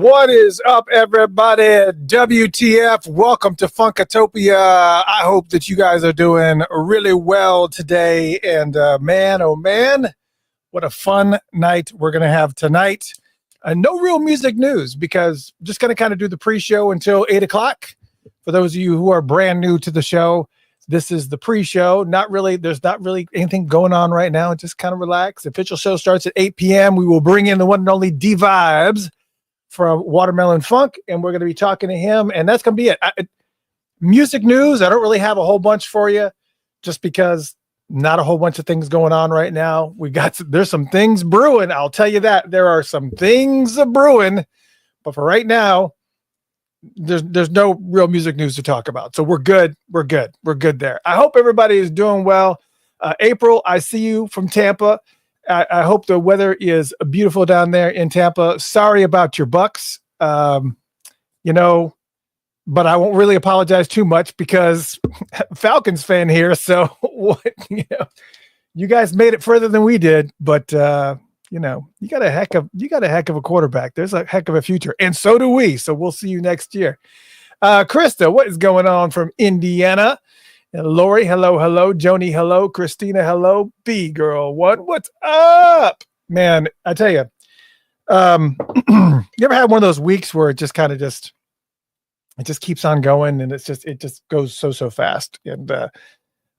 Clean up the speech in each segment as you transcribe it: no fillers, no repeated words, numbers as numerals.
What is up, everybody? WTF? Welcome to Funkatopia. I hope that you guys are doing really well today. And man, oh man, what a fun night we're going to have tonight. No real music news because I'm just going to kind of do the pre-show until 8 o'clock. For those of you who are brand new to the show, this is the pre-show. There's not really anything going on right now. Just kind of relax. The official show starts at 8 p.m. We will bring in the one and only D-Vibes from Watermelon Funk, and we're going to be talking to him, and that's going to be it. Music news, I don't really have a whole bunch for you, just because not a whole bunch of things going on right now. There's some things brewing, I'll tell you that. There are some things brewing, but for right now, there's no real music news to talk about. So we're good there. I hope everybody is doing well. April, I see you from Tampa. I hope the weather is beautiful down there in Tampa. Sorry about your Bucks, but I won't really apologize too much because Falcons fan here. So you guys made it further than we did, but you got a heck of a quarterback. There's a heck of a future, and so do we. So we'll see you next year. Krista, what is going on from Indiana? Lori, hello. Joni, hello. Christina, hello. B girl, what's up? Man, I tell you, you ever had one of those weeks where it just kind of it just keeps on going and it just goes so fast. And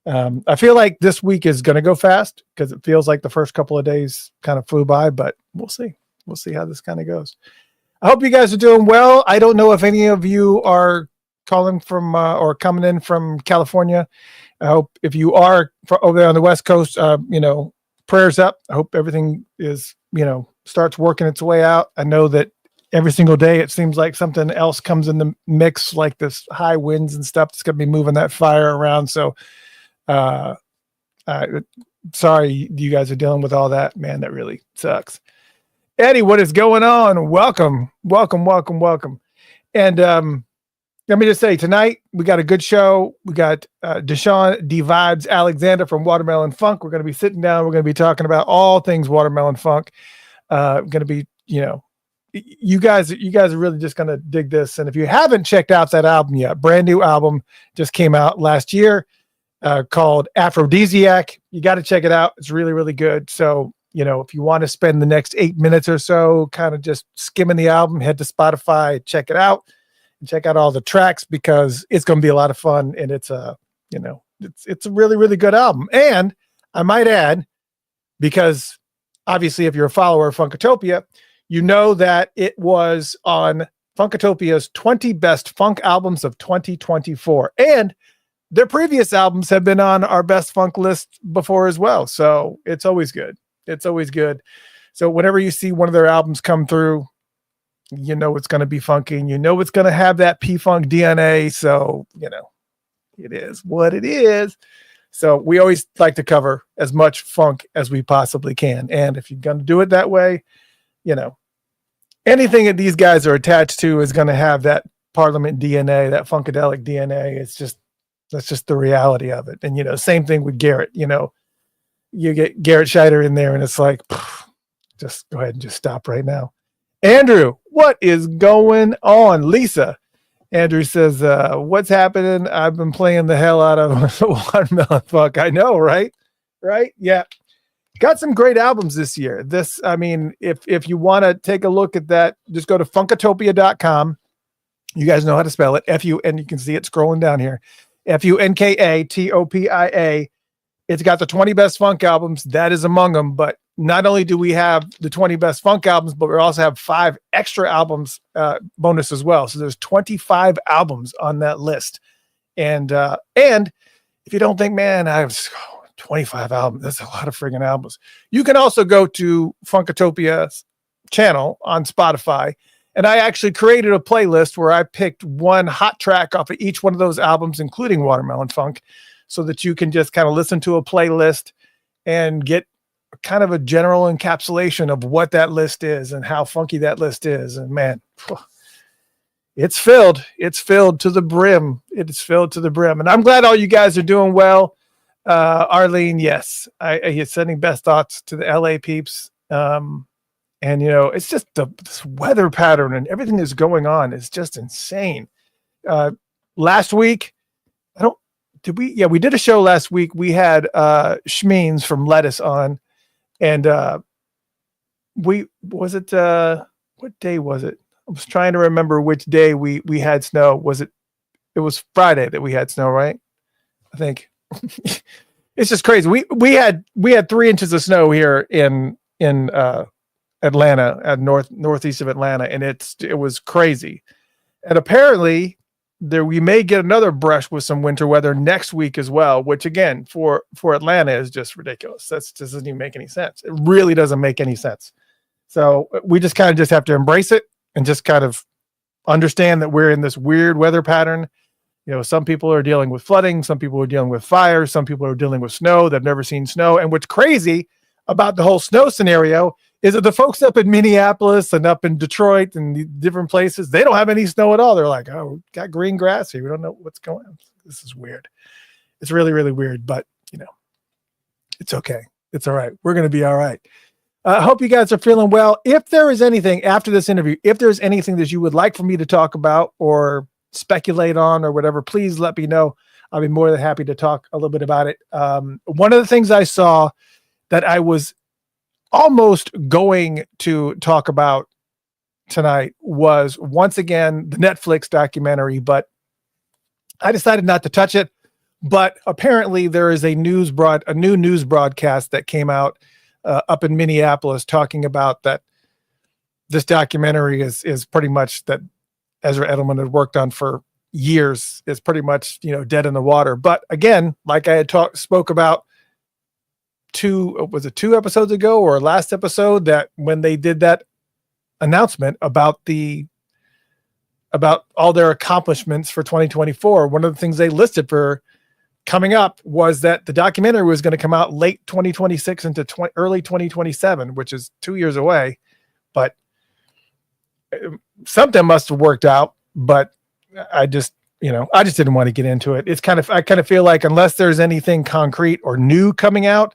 I feel like this week is going to go fast because it feels like the first couple of days kind of flew by, but we'll see. We'll see how this kind of goes. I hope you guys are doing well. I don't know if any of you are calling from or coming in from California. I hope if you are over there on the West Coast, prayers up. I hope everything is, starts working its way out. I know that every single day it seems like something else comes in the mix, like this high winds and stuff that's going to be moving that fire around. So sorry you guys are dealing with all that, man. That really sucks. Eddie, what is going on? Welcome. And let me just say, tonight we got a good show. We got Deshawn, D-Vibes, Alexander from Watermelon Funk. We're going to be sitting down. We're going to be talking about all things Watermelon Funk. Going to be, you guys are really just going to dig this. And if you haven't checked out that album yet, brand new album just came out last year called Aphrodisiac. You got to check it out. It's really, really good. So, if you want to spend the next 8 minutes or so kind of just skimming the album, head to Spotify, check it out. And check out all the tracks because it's going to be a lot of fun, and it's a really, really good album. And I might add, because obviously if you're a follower of Funkatopia, you know that it was on Funkatopia's 20 best funk albums of 2024, and their previous albums have been on our best funk list before as well. So it's always good. So whenever you see one of their albums come through, it's going to be funky, and it's going to have that P-Funk DNA. So, it is what it is. So we always like to cover as much funk as we possibly can. And if you're going to do it that way, anything that these guys are attached to is going to have that Parliament DNA, that Funkadelic DNA. That's just the reality of it. And, same thing with Garrett, you get Garrett Scheider in there and it's like, just go ahead and just stop right now. Andrew, what is going on? Lisa, Andrew says, what's happening? I've been playing the hell out of Watermelon Funk. I know, right? Yeah. Got some great albums this year. If you want to take a look at that, just go to funkatopia.com. You guys know how to spell it. and you can see it scrolling down here. Funkatopia. It's got the 20 best funk albums. That is among them. But not only do we have the 20 best funk albums, but we also have 5 extra albums bonus as well. So there's 25 albums on that list. And if you don't think, man, I have 25 albums, that's a lot of friggin' albums. You can also go to Funkatopia's channel on Spotify. And I actually created a playlist where I picked one hot track off of each one of those albums, including Watermelon Funk, so that you can just kind of listen to a playlist and get kind of a general encapsulation of what that list is and how funky that list is. And man, it's filled to the brim. It's filled to the brim. And I'm glad all you guys are doing well. Arlene, yes, I sending best thoughts to the LA peeps. And, it's just this weather pattern and everything that's going on is just insane. Last week, we did a show last week. We had Schmeens from Lettuce on, and what day was it? I was trying to remember which day we had snow. It was Friday that we had snow, right? I think. It's just crazy. We had 3 inches of snow here in Atlanta, at northeast of Atlanta, and it was crazy. And apparently we may get another brush with some winter weather next week as well, which again for Atlanta is just ridiculous. That doesn't even make any sense. It really doesn't make any sense. So we just kind of just have to embrace it and just kind of understand that we're in this weird weather pattern. Some people are dealing with flooding, some people are dealing with fire, some people are dealing with snow. They've never seen snow. And what's crazy about the whole snow scenario is that the folks up in Minneapolis and up in Detroit and the different places, they don't have any snow at all. They're like, oh, we got green grass here. We don't know what's going on. This is weird. It's really, really weird, but it's okay. It's all right. We're going to be all right. I hope you guys are feeling well. If there is anything after this interview, if there's anything that you would like for me to talk about or speculate on or whatever, please let me know. I'll be more than happy to talk a little bit about it. One of the things I saw that I was almost going to talk about tonight was once again the Netflix documentary, but I decided not to touch it. But apparently there is a new news broadcast that came out up in Minneapolis talking about that this documentary is pretty much that Ezra Edelman had worked on for years is pretty much, dead in the water. But again, like I had spoke about 2 episodes ago or last episode, that when they did that announcement about all their accomplishments for 2024, one of the things they listed for coming up was that the documentary was going to come out late 2026 into early 2027, which is 2 years away. But something must have worked out, but I just didn't want to get into it. I kind of feel like unless there's anything concrete or new coming out,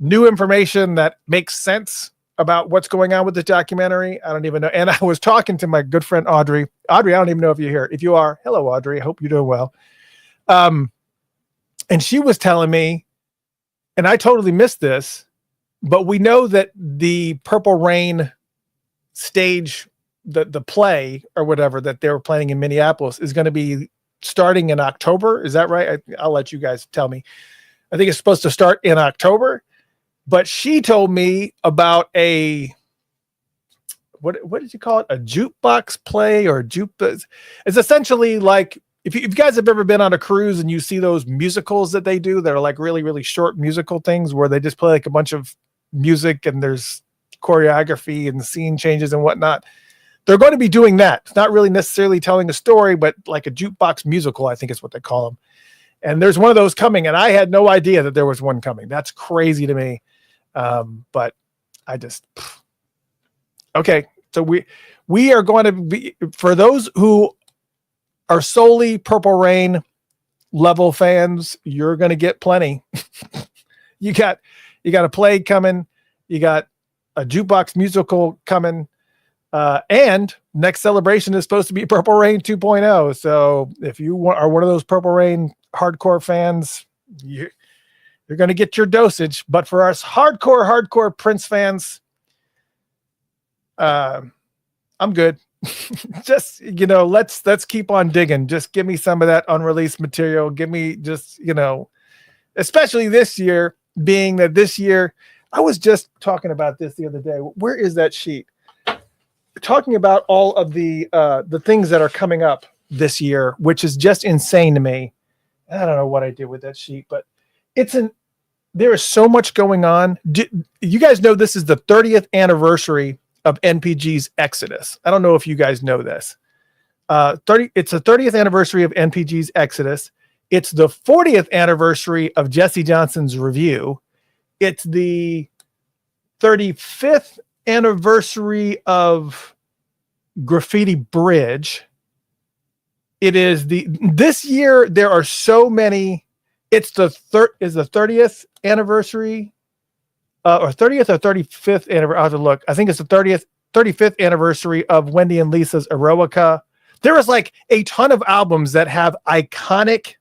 new information that makes sense about what's going on with the documentary, I don't even know. And I was talking to my good friend Audrey. Audrey, I don't even know if you're here. If you are, hello, Audrey. I hope you're doing well. And she was telling me, and I totally missed this, but we know that the Purple Rain stage, the play or whatever that they were playing in Minneapolis is going to be starting in October. Is that right? I'll let you guys tell me. I think it's supposed to start in October, but she told me about what did you call it? A jukebox play or jukebox. It's essentially like, if you guys have ever been on a cruise and you see those musicals that they do, that are like really, really short musical things where they just play like a bunch of music and there's choreography and the scene changes and whatnot. They're going to be doing that. It's not really necessarily telling a story, but like a jukebox musical, I think is what they call them. And there's one of those coming, and I had no idea that there was one coming. That's crazy to me. But I just, okay. So we are going to be, for those who are solely Purple Rain level fans, you're going to get plenty. You got a play coming. You got a jukebox musical coming. And next celebration is supposed to be Purple Rain 2.0. So if you are one of those Purple Rain hardcore fans, you're going to get your dosage. But for us hardcore Prince fans, I'm good. Just, let's keep on digging. Just give me some of that unreleased material. Give me just, especially this year, being that this year, I was just talking about this the other day. Where is that sheet? Talking about all of the things that are coming up this year, which is just insane to me. I don't know what I did with that sheet, but there is so much going on. You guys know this is the 30th anniversary of NPG's Exodus. I don't know if you guys know this. It's the 30th anniversary of NPG's Exodus. It's the 40th anniversary of Jesse Johnson's Review. It's the 35th anniversary of Graffiti Bridge. It is this year there are so many. It's the 30th anniversary or 30th or 35th anniversary. I have to look. I think it's the 35th anniversary of Wendy and Lisa's Eroica. There was like a ton of albums that have iconic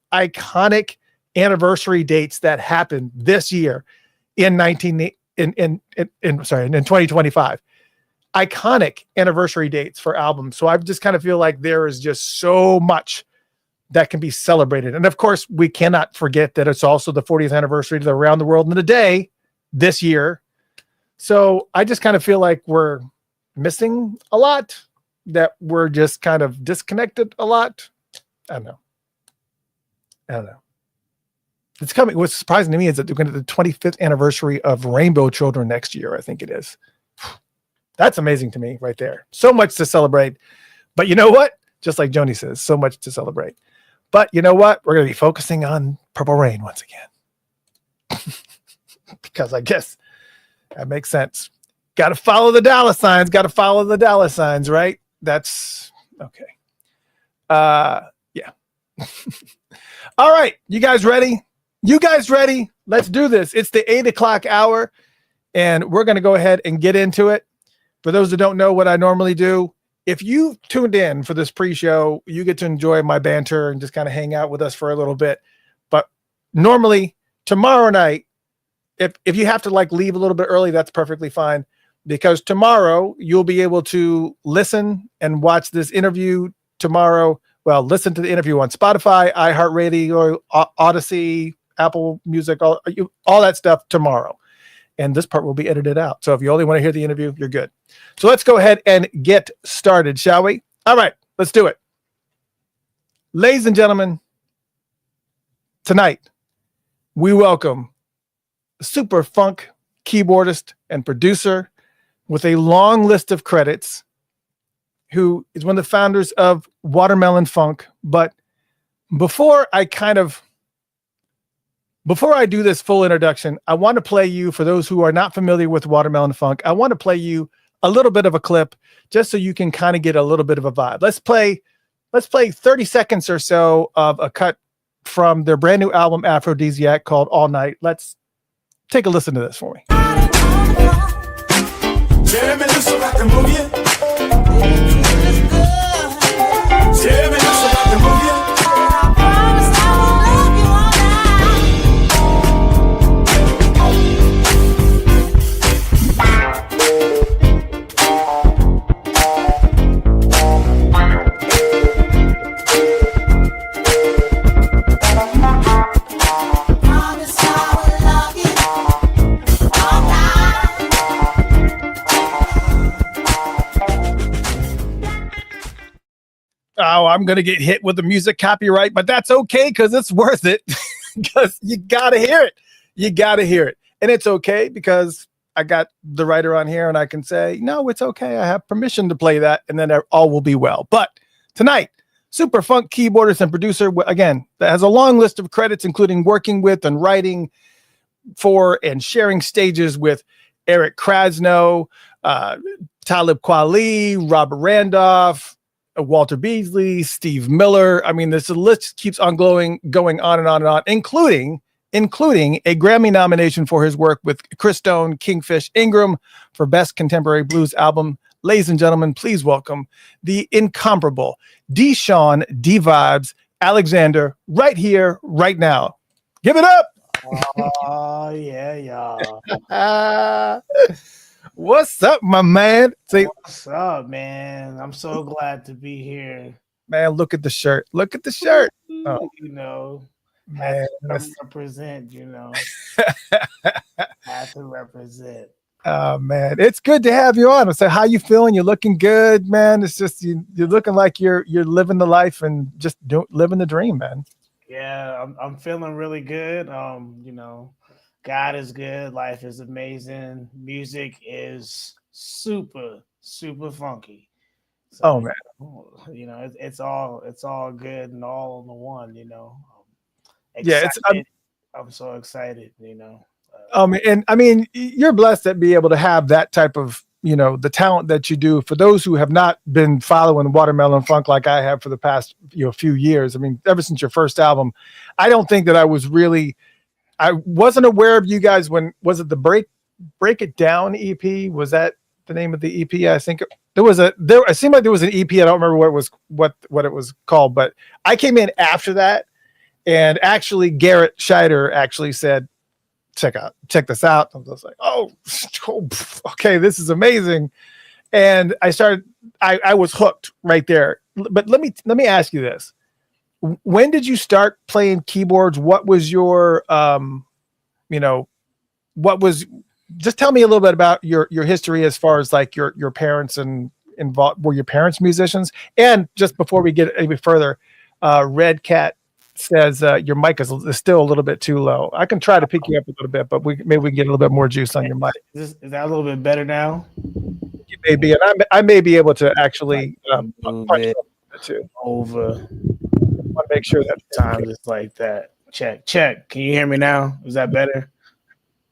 anniversary dates that happened this year in 2025. Iconic anniversary dates for albums. So I just kind of feel like there is just so much that can be celebrated. And of course, we cannot forget that it's also the 40th anniversary of the Around the World in a Day this year. So I just kind of feel like we're missing a lot, that we're just kind of disconnected a lot. I don't know. It's coming. What's surprising to me is that they're going to the 25th anniversary of Rainbow Children next year. I think it is. That's amazing to me right there. So much to celebrate. But you know what? Just like Joni says, so much to celebrate. But you know what? We're going to be focusing on Purple Rain once again. Because I guess that makes sense. Got to follow the dollar signs. Right? That's okay. Yeah. All right. You guys ready? Let's do this. It's the 8:00 hour, and we're going to go ahead and get into it. For those that don't know what I normally do, if you tuned in for this pre-show, you get to enjoy my banter and just kind of hang out with us for a little bit. But normally tomorrow night, if you have to like leave a little bit early, that's perfectly fine, because tomorrow you'll be able to listen and watch this interview tomorrow. Well, listen to the interview on Spotify, iHeartRadio, Odyssey, Apple Music, all that stuff tomorrow. And this part will be edited out. So if you only want to hear the interview, you're good. So let's go ahead and get started, shall we? All right, let's do it. Ladies and gentlemen, tonight we welcome super funk keyboardist and producer with a long list of credits, who is one of the founders of Watermelon Funk. But before I do this full introduction, I want to play you, for those who are not familiar with Watermelon Funk, I want to play you a little bit of a clip just so you can kind of get a little bit of a vibe. Let's play 30 seconds or so of a cut from their brand new album Aphrodisiac called All Night. Let's take a listen to this for me. Oh, I'm going to get hit with the music copyright, but that's okay, because it's worth it. Because you got to hear it. And it's okay because I got the writer on here and I can say, no, it's okay. I have permission to play that, and then all will be well. But tonight, super funk keyboardist and producer, again, that has a long list of credits, including working with and writing for and sharing stages with Eric Krasno, Talib Kweli, Robert Randolph, Walter Beasley, Steve Miller. I mean, the list keeps on going on and on and on, including a Grammy nomination for his work with Chris Stone, Kingfish Ingram for Best Contemporary Blues Album. Ladies and gentlemen, please welcome the incomparable Deshawn D-Vibes Alexander right here, right now. Give it up. Oh, yeah. What's up, my man? What's up, man? I'm so glad to be here. Man, look at the shirt. Oh, man, represent, have to represent. Oh, man, it's good to have you on. So how you feeling? You're looking good, man. It's just you're looking like you're living the life and just living the dream, man. Yeah, I'm feeling really good. God is good. Life is amazing. Music is super, super funky. So, oh man, it's all good and all in the one. I'm so excited. And I mean, you're blessed to be able to have that type of the talent that you do. For those who have not been following Watermelon Funk like I have for the past few years, I mean, ever since your first album, I don't think that I wasn't aware of you guys when, was it the break Break It Down EP? Was that the name of the EP? I think it seemed like there was an EP. I don't remember what it was called, but I came in after that, and actually Garrett Scheider actually said, check this out. I was like, oh, okay, this is amazing. And I was hooked right there. But let me ask you this. When did you start playing keyboards? What was your, just tell me a little bit about your history as far as like your parents and involved. Were your parents musicians? And just before we get any further, Red Cat says your mic is still a little bit too low. I can try to pick you up a little bit, but maybe we can get a little bit more juice on your mic. Is that a little bit better now? It may be, and I may be able to actually punch it too. Over. I want to make sure that time just like that. Check. Can you hear me now? Is that better?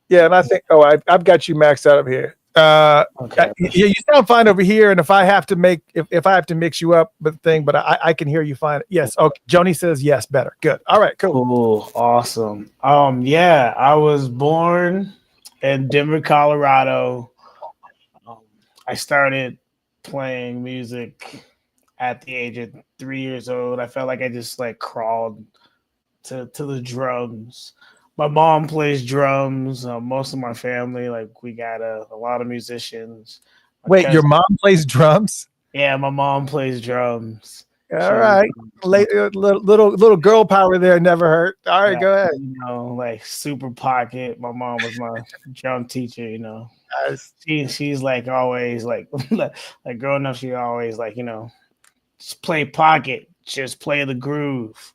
Yeah, and I think I've got you maxed out of here. Okay. You sound fine over here, and if I have to mix you up with the thing, but I can hear you fine. Yes. Okay. Joni says yes, better. Good. All right. Cool. Awesome. Yeah, I was born in Denver, Colorado. I started playing music at the age of 3 years old. I felt like I just like crawled to the drums. My mom plays drums. Most of my family, like we got a lot of musicians. Wait, your mom plays drums? Yeah, my mom plays drums. All right, little girl power there never hurt. All right, go ahead. You know, like super pocket. My mom was my drum teacher. You know, she's like always like like growing up. She always like just play pocket, just play the groove.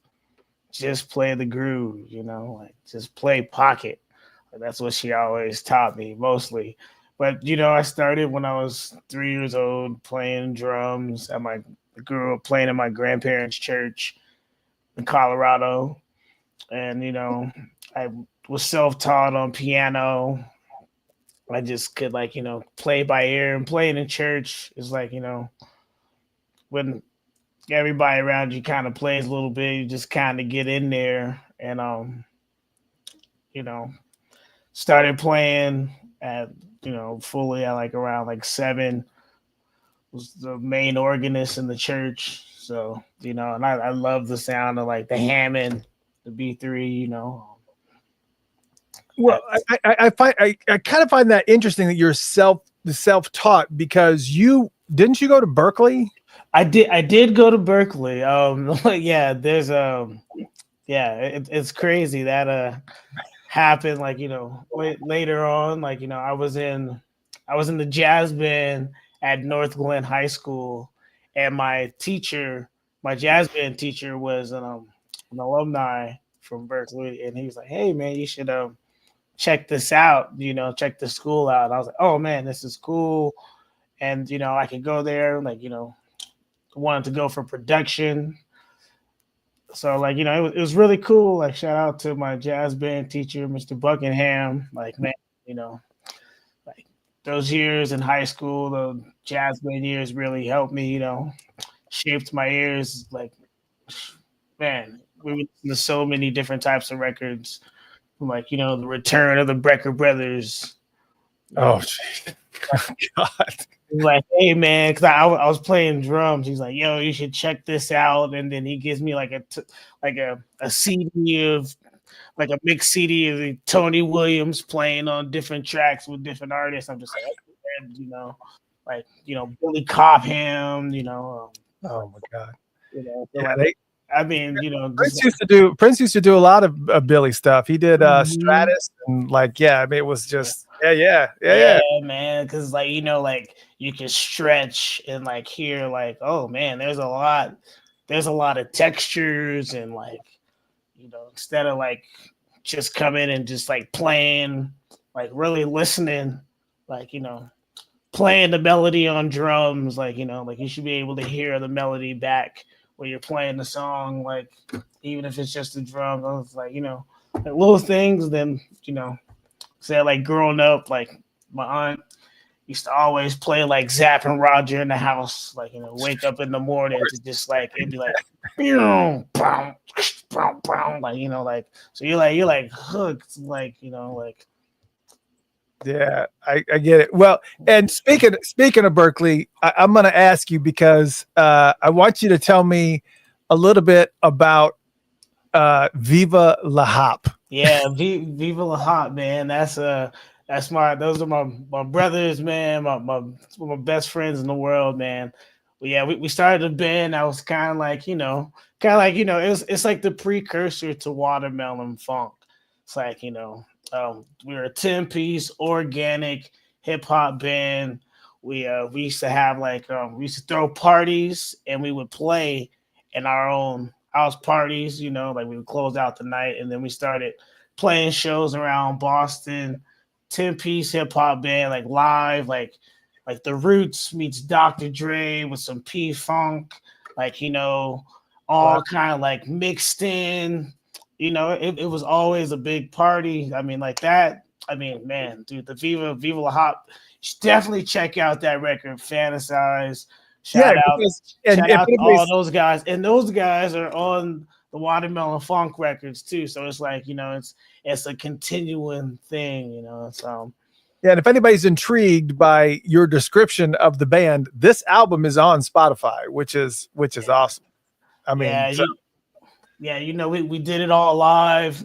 Just play the groove, like just play pocket. That's what she always taught me mostly. But, I started when I was 3 years old playing drums. I grew up playing in my grandparents' church in Colorado. And, I was self-taught on piano. I just could play by ear, and playing in church is like, when everybody around you kind of plays a little bit, you just kind of get in there and started playing at fully at like around like 7. Was the main organist in the church, so and I love the sound of like the Hammond, the B3. Well, I kind of find that interesting that you're self-taught, because didn't you go to Berkeley? I did go to Berkeley. Yeah, there's it's crazy that happened like later on. Like I was in the jazz band at North Glen High School, and my jazz band teacher was an alumni from Berkeley, and he was like, "Hey man, you should check this out. Check the school out." And I was like, "Oh man, this is cool," and I could go there, like wanted to go for production. So like, it was really cool. Like shout out to my jazz band teacher, Mr. Buckingham. Like, man, like those years in high school, the jazz band years really helped me, shaped my ears. Like, man, we would listen to so many different types of records. Like, the return of the Brecker Brothers. Oh, God. Like, hey man, because I was playing drums. He's like, "Yo, you should check this out." And then he gives me like a CD of like a mixed CD of Tony Williams playing on different tracks with different artists. I'm just like, Billy Cobham. Oh my God. Prince used to do a lot of Billy stuff. He did Stratus, and it was just yeah, man. Because like you can stretch and like hear like, oh man, there's a lot of textures, and like instead of like just coming and just like playing, like really listening, like playing the melody on drums, like like you should be able to hear the melody back when you're playing the song, like even if it's just the drum. I was like, like little things. Then say like growing up, like my aunt used to always play like Zapp and Roger in the house, like wake up in the morning to just like it'd be like like like so you're like hooked, like like Yeah, I get it. Well, and speaking of Berkeley, I'm going to ask you because I want you to tell me a little bit about Viva La Hop. Yeah, Viva La Hot, man. That's those are my brothers, man. My best friends in the world, man. But yeah, we started a band that was it's like the precursor to Watermelon Funk. It's like we were a 10-piece organic hip hop band. We used to have we used to throw parties and we would play in our own house parties. Like we would close out the night and then we started playing shows around Boston. 10-piece hip hop band, like live, like the Roots meets Dr. Dre with some P Funk, Wow. all kind of like mixed in. It was always a big party. I mean, like that. I mean, man, dude, the Viva La Hop. You should definitely check out that record, Fantasize. Yeah, Shout out, because and shout if out to all anybody's those guys, and those guys are on the Watermelon Funk records too. So it's like it's a continuing thing. So yeah, and if anybody's intrigued by your description of the band, this album is on Spotify, which is awesome. I mean, yeah, we did it all live.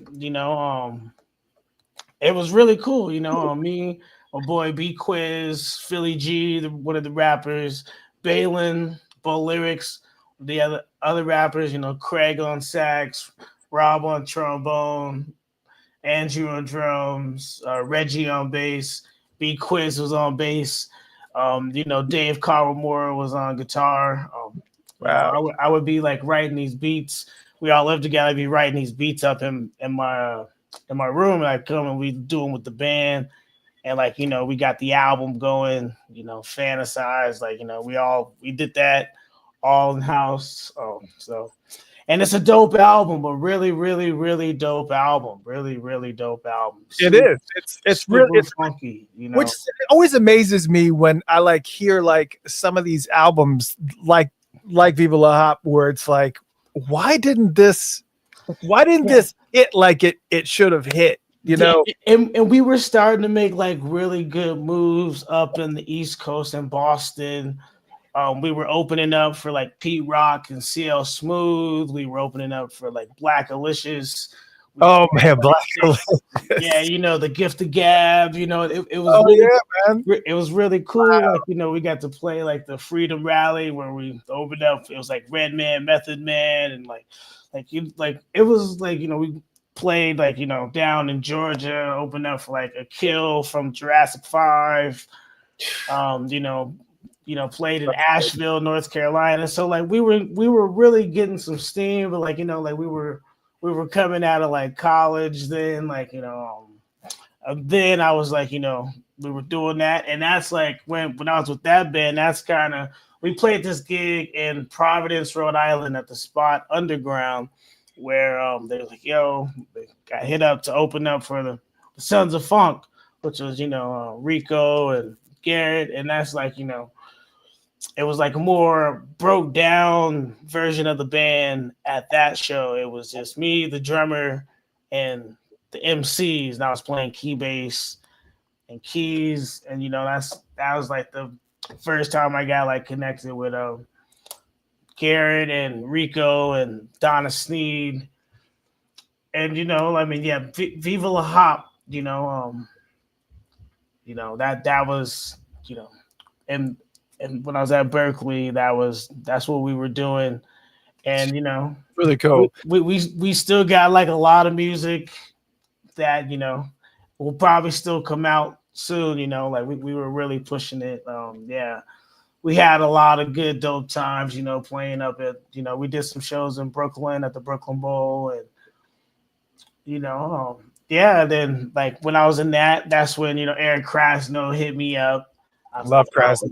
It was really cool. Me, my boy B Quiz, Philly G, one of the rappers, Balin, Bo Lyrics, the other rappers. Craig on sax, Rob on trombone, Andrew on drums, Reggie on bass, B Quiz was on bass. Dave Kawamura was on guitar. wow. I would be like writing these beats. We all lived together. I'd be writing these beats up in my room, and I'd come and we do them with the band. And we got the album going. Fantasize. We did that all in house. And it's a dope album, a really, really, really dope album. Really, really dope album. It is. It's really super funky, which always amazes me when I hear some of these albums like Viva La Hop, where it's like, why didn't this hit like it should have hit? And we were starting to make really good moves up in the East Coast and Boston. We were opening up for Pete Rock and CL Smooth. We were opening up for Black Alicious. Oh man, Black Alicious. Yeah, the Gift of Gab. It was man. It was really cool. Wow. We got to play the Freedom Rally where we opened up. It was Redman, Method Man, and it was we played down in Georgia, opened up for a Kill from Jurassic 5. Played in Asheville, North Carolina. So we were really getting some steam, but we were coming out of college then, then I was we were doing that, and that's when I was with that band. That's we played this gig in Providence, Rhode Island at the Spot Underground, where they were they got hit up to open up for the Sons of Funk, which was Rico and Garrett, and that's it was a more broke down version of the band at that show. It was just me, the drummer, and the MCs, and I was playing key bass and keys, and that was the first time I got connected with Garrett and Rico and Donna Sneed, and Viva La Hop, that was and when I was at Berkeley, that's what we were doing, and really cool. We still got a lot of music that will probably still come out soon. We were really pushing it. We had a lot of good dope times. Playing up at we did some shows in Brooklyn at the Brooklyn Bowl, and then when I was in that's when Aaron Krasno hit me up. I love Krasno.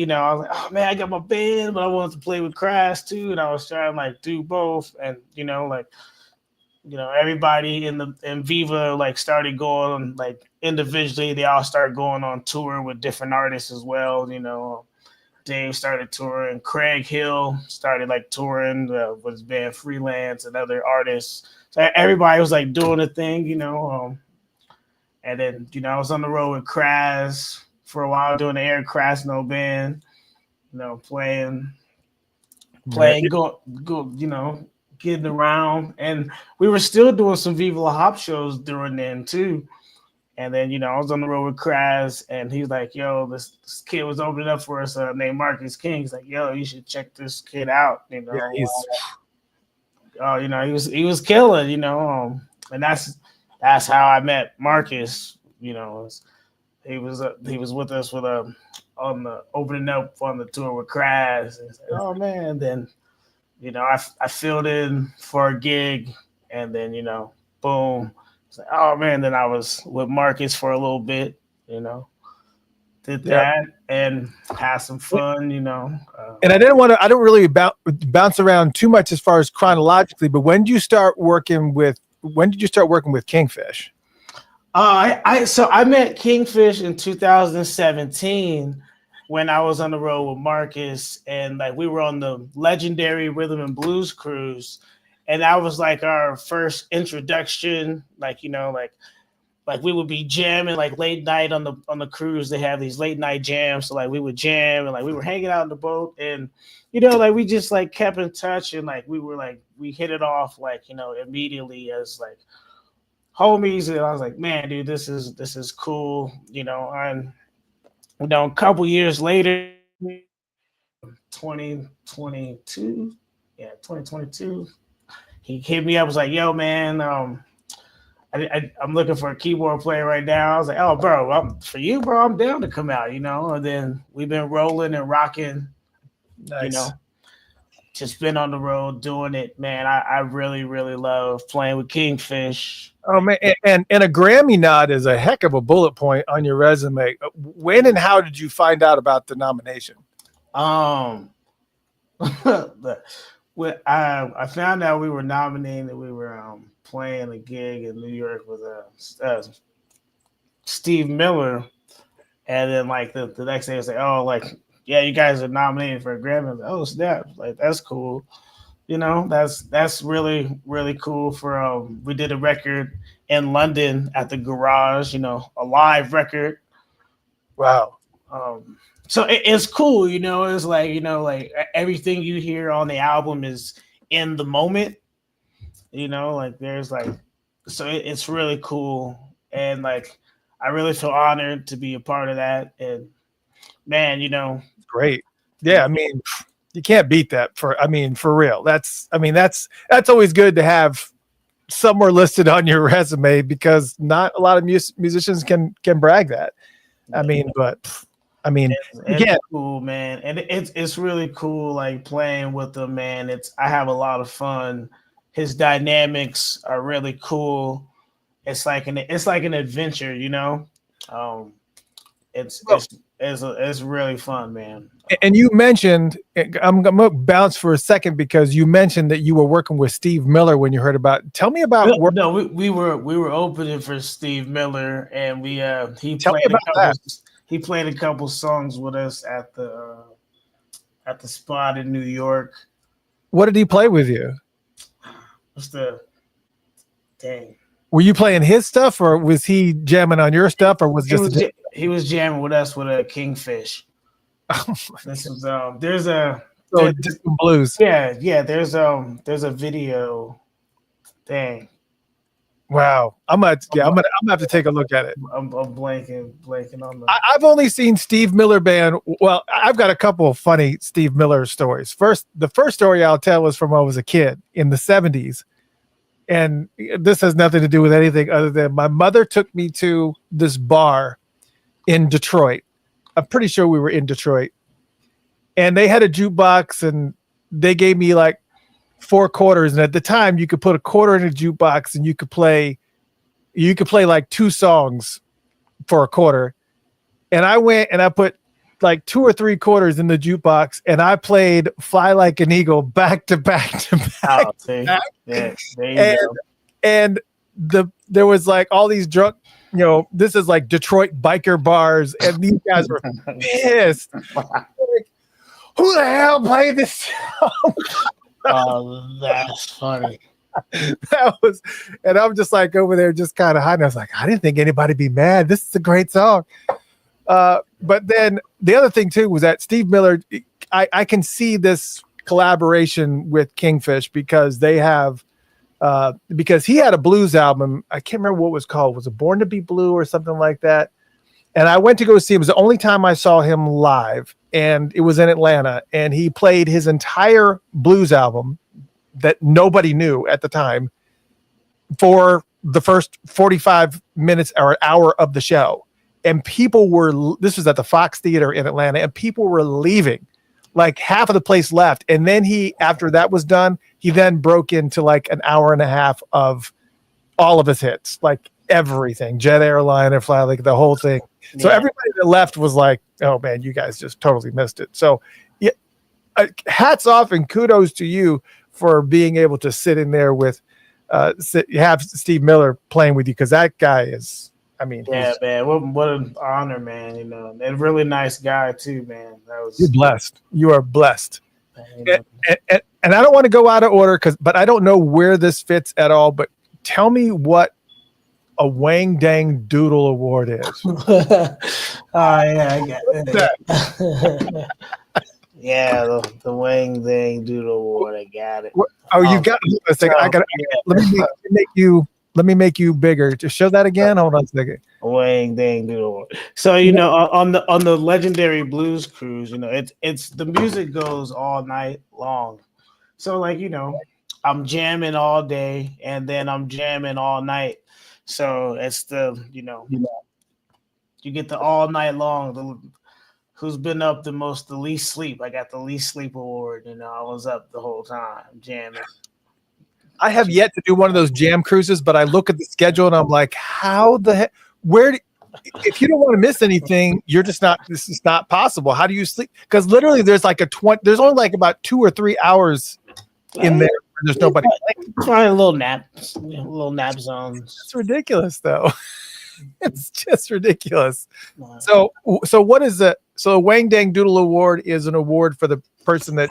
I was like, oh man, I got my band, but I wanted to play with Kras too, and I was trying to do both, and everybody in Viva started going on individually. They all started going on tour with different artists as well. Dave started touring. Craig Hill started touring with his band Freelance and other artists. So everybody was doing a thing, And then, I was on the road with Kraz for a while doing the Eric Krasno band, playing, go, getting around. And we were still doing some Viva La Hop shows during then too. And then, I was on the road with Kraz, and he's like, yo, this kid was opening up for us named Marcus King. He's like, yo, you should check this kid out. Yeah, he was killing, and that's how I met Marcus. He was with us on the opening up on the tour with Kraz. And like, oh man, then I filled in for a gig, and then boom. It's like, oh man, then I was with Marcus for a little bit, did that and had some fun, and I don't really bounce around too much as far as chronologically, but when did you start working with Kingfish? I met Kingfish in 2017 when I was on the road with Marcus, and like we were on the legendary Rhythm and Blues cruise, and that was like our first introduction. Like like we would be jamming like late night on the cruise. They have these late night jams, so like we would jam, and like we were hanging out on the boat, and like we just like kept in touch, and like we hit it off like immediately as like homies. And I was like, man, dude, this is cool, and a couple years later, 2022, 2022, he hit me up, was like, yo man, I'm looking for a keyboard player right now. I was like, oh bro, for you, bro, I'm down to come out, and then we've been rolling and rocking. Nice. Just been on the road doing it, man. I really, really love playing with Kingfish. Oh man, and a Grammy nod is a heck of a bullet point on your resume. When and how did you find out about the nomination? I found out we were nominated. We were playing a gig in New York with Steve Miller, and then like the next day I was like, oh, like, yeah, you guys are nominated for a Grammy. I was like, oh snap, like that's cool. That's really, really cool. For we did a record in London at the Garage, a live record. Wow. So it's cool, it's like, like everything you hear on the album is in the moment, like there's like, so it's really cool. And like, I really feel honored to be a part of that. And man, great. Yeah. I mean, you can't beat that for real. That's always good to have somewhere listed on your resume, because not a lot of musicians can brag that. It's cool, man. And it's really cool, like playing with him, man. I have a lot of fun. His dynamics are really cool. It's like an adventure, It's really fun, man. And you mentioned, I'm gonna bounce for a second, because you mentioned that you were working with Steve Miller when you heard about. Tell me about. No, we were opening for Steve Miller, and he played a couple songs with us at the spot in New York. What did he play with you? Were you playing his stuff, or was he jamming on your stuff, or was he was jamming with us with a Kingfish? This is there's blues. Yeah. There's a video. Dang. Wow. I'm gonna have to take a look at it. I'm blanking on the. I've only seen Steve Miller Band. Well, I've got a couple of funny Steve Miller stories. The first story I'll tell was from when I was a kid in the 70s. And this has nothing to do with anything other than my mother took me to this bar in Detroit. I'm pretty sure we were in Detroit. And they had a jukebox, and they gave me like 4 quarters. And at the time, you could put a quarter in a jukebox, and you could play like 2 songs for a quarter. And I went and I put like 2 or 3 quarters in the jukebox, and I played Fly Like an Eagle back to back to back. Oh, back. Yeah, there you go. And there was like all these drunk, this is like Detroit biker bars, and these guys were pissed. Like, who the hell played this song? Oh, that's funny. That was, and I'm just like over there, just kind of hiding. I was like, I didn't think anybody'd be mad. This is a great song. But then the other thing too was that Steve Miller, I can see this collaboration with Kingfish because they have, because he had a blues album. I can't remember what it was called. Was it Born to Be Blue or something like that? And I went to go see him. It was the only time I saw him live, and it was in Atlanta. And he played his entire blues album that nobody knew at the time for the first 45 minutes or an hour of the show. And people were, this was at the Fox Theater in Atlanta, and people were leaving. Like half of the place left. And then he, after that was done, he then broke into like an hour and a half of all of his hits, like everything, Jet Airliner, Fly, like the whole thing. So everybody that left was like, oh man, you guys just totally missed it. So yeah, hats off and kudos to you for being able to sit in there with, have Steve Miller playing with you. Cause that guy is, I mean, yeah, man, what an honor, man. You know, and really nice guy too, man. That was, you're blessed. You are blessed. You know, and I don't want to go out of order but I don't know where this fits at all, but tell me what a Wang Dang Doodle Award is. Oh yeah, I got it. Yeah, the Wang Dang Doodle Award. I got it. Oh, you got it. I got it. Let me make you bigger. Just show that again. Hold on a second. Wang Dang Doodle Award. So you know, on the legendary blues cruise, you know, it's the music goes all night long. So like, you know, I'm jamming all day and then I'm jamming all night. So it's the, you know, you get the all night long. Who's been up the least sleep? I got the least sleep award. You know, I was up the whole time jamming. I have yet to do one of those jam cruises, but I look at the schedule and I'm like, how the heck? If you don't want to miss anything, you're just not. This is not possible. How do you sleep? Because literally, there's like there's only like about 2 or 3 hours in there. There's nobody. Probably a little nap zones. It's ridiculous, though. It's just ridiculous. So what is the Wang Dang Doodle Award is an award for the person that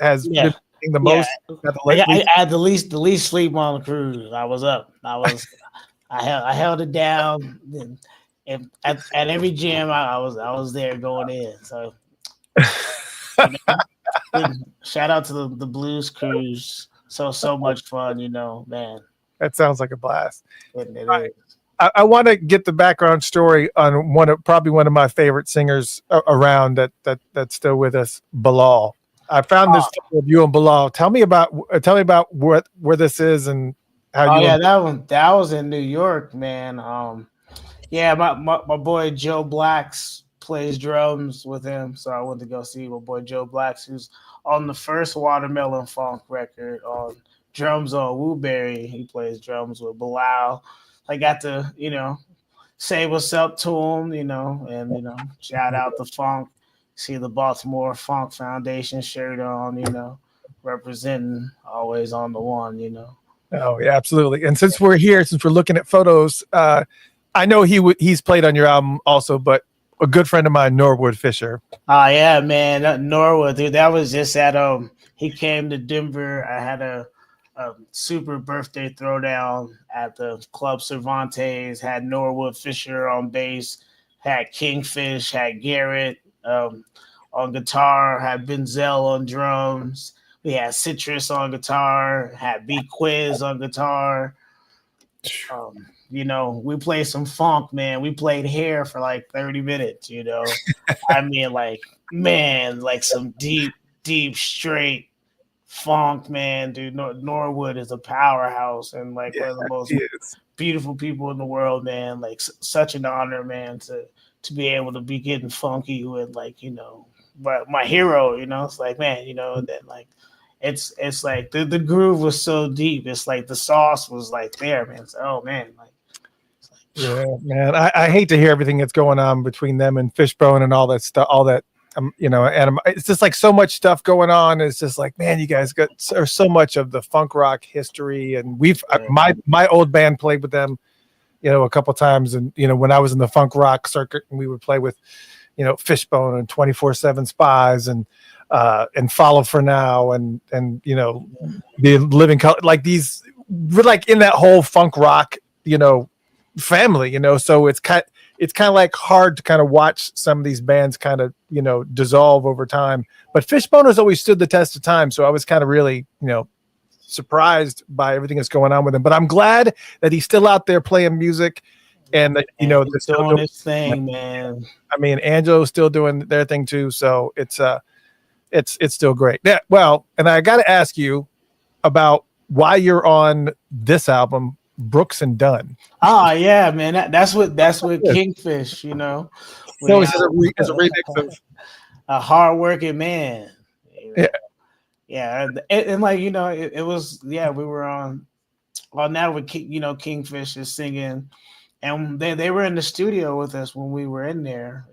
has been playing the most. I had the least sleep on the cruise. I was up. I held it down. And at every gym, I was there going in. So shout out to the blues cruise. So much fun, you know, man. That sounds like a blast. It is. I want to get the background story on probably one of my favorite singers around that's still with us, Bilal. I found this photo of you and Bilal. Tell me about where this is and how you. Yeah, that was in New York, man. My boy Joe Blacks plays drums with him, so I went to go see my boy Joe Blacks, who's on the first Watermelon Funk record on drums on Wooberry. He plays drums with Bilal. I got to, you know, say what's up to him, you know, and, you know, shout out the Funk, see the Baltimore Funk Foundation shirt on, you know, representing always on the one, you know. Oh, yeah, absolutely. And since we're looking at photos, I know he's played on your album also, but a good friend of mine, Norwood Fisher. Oh, yeah, man. Norwood, dude, that was just at, he came to Denver. I had a super birthday throwdown at the Club Cervantes, had Norwood Fisher on bass, had Kingfish, had Garrett on guitar, had Benzel on drums. We had Citrus on guitar, had B Quiz on guitar. You know, we played some funk, man. We played Hair for like 30 minutes, you know. I mean, like some deep, straight funk, man, dude. Norwood is a powerhouse and like one of the most beautiful people in the world, man. Like such an honor, man, to be able to be getting funky with, like, you know, my hero, you know. It's like, man, you know, that like it's like the groove was so deep. It's like the sauce was like there, man. So, oh man, like yeah, man. I hate to hear everything that's going on between them and Fishbone and all that stuff, all that. You know, and it's just like so much stuff going on. It's just like, man, you guys got so much of the funk rock history, and my old band played with them, you know, a couple times, and you know, when I was in the funk rock circuit, and we would play with, you know, Fishbone and 24/7 Spies and Follow for Now and you know, the Living Color, like these. we're like in that whole funk rock, family, so it's kind of like hard to kind of watch some of these bands kind of, dissolve over time. But Fishbone has always stood the test of time. So I was kind of really, surprised by everything that's going on with him. But I'm glad that he's still out there playing music and that, they're still doing his thing, man. I mean, Angelo's still doing their thing too. So it's still great. Yeah. Well, and I got to ask you about why you're on this album, Brooks and Dunn. Oh yeah, man. That's what Kingfish, So it's a remix of a hardworking man. Yeah. Yeah, and like it was we were on now with Kingfish is singing, and they were in the studio with us when we were in there.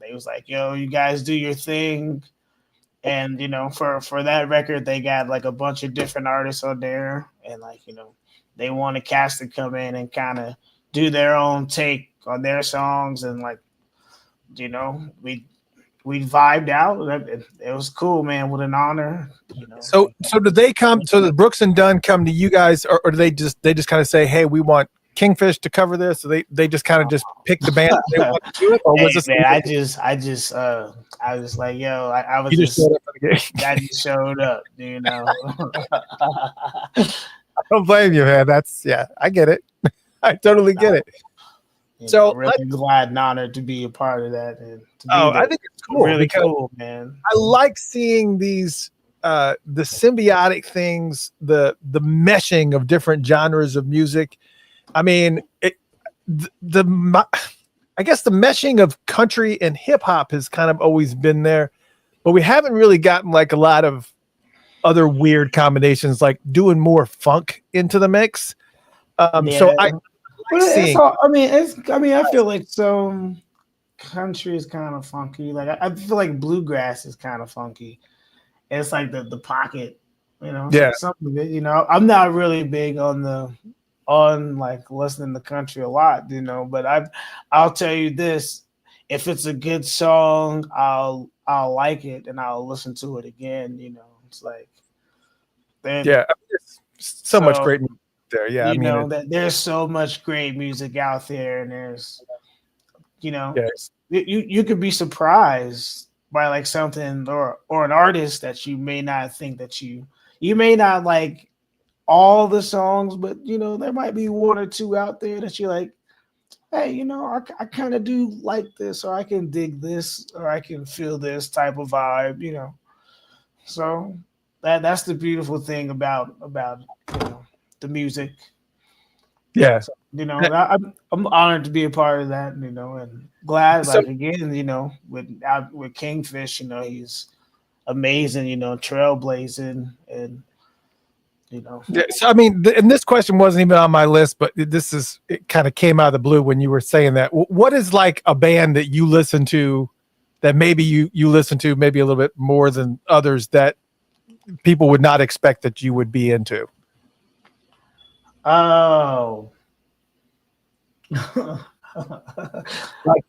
They was like, yo, you guys do your thing, and for that record they got like a bunch of different artists on there, and like they want a cast to come in and kind of do their own take on their songs, and like we vibed out. It was cool, man. What an honor. So did they come? So the Brooks and Dunn come to you guys, or do they just kind of say, "Hey, we want Kingfish to cover this"? So they just kind of just pick the band they want to do it, or was this? Man, I was like, yo, I was just showed up for the game. I just showed up, I don't blame you, man. I get it. I totally get it. So really glad and honored to be a part of that. And I think it's cool. Really cool, man. I like seeing these the symbiotic things, the meshing of different genres of music. I mean, I guess the meshing of country and hip hop has kind of always been there, but we haven't really gotten like a lot of other weird combinations, like doing more funk into the mix. So I feel like some country is kind of funky. Like I feel like bluegrass is kind of funky. It's like the pocket, something of it. I'm not really big on like listening to country a lot, but I'll tell you this: if it's a good song, I'll like it and I'll listen to it again. It's like there's so much great music there. Yeah, that there's so much great music out there, and there's you could be surprised by like something or an artist that you may not think that you may not like all the songs, but there might be one or two out there that you're like, hey, I kind of do like this, or I can dig this, or I can feel this type of vibe, So that's the beautiful thing about the music. Yeah. So, I'm honored to be a part of that, and glad, with Kingfish, he's amazing, trailblazing, and Yeah, so and this question wasn't even on my list, but it kind of came out of the blue when you were saying that. What is like a band that you listen to that maybe you listen to maybe a little bit more than others that people would not expect that you would be into? Oh.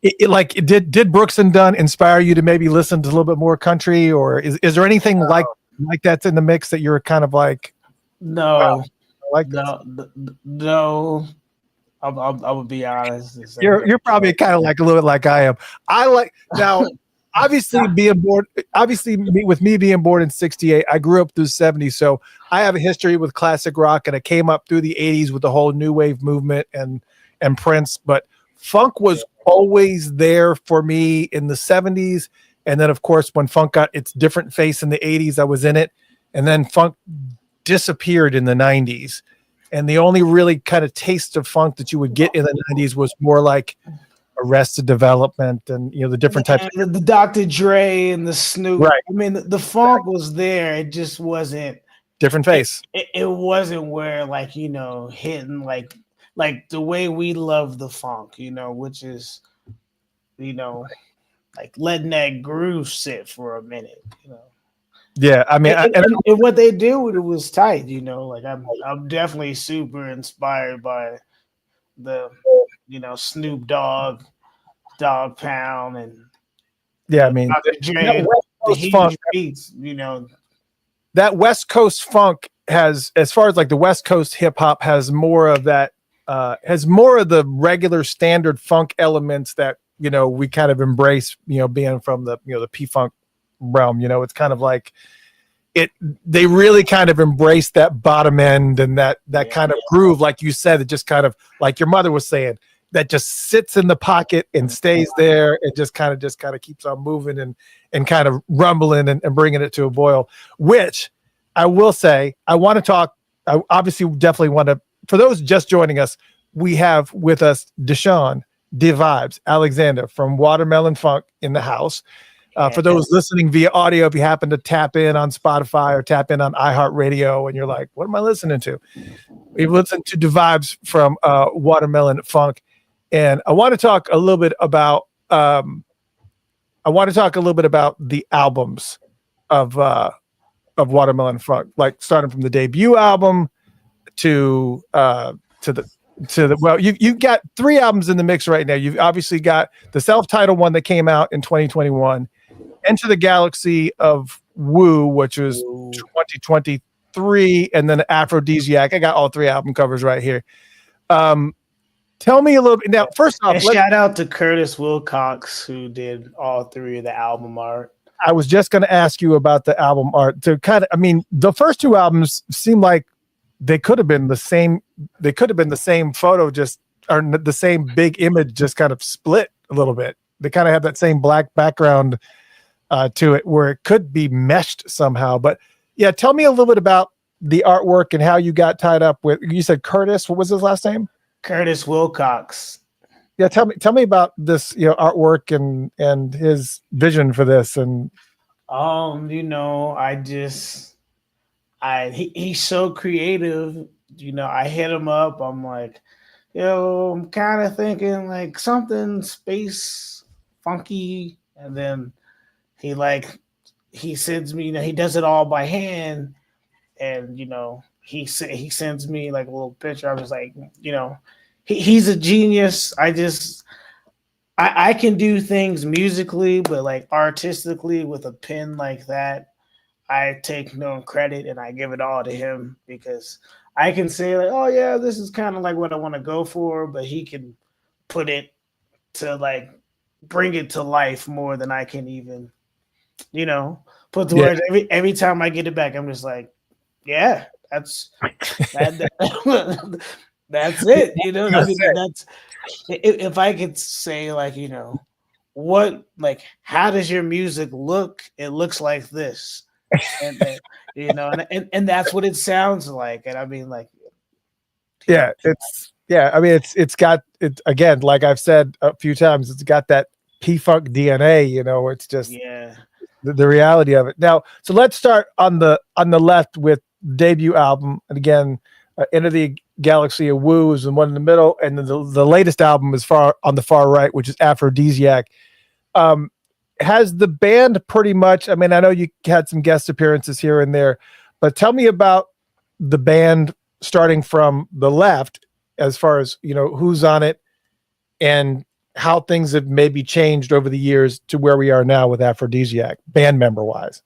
Did Brooks and Dunn inspire you to maybe listen to a little bit more country, or is there anything like that's in the mix that you're kind of like, no, wow, I like no. I would be honest. You're probably kind of like a little bit like I am. I like now. Obviously, being born in '68, I grew up through the '70s, so I have a history with classic rock, and I came up through the '80s with the whole new wave movement and Prince. But funk was always there for me in the '70s, and then of course when funk got its different face in the '80s, I was in it, and then funk disappeared in the '90s, and the only really kind of taste of funk that you would get in the '90s was more like Arrested Development and the different types of the Dr. Dre and the Snoop. Right. I mean, the funk was there. It just wasn't different face. It wasn't where hitting like the way we love the funk, which is like letting that groove sit for a minute, Yeah, I mean, and what they did with it was tight, Like I'm definitely super inspired by the Snoop Dogg, Dog Pound, and yeah, I mean, Dr. Dre, that West Coast funk, that West Coast funk has, as far as like the West Coast hip hop, has more of that, has more of the regular standard funk elements that, you know, we kind of embrace, you know, being from the, you know, the P funk realm. You know, it's kind of like they really kind of embrace that bottom end and that kind of groove, like you said, it just kind of, like your mother was saying, that just sits in the pocket and stays there and just kind of keeps on moving and kind of rumbling and bringing it to a boil. Which I will say, I want to talk. I obviously definitely want to. For those just joining us, we have with us Deshawn, Vibes, Alexander from Watermelon Funk in the house. For those listening via audio, if you happen to tap in on Spotify or tap in on iHeartRadio and you're like, what am I listening to? We've listened to Vibes from Watermelon Funk. And I want to talk a little bit about the albums of Watermelon Funk, like starting from the debut album to the well, you've got 3 albums in the mix right now. You've obviously got the self-titled one that came out in 2021, Enter the Galaxy of Woo, which was 2023, and then Aphrodisiac. I got all 3 album covers right here. Tell me a little bit now. First off, shout out to Curtis Wilcox, who did all 3 of the album art. I was just going to ask you about the album art. To kind of, I mean, the first 2 albums seem like they could have been the same. They could have been the same photo, just or the same big image, just kind of split a little bit. They kind of have that same black background to it, where it could be meshed somehow. But yeah, tell me a little bit about the artwork and how you got tied up with. You said Curtis. What was his last name? Curtis Wilcox. Yeah, tell me about this, you know, artwork and his vision for this. And you know, he's so creative. You know, I hit him up. I'm like, yo, I'm kind of thinking like something space funky, and then he sends me. You know, he does it all by hand, and you know, he sends me like a little picture. I was like, you know, he's a genius. I can do things musically, but like artistically with a pen like that, I take no credit and I give it all to him, because I can say like, oh yeah, this is kind of like what I want to go for, but he can put it to like bring it to life more than I can even, you know, put the words. Every time I get it back, I'm just like, yeah, that's that's it. You know, I mean, that's if I could say like, you know, how does your music look? It looks like this. And you know, and that's what it sounds like. And I mean, like, I mean, it's got it again, like I've said a few times, it's got that P-Funk DNA, you know, it's just the reality of it. Now, so let's start on the left with debut album. And again, Enter the Galaxy of Woo is the one in the middle, and then the latest album is on the far right, which is Aphrodisiac. Has the band pretty much, I mean, I know you had some guest appearances here and there, but tell me about the band starting from the left, as far as, you know, who's on it and how things have maybe changed over the years to where we are now with Aphrodisiac, band member wise.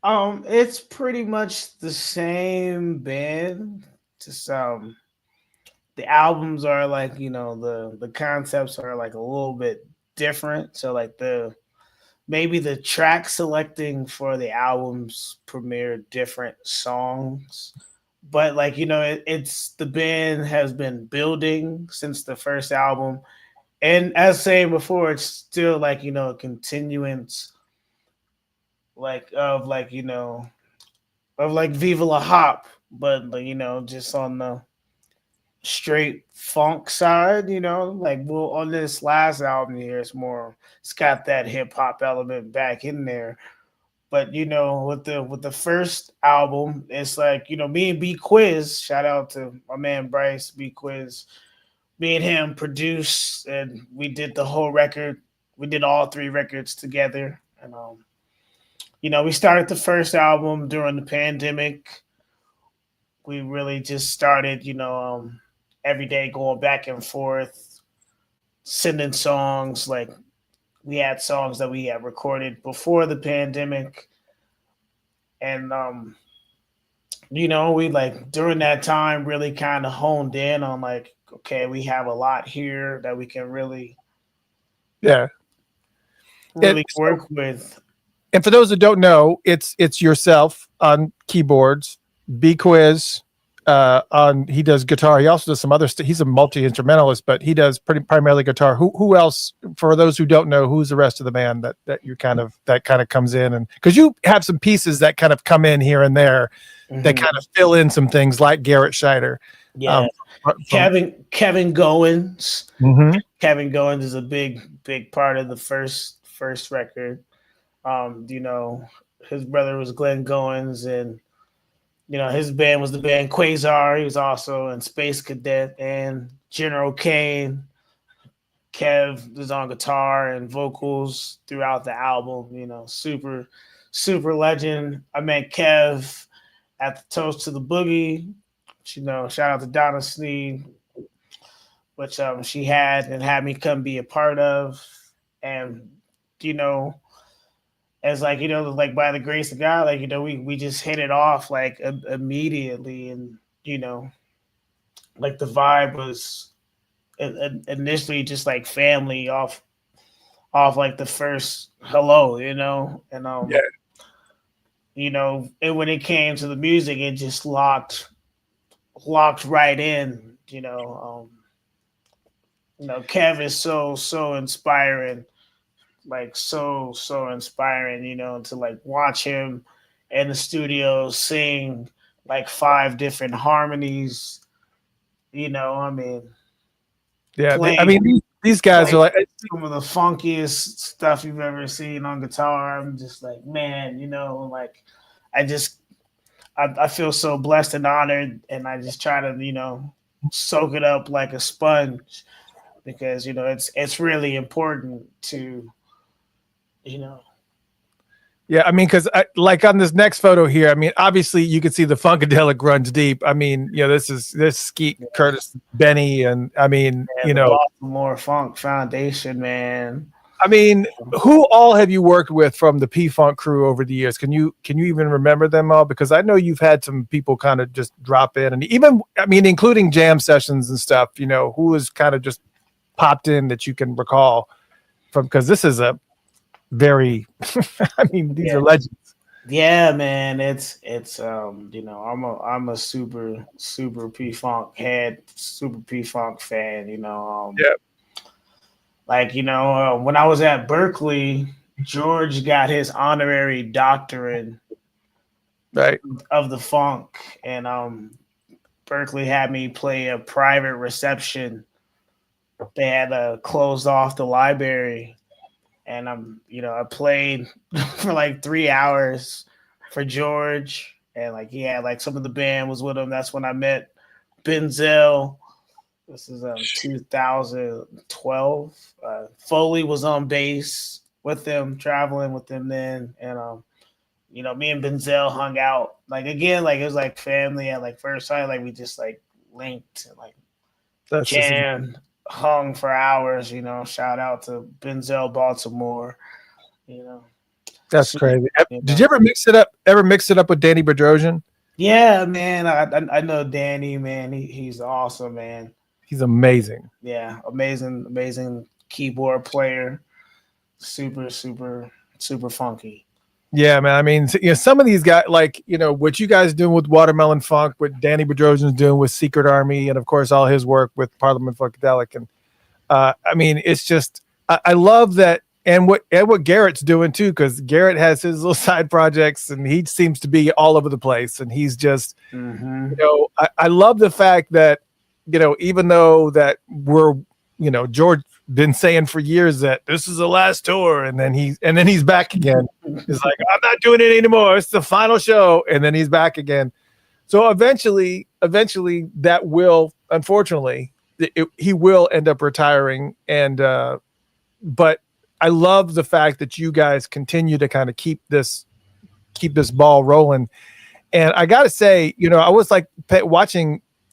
It's pretty much the same band. Just the albums are like, you know, the concepts are like a little bit different. So like maybe the track selecting for the albums premiere different songs, but like, you know, it's the band has been building since the first album, and as saying before, it's still like, you know, a continuance like of like, you know, of like Viva La Hop, but like, you know, just on the straight funk side, you know, like, well, on this last album here, it's got that hip hop element back in there. But you know, with the first album, it's like, you know, me and B Quiz, shout out to my man Bryce B Quiz, me and him produced, and we did the whole record. We did all 3 records together, and you know, we started the first album during the pandemic. We really just started, you know, every day going back and forth, sending songs. Like, we had songs that we had recorded before the pandemic, and we like during that time really kind of honed in on like, okay, we have a lot here that we can Yeah. really work with. And for those that don't know, it's yourself on keyboards, B Quiz on he does guitar. He also does some other stuff. He's a multi instrumentalist, but he does pretty primarily guitar. Who else? For those who don't know, who's the rest of the band that you kind of comes in, and because you have some pieces that kind of come in here and there that kind of fill in some things like Garrett Scheider. Yeah, Kevin Goins. Mm-hmm. Kevin Goins is a big part of the first record. His brother was Glenn Goins, and his band was the band Quasar. He was also in Space Cadet and General Kane. Kev was on guitar and vocals throughout the album. Super legend. I met Kev at the Toast to the Boogie. Shout out to Donna Sneed, which she had me come be a part of. And, as like, like by the grace of God, like, we just hit it off like immediately. And, like the vibe was initially just like family off like the first hello, and, and when it came to the music, it just locked right in, Kev is so inspiring, like so inspiring, to like watch him in the studio sing like 5 different harmonies, I mean, these guys are like some of the funkiest stuff you've ever seen on guitar. I'm just like, man, like I feel so blessed and honored, and I just try to, soak it up like a sponge, because it's really important to, Yeah, I mean, because like on this next photo here, I mean, obviously you can see the Funkadelic runs deep. I mean, this Skeet, Curtis, Benny, and I mean, Baltimore Funk Foundation, man. I mean, who all have you worked with from the P-Funk crew over the years? Can you even remember them all? Because I know you've had some people kind of just drop in, and even, I mean, including jam sessions and stuff, who has kind of just popped in that you can recall from, because this is a very, I mean, these are legends. Yeah, man. It's I'm a super P-Funk head, super P-Funk fan, Yeah. Like, when I was at Berkeley, George got his honorary doctorate of the funk, and Berkeley had me play a private reception. They had closed off the library, and I played for like 3 hours for George, and like he had like some of the band was with him. That's when I met Benzel. This is 2012. Foley was on bass with them, traveling with them then, and me and Benzel hung out. Like again, like it was like family at like first sight. Like we just like linked and like jammed, hung for hours. Shout out to Benzel Baltimore. That's crazy. Did you ever mix it up with Danny Bedrosian? Yeah, man. I know Danny, man. He's awesome, man. He's amazing. Yeah, amazing keyboard player. Super funky. Yeah, man. I mean, some of these guys, like, what you guys doing with Watermelon Funk, what Danny Bedrosian's doing with Secret Army, and of course all his work with Parliament Funkadelic. And I mean, it's just, I love that. And what Garrett's doing too, because Garrett has his little side projects and he seems to be all over the place. And he's just, I love the fact that, even though that we're, George been saying for years that this is the last tour, and then he's back again. He's like, I'm not doing it anymore. It's the final show. And then he's back again. So eventually that will, unfortunately, he will end up retiring. And, but I love the fact that you guys continue to kind of keep this ball rolling. And I got to say, I was like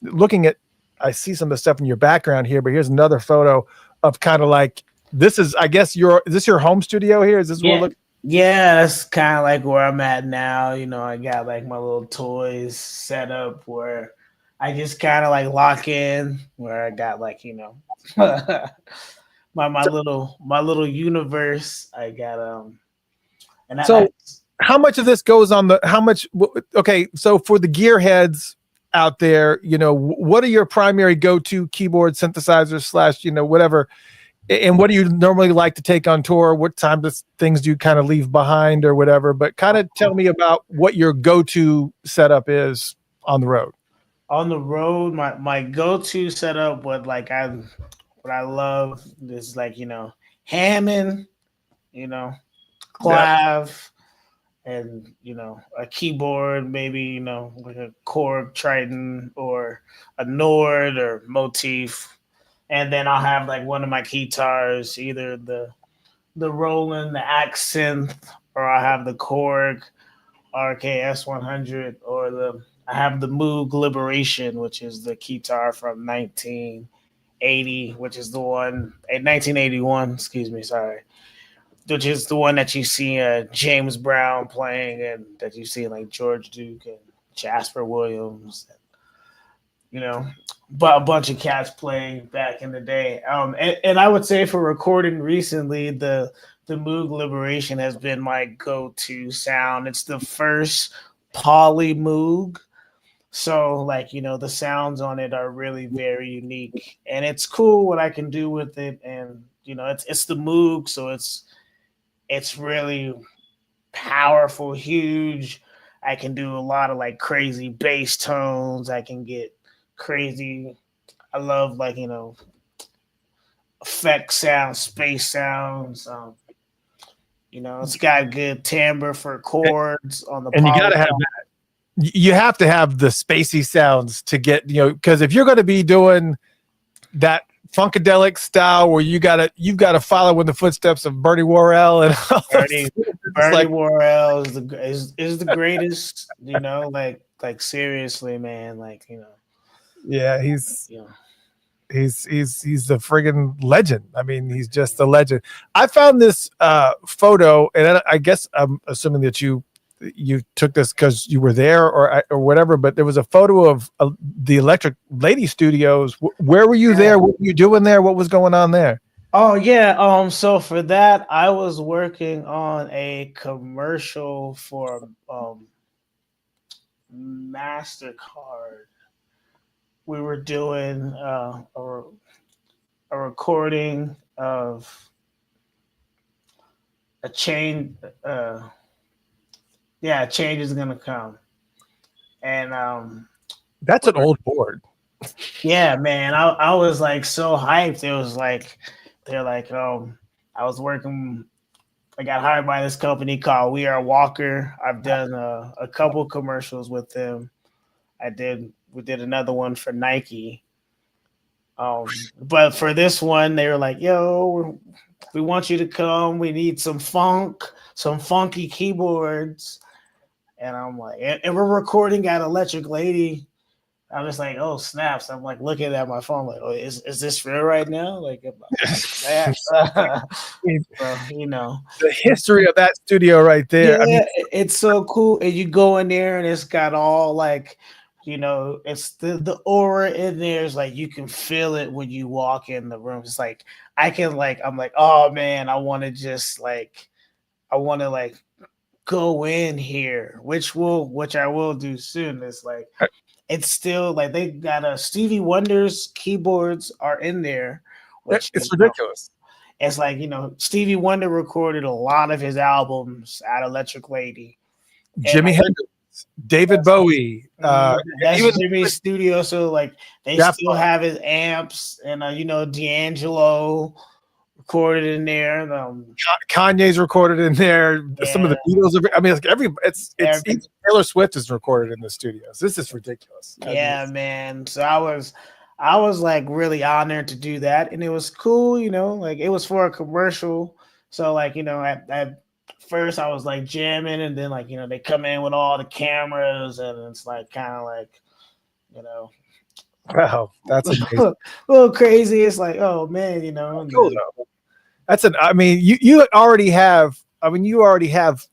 looking at, I see some of the stuff in your background here, but here's another photo of kind of like, this is, I guess is this your home studio here? Is this what we're looking? Yeah, that's kind of like where I'm at now. You know, I got like my little toys set up where I just kind of like lock in. Where I got like my little universe. I got and I So how much of this goes on the how much okay, so for the gearheads out there, what are your primary go-to keyboard synthesizers slash, whatever, and what do you normally like to take on tour? What time does things do you kind of leave behind or whatever? But kind of tell me about what your go-to setup is on the road. on the road, my go to setup, what I love is like Hammond, you know, Yep. clav, and a keyboard, maybe like a Korg Triton or a Nord or Motif, and then I'll have like one of my guitars, either the Roland, the Accent, or I have the Korg RKS 100, or I have the Moog Liberation, which is the guitar from 1980, which is the one 1981. Excuse me, sorry, which is the one that you see James Brown playing, and that you see like George Duke and Jasper Williams, you know, but a bunch of cats playing back in the day. And I would say for recording recently, the Moog Liberation has been my go-to sound. It's the first poly Moog. So like, the sounds on it are really very unique, and it's cool what I can do with it. And it's the Moog, so it's really powerful, huge. I can do a lot of like crazy bass tones. I can get crazy. I love like effect sounds, space sounds. It's got good timbre for chords on the And you got poly. to have you have to have the spacey sounds to get, because if you're going to be doing that funkadelic style where you've got to follow in the footsteps of Bernie Worrell and all Bernie Worrell is the greatest. Like seriously, man. Like yeah, he's you know. he's the friggin' legend. I mean, he's just a legend. I found this photo, and I guess I'm assuming that you took this because you were there or whatever. But there was a photo of the Electric Lady Studios. Where were you there? What were you doing there? What was going on there? Oh yeah. So for that, I was working on a commercial for MasterCard. We were doing a recording of a chain. A change is gonna come, and That's an old board. yeah, man, I was like so hyped. It was like they're like, I was working. I got hired by this company called We Are Walker. I've done a couple commercials with them. We did another one for Nike. But for this one, they were like, "Yo, we want you to come. We need some funky keyboards." And I'm like, and we're recording at Electric Lady. I'm just like, oh snaps! I'm like looking at my phone, like, oh, is this real right now? Like, so, the history of that studio right there. Yeah, I mean, it's so cool. And you go in there, and it's got all like, it's the aura in there is like you can feel it when you walk in the room. It's like I'm like, oh man, I want to go in here, which I will do soon. It's like it's still like they got Stevie Wonder's keyboards are in there, which it's ridiculous. It's like Stevie Wonder recorded a lot of his albums at Electric Lady. Jimi Hendrix, David Bowie, that's even Jimmy's studio. So like they still have his amps, and D'Angelo recorded in there. Kanye's recorded in there. Yeah. Some of the Beatles. I mean, it's even Taylor Swift is recorded in the studios. This is ridiculous. Yeah, man. So I was like really honored to do that, and it was cool. Like it was for a commercial. So like at first I was like jamming, and then like they come in with all the cameras, and it's like kind of like wow, that's amazing. a little crazy. It's like, oh man, cool though. I mean, you already have I mean, you already have.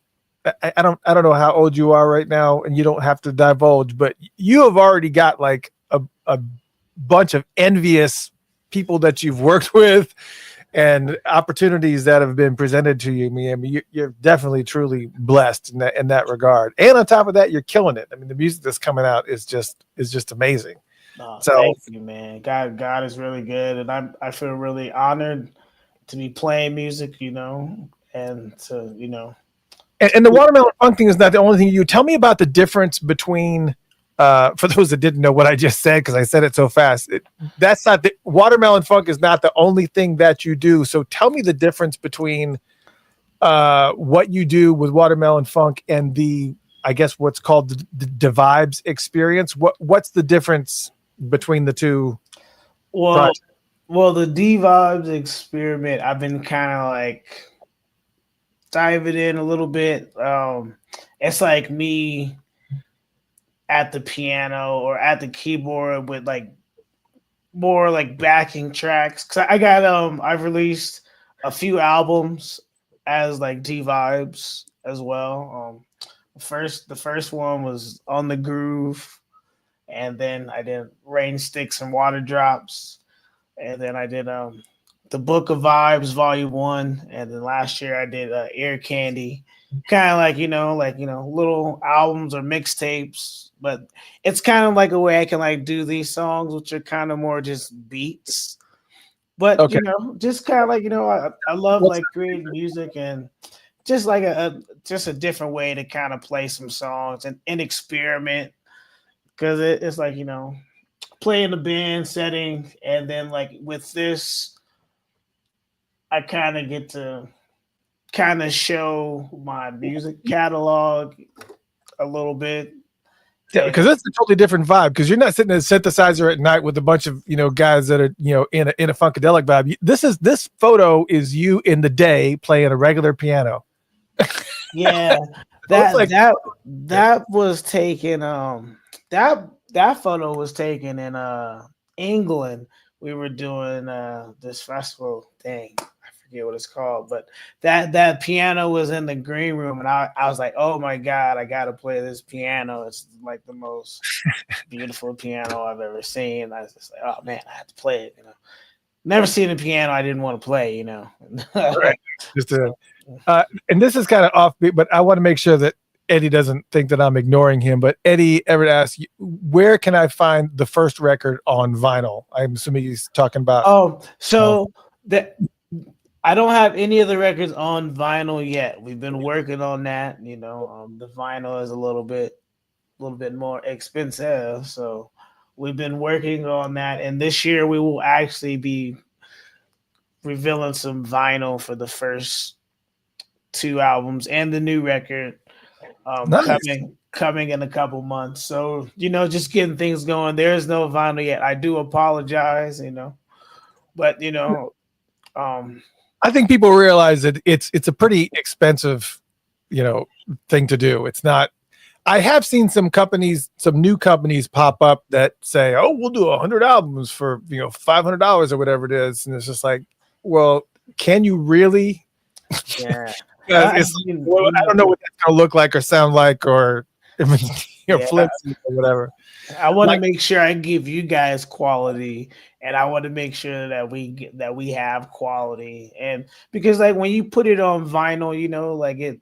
I don't know how old you are right now, and you don't have to divulge, but you have already got like a bunch of envious people that you've worked with and opportunities that have been presented to you. I mean, you're definitely truly blessed in that regard. And on top of that, you're killing it. I mean, the music that's coming out is just amazing. So Thank you, man. God is really good, and I feel really honored to be playing music, and to and the watermelon funk thing is not the only thing you tell me about the difference between for those that didn't know what I just said, because I said it so fast, that's not the watermelon funk is not the only thing that you do. So tell me the difference between what you do with watermelon funk and I guess what's called the Vibes experience. What's the difference between the two? Well, the D Vibes experiment, I've been kind of like diving in a little bit. It's like me at the piano or at the keyboard with like more like backing tracks. Cause I've released a few albums as like D Vibes as well. The first one was On the Groove, and then I did Rain Sticks and Water Drops, and then I did the Book of Vibes Volume 1, and then last year I did Ear Candy. Kind of like little albums or mixtapes, but it's kind of like a way I can like do these songs, which are kind of more just beats. But Okay. just kind of like I love like creating music and just like a different way to kind of play some songs and experiment, because it's like play in the band setting, and then like with this, I kind of get to kind of show my music catalog a little bit. Yeah, because that's a totally different vibe. Because you're not sitting at a synthesizer at night with a bunch of guys that are in a funkadelic vibe. This photo is you in the day playing a regular piano. Yeah, that was taken. That photo was taken in England. We were doing this festival thing. Forget what it's called, but that piano was in the green room, and I was like, oh my god, I gotta play this piano. It's like the most beautiful piano I've ever seen. I was just like, oh man, I have to play it. Never seen a piano I didn't want to play. Right. And this is kind of offbeat, but I want to make sure that Eddie doesn't think that I'm ignoring him. But Eddie ever asked, where can I find the first record on vinyl? I'm assuming he's talking about. I don't have any of the records on vinyl yet. We've been working on that. The vinyl is a little bit more expensive, so we've been working on that. And this year we will actually be revealing some vinyl for the first 2 albums and the new record Nice. coming in a couple months. So just getting things going. There is no vinyl yet. I do apologize, but I think people realize that it's a pretty expensive, thing to do. It's not. I have seen some new companies pop up that say, "Oh, we'll do 100 albums for $500 or whatever it is," and it's just like, well, can you really? Yeah. I don't know what that's gonna look like or sound like, or flimsy or whatever. I want to make sure I give you guys quality, and I want to make sure that we have quality. And because like when you put it on vinyl, like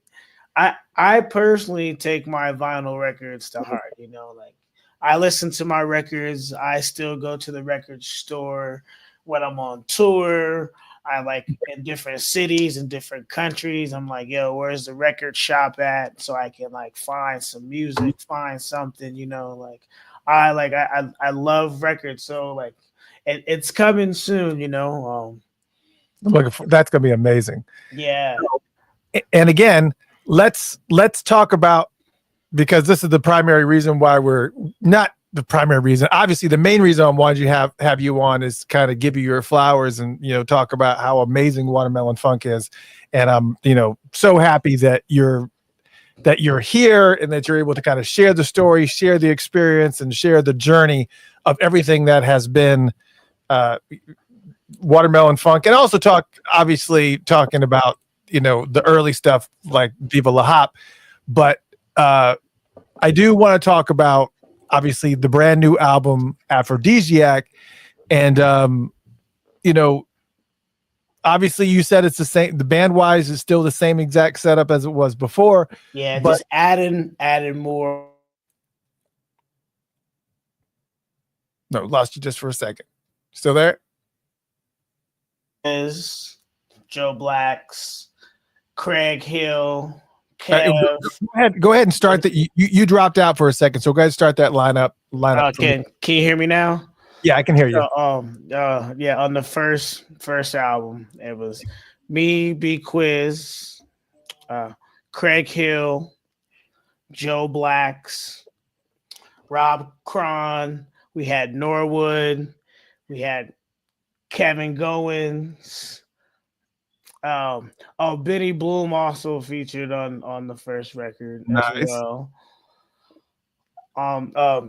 I personally take my vinyl records to heart. Like I listen to my records. I still go to the record store when I'm on tour. I like in different cities and different countries. I'm like, yo, where's the record shop at? So I can like find some music, find something, like I love records. So like it's coming soon, That's gonna be amazing. Yeah. And again, let's talk about, because this is the primary reason why we're not the primary reason. Obviously, the main reason I wanted you have you on is kind of give you your flowers and talk about how amazing Watermelon Funk is. And I'm so happy that you're here and that you're able to kind of share the story, share the experience, and share the journey of everything that has been Watermelon Funk, and also talking about the early stuff like Viva La Hop. But I do want to talk about obviously the brand new album Aphrodisiac, and obviously you said it's the same. The band wise is still the same exact setup as it was before. Yeah, but just adding more. No, lost you just for a second. Still there? Is Joe Blacks, Craig Hill, Kev. Go ahead and start that. You dropped out for a second, so go ahead and start that lineup. Can you hear me now? Yeah, I can hear you. Yeah, on the first album, it was me, B Quiz, Craig Hill, Joe Blacks, Rob Cron. We had Norwood. We had Kevin Goins. Benny Bloom also featured on the first record as well.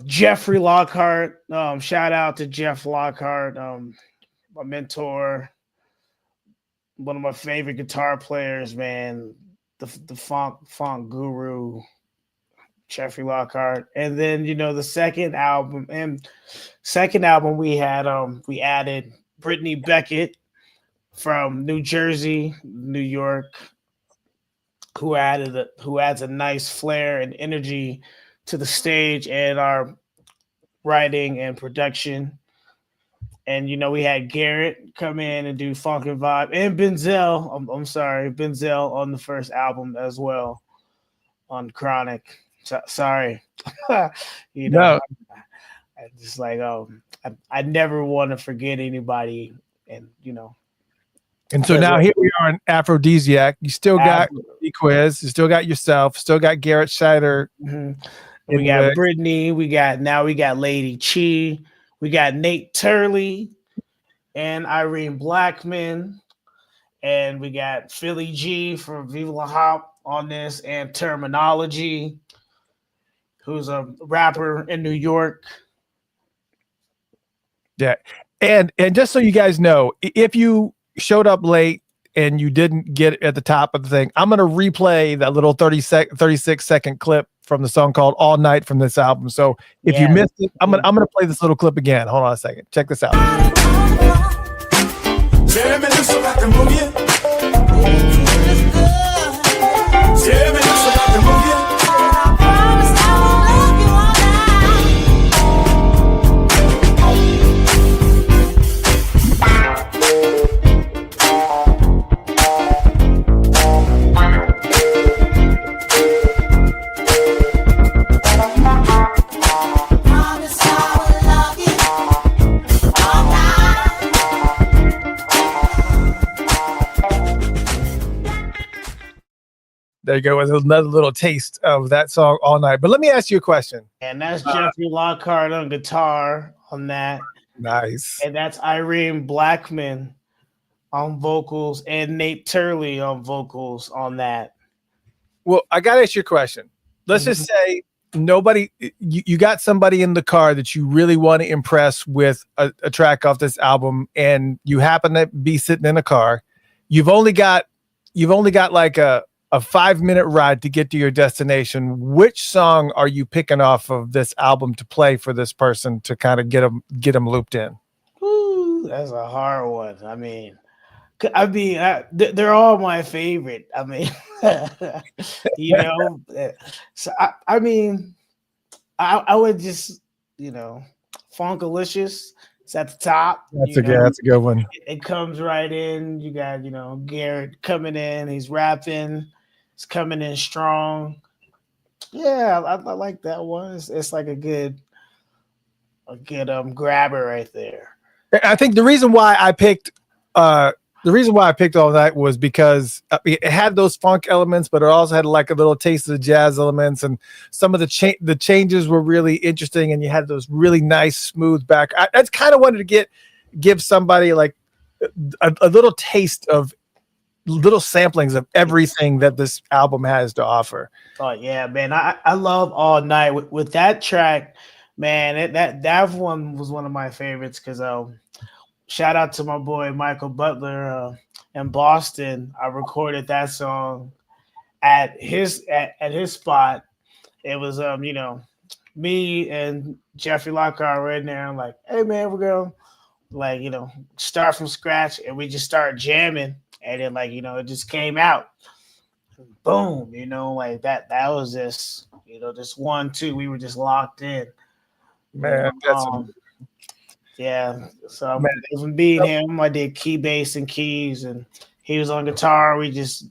Jeffrey Lockhart. Shout out to Jeff Lockhart, my mentor, one of my favorite guitar players, man. The funk guru, Jeffrey Lockhart. And then the second album we had we added Brittany Beckett from New Jersey, New York, who adds a nice flair and energy to the stage and our writing and production. And we had Garrett come in and do Funk and Vibe, and Benzel. Benzel on the first album as well on Chronic. Sorry, No. I just I never want to forget anybody, and And so now here we are in Aphrodisiac. You still got Quiz, you still got yourself, still got Garrett Scheider. Mm-hmm. We got Brittany. We got Lady Chi. We got Nate Turley and Irene Blackman, and we got Philly G from Viva La Hop on this, and Terminology, who's a rapper in New York. Yeah, and just so you guys know, if you showed up late and you didn't get at the top of the thing, I'm going to replay that little 36-second clip from the song called All Night from this album. So if you missed it, I'm going to play this little clip again. Hold on a second. Check this out. There you go, with another little taste of that song All Night. But let me ask you a question. And that's Jeffrey Lockhart on guitar on that. Nice. And that's Irene Blackman on vocals and Nate Turley on vocals on that. Well, I got to ask you a question. Let's just say you got somebody in the car that you really want to impress with a track off this album, and you happen to be sitting in a car. You've only got like a 5-minute ride to get to your destination. Which song are you picking off of this album to play for this person to kind of get them looped in? Ooh, that's a hard one. They're all my favorite. So I would just, Funkalicious. It's at the top. That's a good one. It comes right in. You got, Garrett coming in. He's rapping. It's coming in strong. Yeah, I like that one. It's like a good grabber right there. I think the reason why I picked All Night was because it had those funk elements, but it also had like a little taste of the jazz elements, and some of the changes were really interesting, and you had those really nice smooth back. I just kind of wanted to give somebody like a little taste of little samplings of everything that this album has to offer. Oh yeah, man. I love All Night with that track, man. That one was one of my favorites because shout out to my boy Michael Butler. in Boston. I recorded that song at his spot. It was me and Jeffrey Lockhart were in there. I'm like, hey man, we're gonna start from scratch, and we just started jamming, and then it just came out, boom, like that was just just 1 2, we were just locked in, Man, that's yeah. So man. from being him, I did key bass and keys, and he was on guitar. We just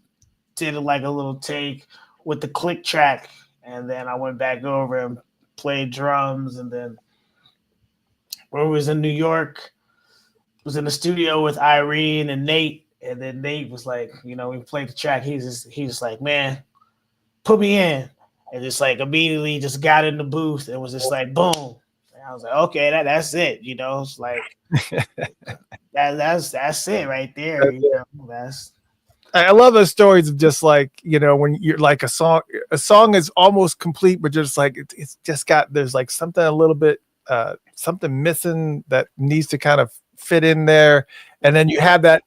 did it like a little take with the click track, and then I went back over and played drums, and then when we was in New York, was in the studio with Irene and Nate, and then Nate was like, we played the track. He's like, man, put me in, and just like immediately just got in the booth and was just like, boom. And I was like, okay, that's it. It's like that's it right there. That's I love those stories of just like, when you're like a song is almost complete, but just like it's just got, there's like something a little bit something missing that needs to kind of fit in there, and then you have that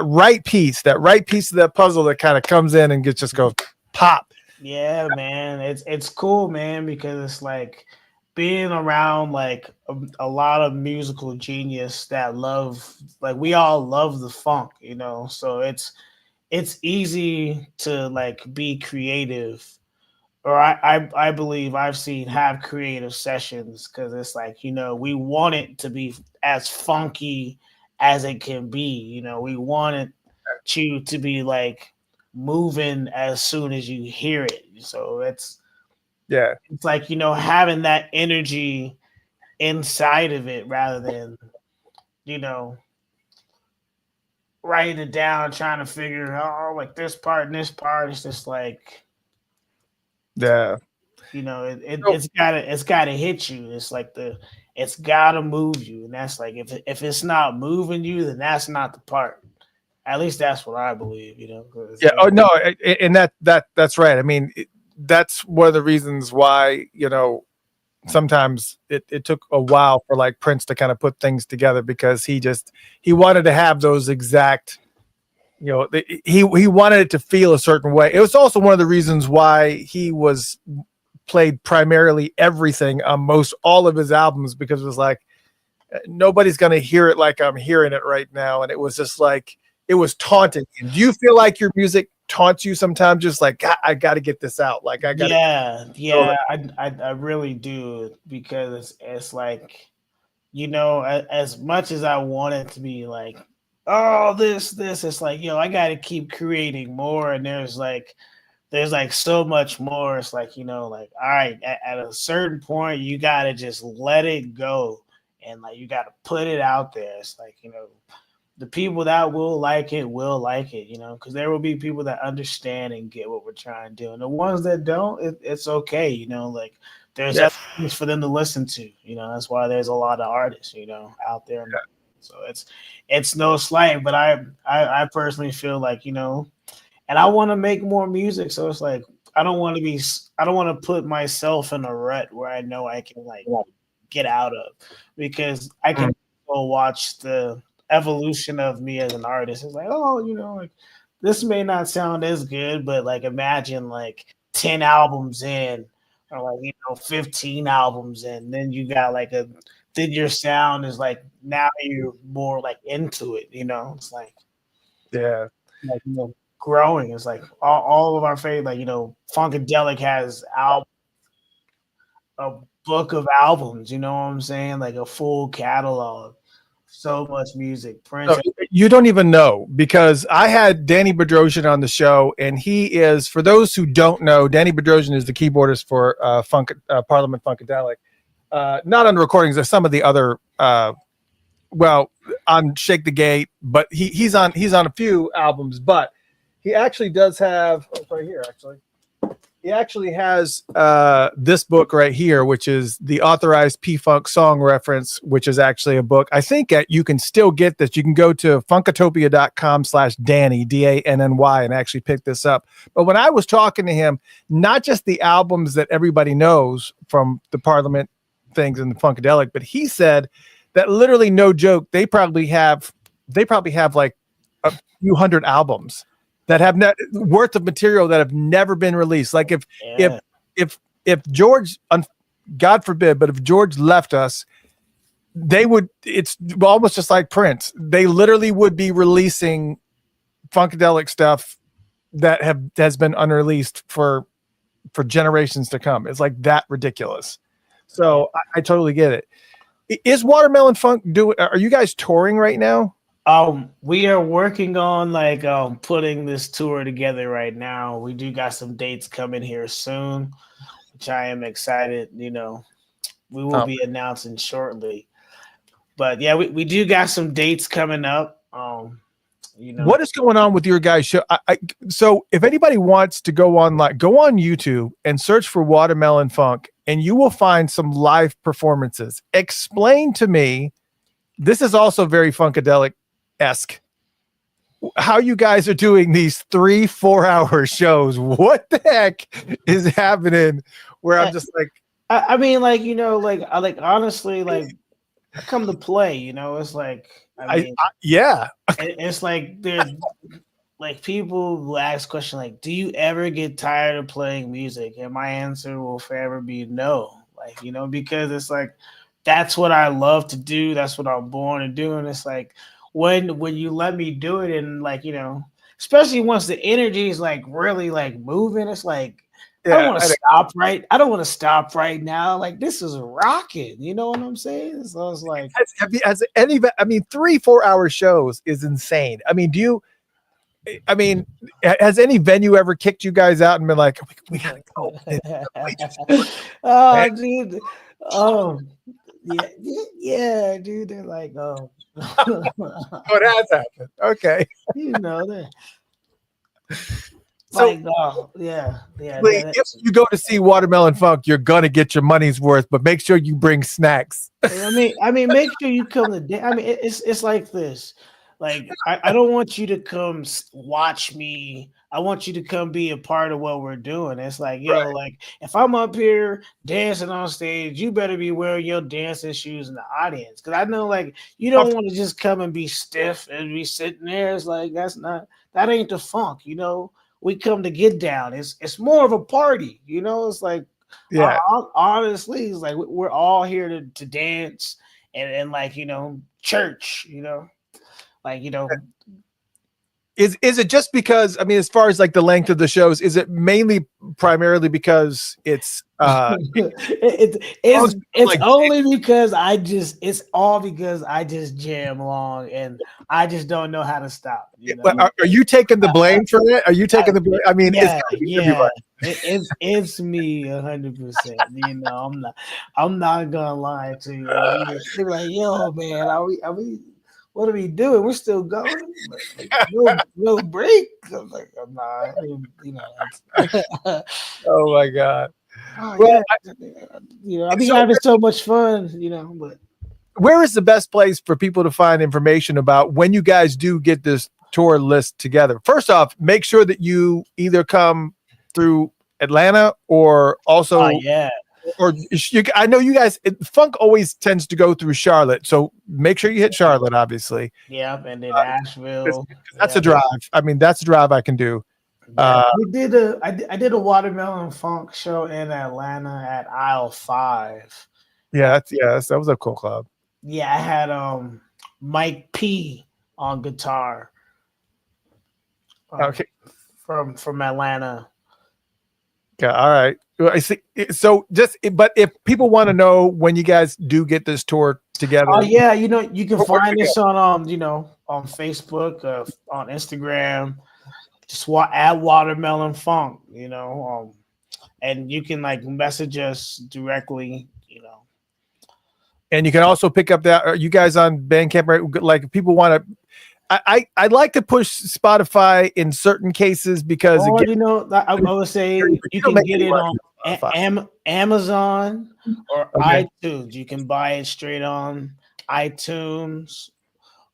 right piece of that puzzle that kind of comes in and just goes pop. Yeah, man, it's cool, man, because it's like being around like a lot of musical genius that love, like we all love the funk, so it's easy to like be creative, or I believe I've seen have creative sessions, because it's like we want it to be as funky as it can be. We want it to be like moving as soon as you hear it. So it's like having that energy inside of it, rather than writing it down, trying to figure out like this part and this part. It's just like it's gotta hit you. It's like it's gotta move you, and that's like if it's not moving you, then that's not the part. At least that's what I believe. Yeah. Oh no, and that's right. I mean, that's one of the reasons why sometimes it took a while for like Prince to kind of put things together, because he wanted to have those exact, he wanted it to feel a certain way. It was also one of the reasons why he was played primarily everything on most all of his albums, because it was like nobody's going to hear it like I'm hearing it right now, and it was just like it was taunting. Do you feel like your music taunts you sometimes, just like I got to get this out, like I got I really do, because it's like as much as I want it to be like, oh, this it's like I got to keep creating more, and there's like so much more. It's like like, all right, at a certain point you got to just let it go, and like you got to put it out there. It's like the people that will like it, because there will be people that understand and get what we're trying to do, and the ones that don't, it's okay. Like there's other things for them to listen to. That's why there's a lot of artists out there. Yeah. So it's no slight, but I personally feel like and I want to make more music. So it's like I don't want to put myself in a rut where I know I can like get out of, because I can go watch the evolution of me as an artist. It's like, oh, like this may not sound as good, but like imagine like 10 albums in, or like 15 albums in, then you got like then your sound is like, now you're more like into it. It's like like growing. It's like all of our favorite, like Funkadelic has a book of albums. You know what I'm saying? Like a full catalog. So much music. Prince. You don't even know, because I had Danny Bedrosian on the show, and he is, for those who don't know, Danny Bedrosian is the keyboardist for Parliament Funkadelic. Not on the recordings. There's some of the other, on Shake the Gate, but he's on a few albums. But he actually does have, it's right here actually. He actually has this book right here, which is the authorized P-Funk song reference, which is actually a book. I think you can still get this. You can go to funkatopia.com/Danny, DANNY, and actually pick this up. But when I was talking to him, not just the albums that everybody knows from the Parliament things and the Funkadelic, but he said that literally, no joke, they probably have like a few hundred albums that have worth of material that have never been released. Like if George, God forbid, but if George left us, they would. It's almost just like Prince. They literally would be releasing funkadelic stuff that has been unreleased for generations to come. It's like that ridiculous. So I totally get it. Is Watermelon Funk are you guys touring right now? We are working on putting this tour together right now. We do got some dates coming here soon, which I am excited. We will be announcing shortly. But yeah, we do got some dates coming up. What is going on with your guys' show? So if anybody wants to go on YouTube and search for Watermelon Funk, and you will find some live performances. Explain to me, this is also very funkadelic-esque, how you guys are doing these 3-4 hour shows. What the heck is happening? Where I'm just like, honestly, I come to play. It's like, yeah. It's like there's people will ask questions like, do you ever get tired of playing music? And my answer will forever be no. Because it's like, that's what I love to do. That's what I'm born to do. And it's like, when you let me do it, and especially once the energy is really moving, it's like, I don't want to stop right. I don't want to stop right now. This is rocking. You know what I'm saying? So it's like, has 3-4 hour shows is insane. Has any venue ever kicked you guys out and been like, we gotta go? Oh, dude. Oh, yeah, dude. They're like, oh. What has happened? Okay. That. So, yeah. If you go to see Watermelon Funk, you're gonna get your money's worth, but make sure you bring snacks. Make sure you come to. It's like this. I don't want you to come watch me. I want you to come be a part of what we're doing. It's like, if I'm up here dancing on stage, you better be wearing your dancing shoes in the audience, because I know you don't want to just come and be stiff and be sitting there. It's like, that ain't the funk. We come to get down. It's more of a party, It's like, honestly, it's like we're all here to dance and church, Is it just because, as far as the length of the shows, is it mainly primarily because it's it's only because it's all because I just jam along and I just don't know how to stop. Are you taking the blame for it? Are you taking the blame? It's me 100%. I'm not gonna lie to you. They're like, yo, man, are we what are we doing? We're still going. No break. I'm like, I'm not. Oh my God. Well, I've been having so much fun. But where is the best place for people to find information about when you guys do get this tour list together? First off, make sure that you either come through Atlanta or also. Or I know you guys, funk always tends to go through Charlotte, so make sure you hit Charlotte, obviously. Yeah, and then Asheville. That's a drive. That's a drive I can do. I did a Watermelon Funk show in Atlanta at Aisle 5. That was a cool club. Yeah, I had Mike P on guitar. Okay. From Atlanta. Yeah, all right. I see. So but if people want to know when you guys do get this tour together. Oh yeah, you can find us on on Facebook, on Instagram, just at Watermelon Funk, and you can message us directly, And you can also pick up that. Are you guys on Bandcamp? Right? If people want to. I like to push Spotify in certain cases because I would say you can get it on Amazon or iTunes. You can buy it straight on iTunes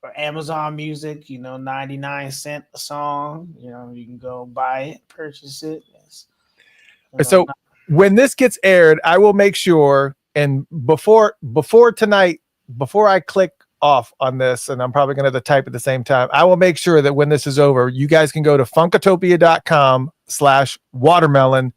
or Amazon Music. 99 cents a song. You can go buy it, purchase it. So when this gets aired, I will make sure, and before tonight, before I click off on this, and I'm probably going to type at the same time. I will make sure that when this is over, you guys can go to funkatopia.com/watermelon,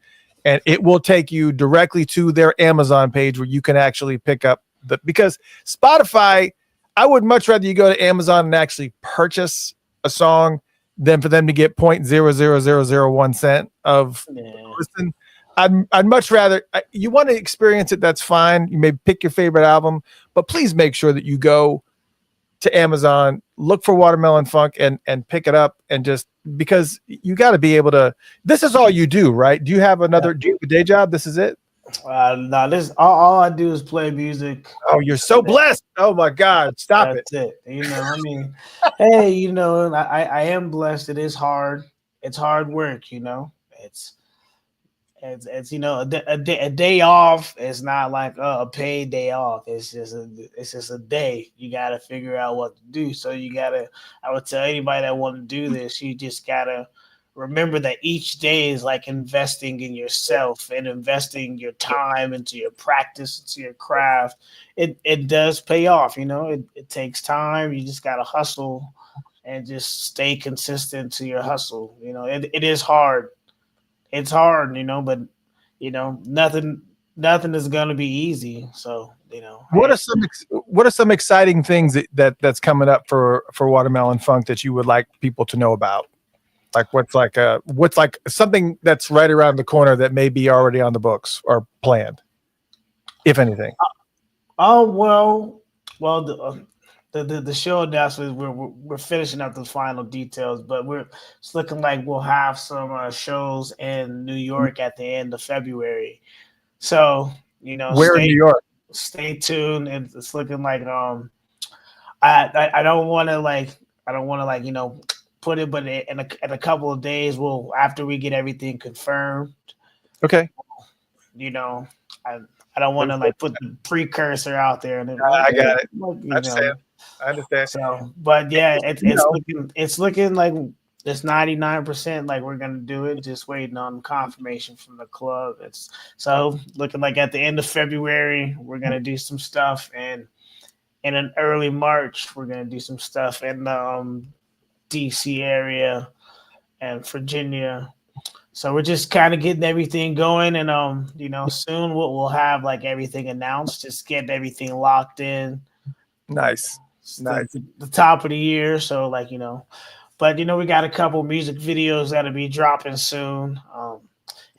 and it will take you directly to their Amazon page where you can actually pick up because Spotify, I would much rather you go to Amazon and actually purchase a song than for them to get 0.00001 cent of listen. I'd much rather you want to experience it. That's fine. You may pick your favorite album, but please make sure that you go to Amazon, look for Watermelon Funk and pick it up, and just because you got to be able to, this is all you do, right? Do you have do you have a day job? This is it? No, this all I do is play music. Oh, you're so blessed. Oh my God. Stop That's it. You know, I mean, hey, you know, I am blessed. It is hard. It's hard work, you know. It's you know, a day off is not like a paid day off. It's just a day. You got to figure out what to do. So I would tell anybody that want to do this, you just got to remember that each day is like investing in yourself and investing your time into your practice, into your craft. It does pay off, you know. It takes time. You just got to hustle and just stay consistent to your hustle. You know, it is hard. It's hard, you know, but you know, nothing is gonna be easy. So, you know, what are some exciting things that's coming up for Watermelon Funk that you would like people to know about? Like what's like something that's right around the corner that may be already on the books or planned, if anything? The show announcement, we're finishing up the final details, but it's looking like we'll have some shows in New York at the end of February. So, you know, where in New York? Stay tuned. It's looking like I don't want to you know, put it, but in a couple of days, after we get everything confirmed. Okay. You know, I don't want to like put the precursor out there. And I got it. I understand. So, but yeah, it's looking like it's 99%. Like we're gonna do it. Just waiting on confirmation from the club. It's so looking like at the end of February we're gonna do some stuff, and in an early March we're gonna do some stuff in the DC area and Virginia. So we're just kind of getting everything going, and you know, soon we'll have like everything announced. Just get everything locked in. Nice. The top of the year, so like, you know, but you know, we got a couple music videos that'll be dropping soon.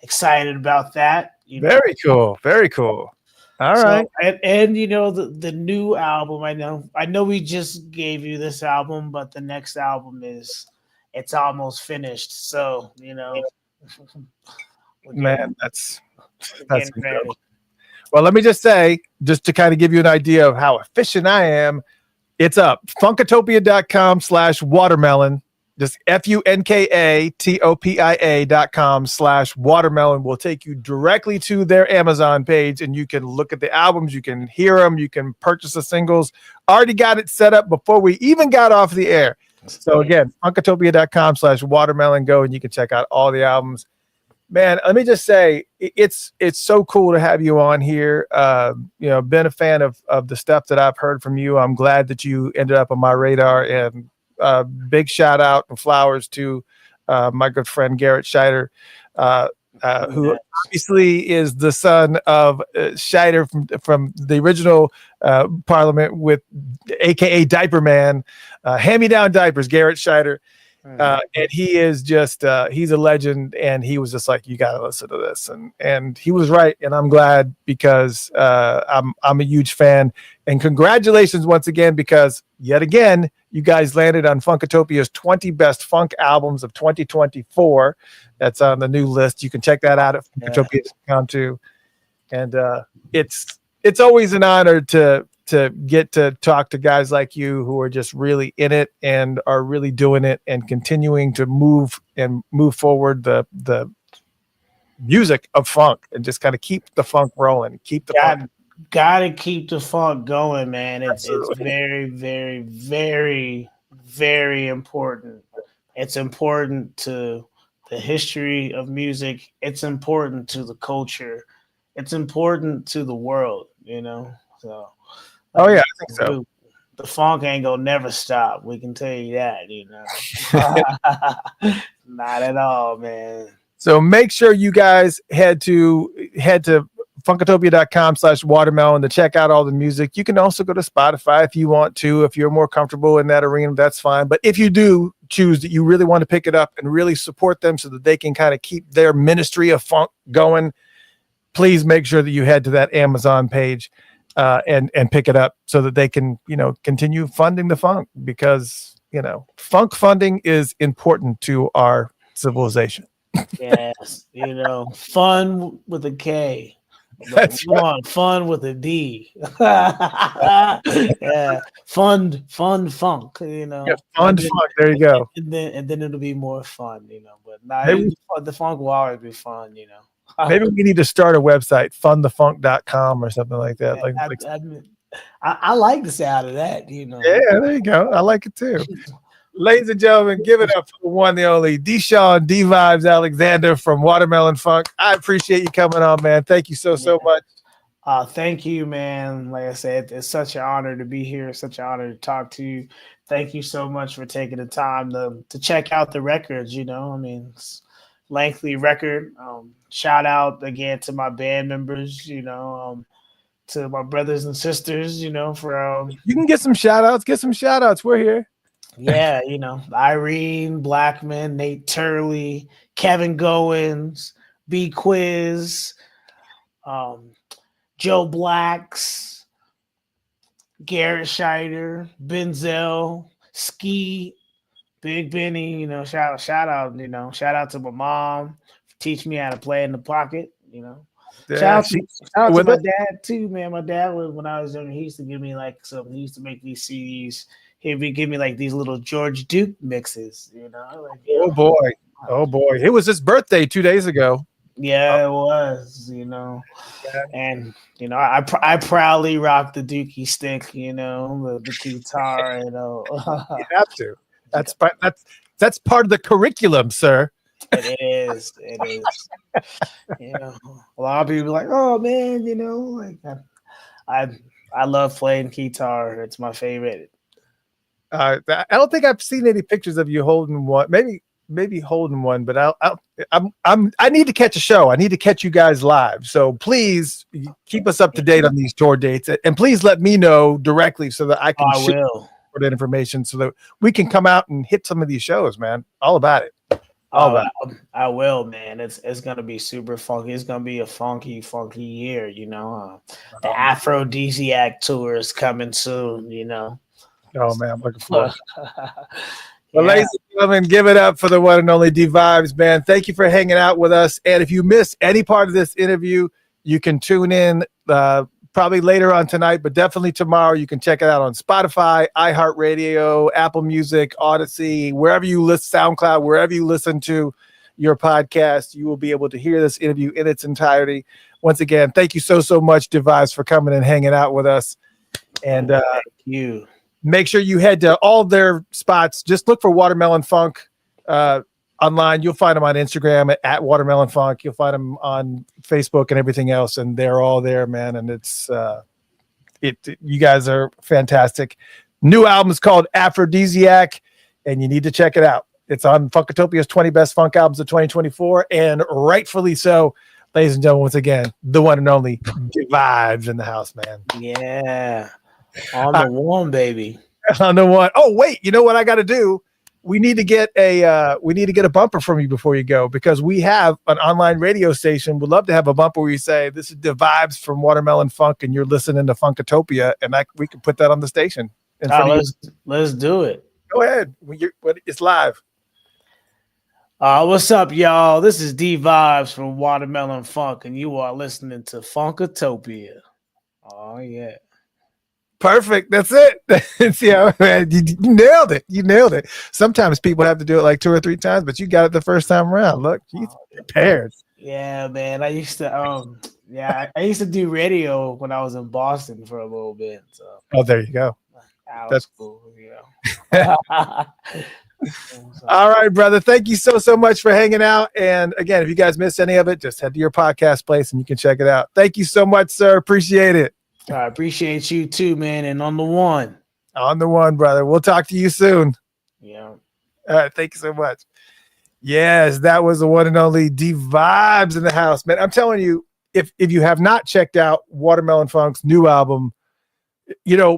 Excited about that. Very cool. All right. And you know, the new album, I know we just gave you this album, but the next album it's almost finished. So, you know, man, that's incredible. Well, let me just say, just to kind of give you an idea of how efficient I am, it's up. Funkatopia.com/watermelon. Just funkatopia.com/watermelon will take you directly to their Amazon page, and you can look at the albums, you can hear them, you can purchase the singles. Already got it set up before we even got off the air. So again, funkatopia.com/watermelon. Go and you can check out all the albums. Man, let me just say, it's so cool to have you on here. You know, been a fan of the stuff that I've heard from you. I'm glad that you ended up on my radar, and big shout out and flowers to my good friend Garrett Scheider, who obviously is the son of Scheider from the original Parliament, with AKA Diaper Man, hand-me-down diapers, Garrett Scheider. And he is just he's a legend, and he was just like, you got to listen to this, and he was right, and I'm glad, because I'm a huge fan, and congratulations once again, because yet again you guys landed on Funkatopia's 20 best funk albums of 2024. That's on the new list. You can check that out at funkatopia.com too, and it's always an honor to get to talk to guys like you who are just really in it and are really doing it and continuing to move forward the music of funk, and just kind of keep the funk rolling, gotta keep the funk going, man. It's very, very, very, very important. It's important to the history of music. It's important to the culture. It's important to the world, you know. So oh yeah, I think so. the funk ain't gonna never stop. We can tell you that, Not at all, man. So make sure you guys head to funkatopia.com/watermelon to check out all the music. You can also go to Spotify if you want to. If you're more comfortable in that arena, that's fine. But if you do choose that you really want to pick it up and really support them so that they can kind of keep their ministry of funk going, please make sure that you head to that Amazon page and pick it up so that they can, continue funding the funk, because, funk funding is important to our civilization. Yes, fun with a K. That's right. Fun with a D. Yeah, fund funk. Yeah, funk. There you go. And then it'll be more fun. But the funk will always be fun. Maybe we need to start a website, fundthefunk.com or something like that. I like the sound of that. Yeah, there you go. I like it too. Ladies and gentlemen, give it up for the one, the only Deshawn D-Vibes Alexander from Watermelon Funk. I appreciate you coming on, man. Thank you so much. Thank you, man. Like I said, it's such an honor to be here. It's such an honor to talk to you. Thank you so much for taking the time to check out the records. It's lengthy record. Shout out again to my band members, to my brothers and sisters, for you can get some shout outs. We're here. Yeah, Irene Blackman, Nate Turley, Kevin Goins, B Quiz, Joe Blacks, Garrett Scheider, Benzel, Ski, Big Benny, shout out to my mom, teach me how to play in the pocket, Shout out to my dad too, man. My dad when I was younger, he used to give me he used to make these CDs. He'd give me these little George Duke mixes, Oh boy. It was his birthday 2 days ago. Yeah, it was, and I proudly rock the Dookie stick, the guitar, You have to. That's part of the curriculum, sir. It is. A lot of people are like, oh man, I love playing guitar. It's my favorite. I don't think I've seen any pictures of you holding one. Maybe holding one, but I need to catch a show. I need to catch you guys live. So please keep us up to date on these tour dates, and please let me know directly so that I can share that information so that we can come out and hit some of these shows, man. All about it. I will, man. It's gonna be super funky. It's gonna be a funky year. The Aphrodisiac tour is coming soon. Oh man, I'm looking forward. Well, ladies and gentlemen, give it up for the one and only D-Vibes, man. Thank you for hanging out with us. And if you missed any part of this interview, you can tune in probably later on tonight, but definitely tomorrow. You can check it out on Spotify, iHeartRadio, Apple Music, Odyssey, wherever you listen, SoundCloud, wherever you listen to your podcast, you will be able to hear this interview in its entirety. Once again, thank you so much, D-Vibes, for coming and hanging out with us. And thank you. Make sure you head to all their spots. Just look for Watermelon Funk online. You'll find them on Instagram at Watermelon Funk. You'll find them on Facebook and everything else, and they're all there, man. And it's you guys are fantastic. New album is called Aphrodisiac, and you need to check it out. It's on Funkatopia's 20 Best Funk Albums of 2024, and rightfully so. Ladies and gentlemen, once again, the one and only D-Vibes in the house, man. Yeah. On the one, baby. On the one. Oh, wait. You know what I got to do? We need to get a bumper from you before you go, because we have an online radio station. We'd love to have a bumper where you say, "This is the Vibes from Watermelon Funk," and you're listening to Funkatopia, and we can put that on the station. Let's do it. Go ahead. It's live. What's up, y'all? This is D-Vibes from Watermelon Funk, and you are listening to Funkatopia. Oh yeah. Perfect. That's it. See how, man, you nailed it. You nailed it. Sometimes people have to do it 2 or 3 times, but you got it the first time around. Look, you prepared. Yeah, man. I used to do radio when I was in Boston for a little bit. So. Oh, there you go. That's cool. All right, brother. Thank you so much for hanging out. And again, if you guys missed any of it, just head to your podcast place and you can check it out. Thank you so much, sir. Appreciate it. I appreciate you too, man. And on the one. On the one, brother. We'll talk to you soon. Yeah. All right. Thank you so much. Yes, that was the one and only D Vibes in the house, man. I'm telling you, if you have not checked out Watermelon Funk's new album,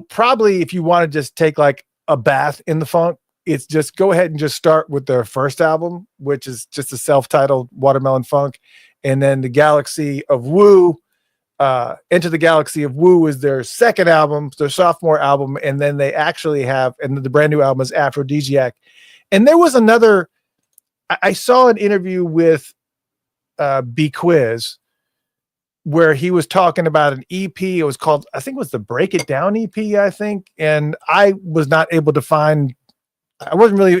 probably if you want to just take like a bath in the funk, it's just go ahead and just start with their first album, which is just a self-titled Watermelon Funk. And then the Galaxy of Woo, Into the Galaxy of Woo is their second album, their sophomore album. And then they actually have, and the brand new album is Aphrodisiac. And there was another, I saw an interview with B Quiz where he was talking about an EP. It was called, I think it was the Break It Down EP, I think. And I wasn't really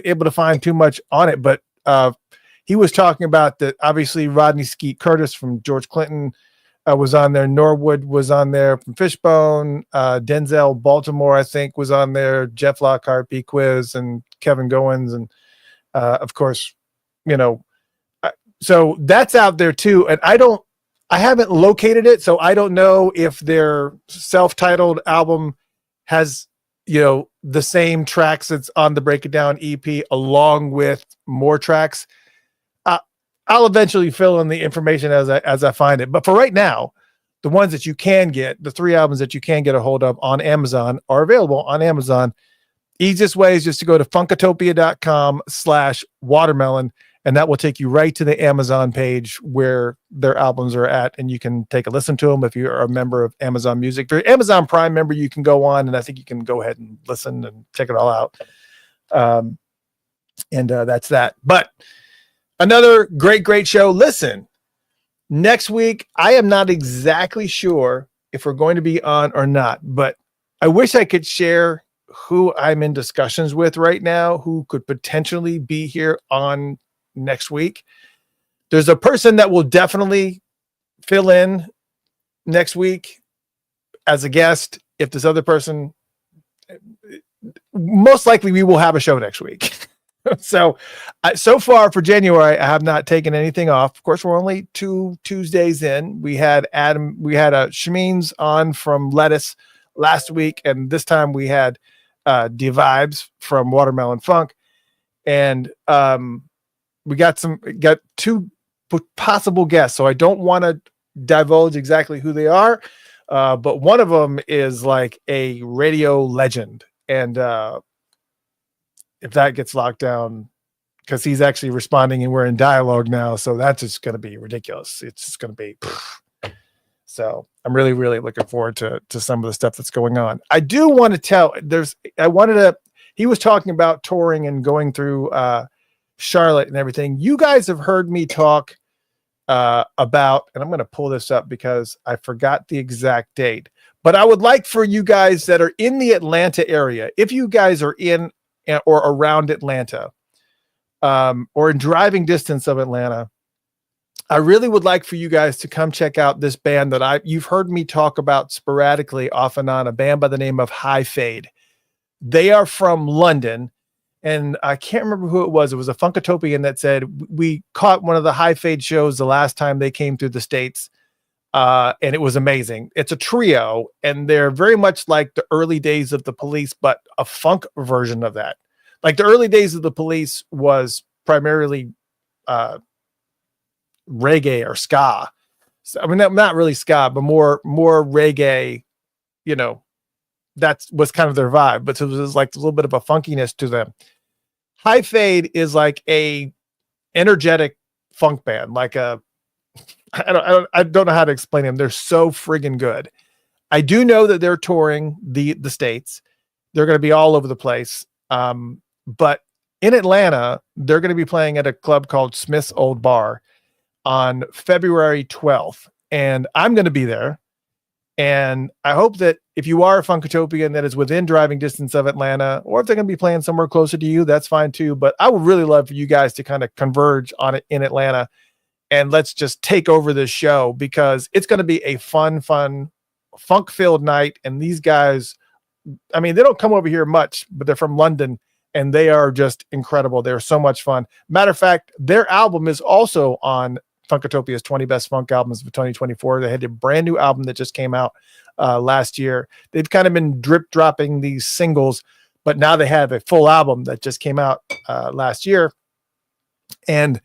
able to find too much on it, but he was talking about that. Obviously Rodney Skeet Curtis from George Clinton was on there. Norwood was on there from Fishbone. Denzel Baltimore, I think, was on there. Jeff Lockhart, B Quiz, and Kevin Goins. And of course, so that's out there too. And I haven't located it, so I don't know if their self-titled album has, the same tracks that's on the Break It Down EP along with more tracks. I'll eventually fill in the information as I find it. But for right now, the ones that you can get, the 3 albums that you can get a hold of on Amazon are available on Amazon. Easiest way is just to go to funkatopia.com/watermelon, and that will take you right to the Amazon page where their albums are at, and you can take a listen to them if you are a member of Amazon Music. If you're an Amazon Prime member, you can go on, and I think you can go ahead and listen and check it all out. And that's that. But another great show. Listen, next week, I am not exactly sure if we're going to be on or not, but I wish I could share who I'm in discussions with right now, who could potentially be here on next week. There's a person that will definitely fill in next week as a guest. If this other person, most likely we will have a show next week. So far for January, I have not taken anything off. Of course, we're only 2 Tuesdays in. We had Shameens on from Lettuce last week, and this time we had D Vibes from Watermelon Funk, and we got 2 possible guests. So I don't want to divulge exactly who they are, but one of them is like a radio legend, and if that gets locked down, because he's actually responding and we're in dialogue now, so that's just going to be ridiculous. It's just going to be. So I'm really looking forward to some of the stuff that's going on. I do want to tell. He was talking about touring and going through Charlotte and everything. You guys have heard me talk about, and I'm going to pull this up because I forgot the exact date. But I would like for you guys that are in the Atlanta area, if you guys are in or around Atlanta, or in driving distance of Atlanta, I really would like for you guys to come check out this band that you've heard me talk about sporadically off and on, a band by the name of High Fade. They are from London, and I can't remember who it was. It was a Funkatopian that said, we caught one of the High Fade shows the last time they came through the States, and it was amazing. It's a trio, and they're very much like the early days of the Police, but a funk version of that. Like the early days of the Police was primarily reggae or ska. So, I mean, not really ska, but more reggae, that was kind of their vibe, but it was like a little bit of a funkiness to them. High Fade is like a energetic funk band, like I don't know how to explain them. They're so friggin' good. I do know that they're touring the States. They're going to be all over the place. But in Atlanta, they're going to be playing at a club called Smith's Old Bar on February 12th. And I'm going to be there. And I hope that if you are a Funkatopian that is within driving distance of Atlanta, or if they're going to be playing somewhere closer to you, that's fine too. But I would really love for you guys to kind of converge on it in Atlanta, and let's just take over this show, because it's going to be a fun, funk-filled night. And these guys, I mean, they don't come over here much, but they're from London, and they are just incredible. They're so much fun. Matter of fact, their album is also on Funkotopia's 20 best funk albums of 2024. They had a brand new album that just came out last year. They've kind of been drip dropping these singles, but now they have a full album that just came out last year. And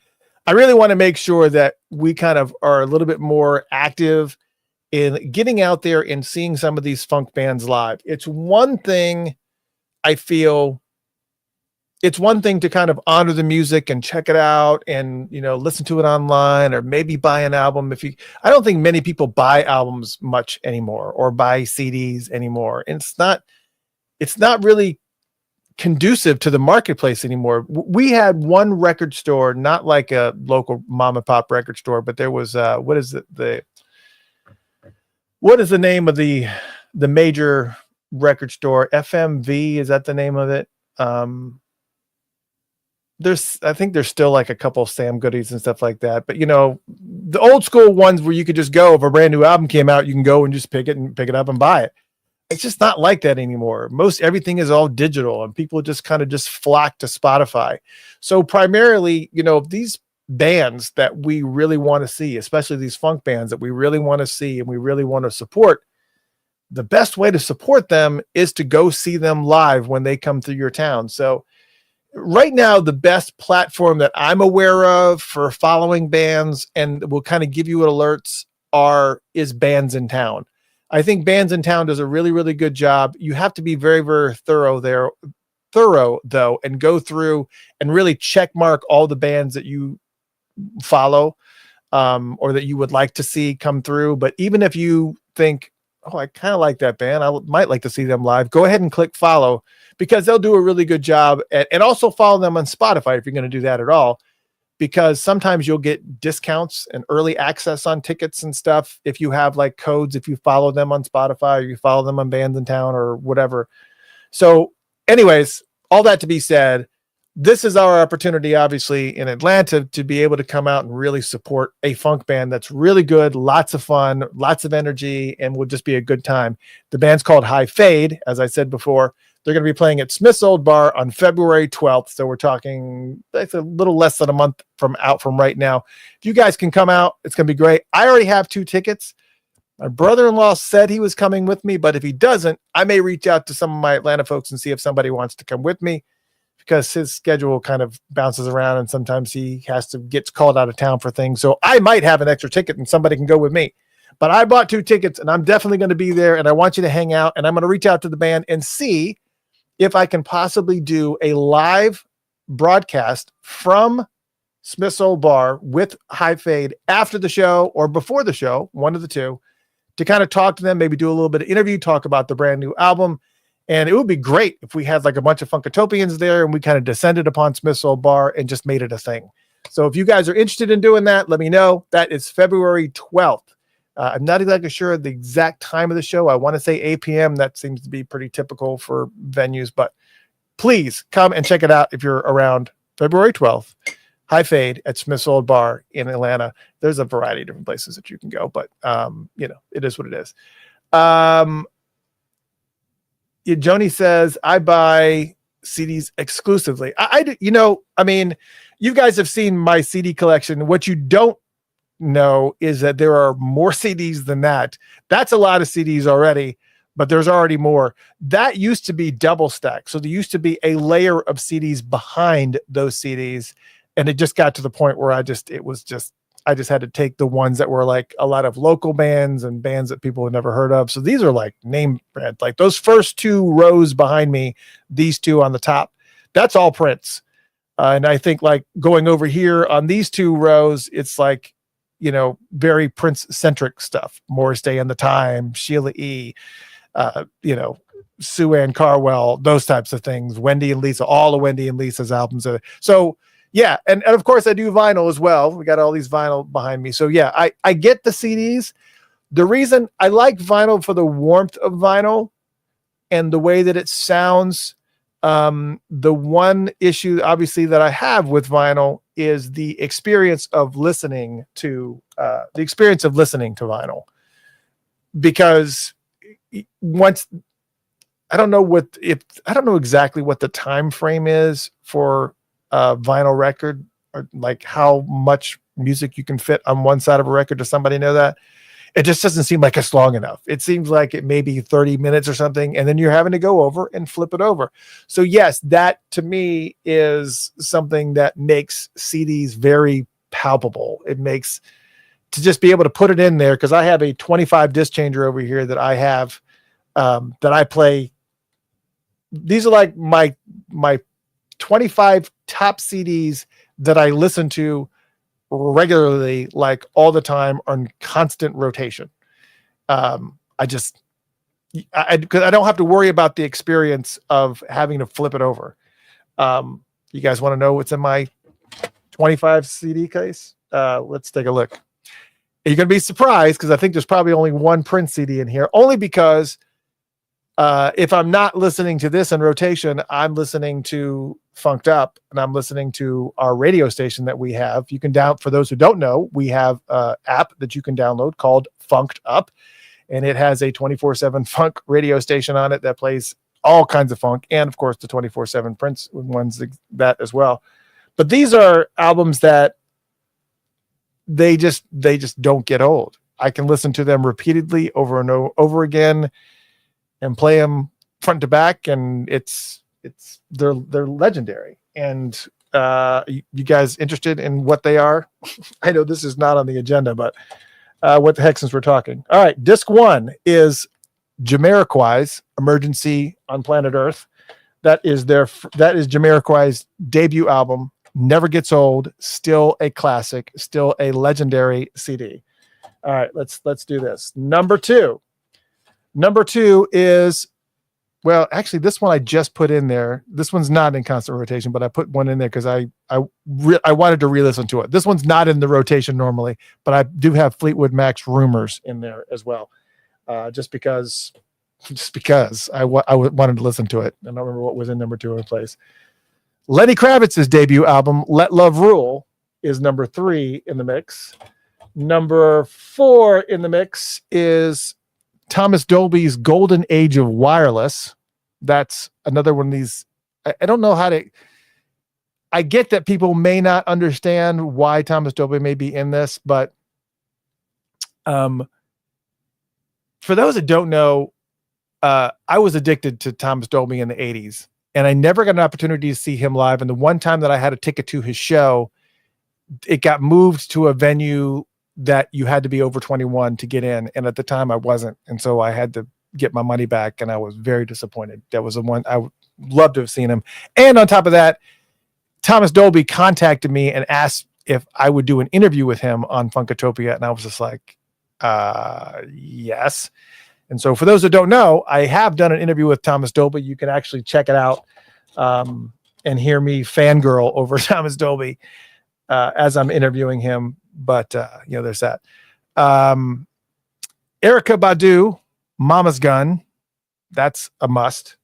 I really want to make sure that we kind of are a little bit more active in getting out there and seeing some of these funk bands live. It's one thing to kind of honor the music and check it out and, listen to it online or maybe buy an album. I don't think many people buy albums much anymore or buy CDs anymore. And it's not really conducive to the marketplace anymore. We had one record store, not like a local mom and pop record store, but there was what is the name of the major record store? FMV, is that the name of it? I think there's still like a couple of Sam Goodies and stuff like that, but the old school ones where you could just go, if a brand new album came out, you can go and just pick it up and buy it. It's just not like that anymore. Everything is all digital and people just kind of flock to Spotify. So primarily, these bands that we really want to see, especially these funk bands that we really want to see and we really want to support, the best way to support them is to go see them live when they come through your town. So right now, the best platform that I'm aware of for following bands and will kind of give you alerts is Bands in Town. I think Bands in Town does a really, really good job. You have to be very, very thorough though, and go through and really check mark all the bands that you follow or that you would like to see come through. But even if you think, oh, I kind of like that band, I might like to see them live, go ahead and click follow, because they'll do a really good job. And also follow them on Spotify if you're going to do that at all, because sometimes you'll get discounts and early access on tickets and stuff if you have like codes, if you follow them on Spotify or you follow them on Bands in Town or whatever. So anyways, all that to be said, this is our opportunity, obviously, in Atlanta to be able to come out and really support a funk band that's really good, lots of fun, lots of energy, and will just be a good time. The band's called High Fade, as I said before. They're going to be playing at Smith's Old Bar on February 12th. So we're talking, that's a little less than a month from right now. If you guys can come out, it's going to be great. I already have 2 tickets. My brother-in-law said he was coming with me, but if he doesn't, I may reach out to some of my Atlanta folks and see if somebody wants to come with me, because his schedule kind of bounces around and sometimes he gets called out of town for things. So I might have an extra ticket and somebody can go with me. But I bought 2 tickets and I'm definitely going to be there, and I want you to hang out, and I'm going to reach out to the band and see if I can possibly do a live broadcast from Smith's Old Bar with High Fade after the show or before the show, one of the two, to kind of talk to them, maybe do a little bit of interview, talk about the brand new album. And it would be great if we had like a bunch of Funkotopians there and we kind of descended upon Smith's Old Bar and just made it a thing. So if you guys are interested in doing that, let me know. That is February 12th. I'm not exactly sure the exact time of the show. I want to say 8 p.m. That seems to be pretty typical for venues, but please come and check it out if you're around February 12th. High Fade at Smith's Old Bar in Atlanta. There's a variety of different places that you can go, but it is what it is. Joni says, I buy CDs exclusively. I do, you guys have seen my CD collection. What you don't know is that there are more CDs than that. That's a lot of CDs already, but there's already more. That used to be double stacked. So there used to be a layer of CDs behind those CDs. And it just got to the point where I just had to take the ones that were like a lot of local bands and bands that people had never heard of. So these are like name brand, like those first 2 rows behind me, these 2 on the top, that's all Prince. And I think like going over here on these 2 rows, it's like, very Prince centric stuff. Morris Day and the Time, Sheila E., Sue Ann Carwell, those types of things. Wendy and Lisa, all of Wendy and Lisa's albums. So yeah. And of course I do vinyl as well. We got all these vinyl behind me. So yeah, I get the CDs. The reason I like vinyl for the warmth of vinyl and the way that it sounds. The one issue obviously that I have with vinyl is the experience of listening to vinyl, because once I don't know exactly what the time frame is for a vinyl record, or like how much music you can fit on one side of a record. Does somebody know that? It just doesn't seem like it's long enough. It seems like it may be 30 minutes or something, and then you're having to go over and flip it over. So yes, that to me is something that makes CDs very palpable. It makes to just be able to put it in there, because I have a 25 disc changer over here that I have that I play. These are like my 25 top CDs that I listen to regularly, like all the time, on constant rotation. Because I don't have to worry about the experience of having to flip it over. You guys want to know what's in my 25 CD case? Let's take a look. You're going to be surprised, because I think there's probably only one Prince CD in here, only because if I'm not listening to this in rotation, I'm listening to Funked Up, and I'm listening to our radio station that we have. You can for those who don't know, we have an app that you can download called Funked Up, and it has a 24/7 funk radio station on it that plays all kinds of funk, and of course the 24/7 Prince ones, that as well. But these are albums that they just don't get old. I can listen to them repeatedly over and over again and play them front to back, and they're legendary. And you guys interested in what they are? I know this is not on the agenda, but what the heck, since we're talking. All right, disc 1 is Jamiroquai's Emergency on Planet Earth. That is Jamiroquai's debut album. Never gets old, still a classic, still a legendary CD. All right, let's do this. Number two is, well, actually this one I just put in there. This one's not in constant rotation, but I put one in there because I wanted to re-listen to it. This one's not in the rotation normally, but I do have Fleetwood Mac's Rumors in there as well. Just because I wanted to listen to it. I don't remember what was in number 2 in place. Lenny Kravitz's debut album, Let Love Rule, is number 3 in the mix. Number 4 in the mix is Thomas Dolby's Golden Age of Wireless. That's another one of these. I don't know how to. I get that people may not understand why Thomas Dolby may be in this, but for those that don't know, I was addicted to Thomas Dolby in the 80s, and I never got an opportunity to see him live. And the one time that I had a ticket to his show, it got moved to a venue that you had to be over 21 to get in. And at the time I wasn't. And so I had to get my money back, and I was very disappointed. That was the one I would love to have seen him. And on top of that, Thomas Dolby contacted me and asked if I would do an interview with him on Funkatopia. And I was just like, yes. And so for those that don't know, I have done an interview with Thomas Dolby. You can actually check it out and hear me fangirl over Thomas Dolby as I'm interviewing him. But, there's that. Erykah Badu, Mama's Gun. That's a must.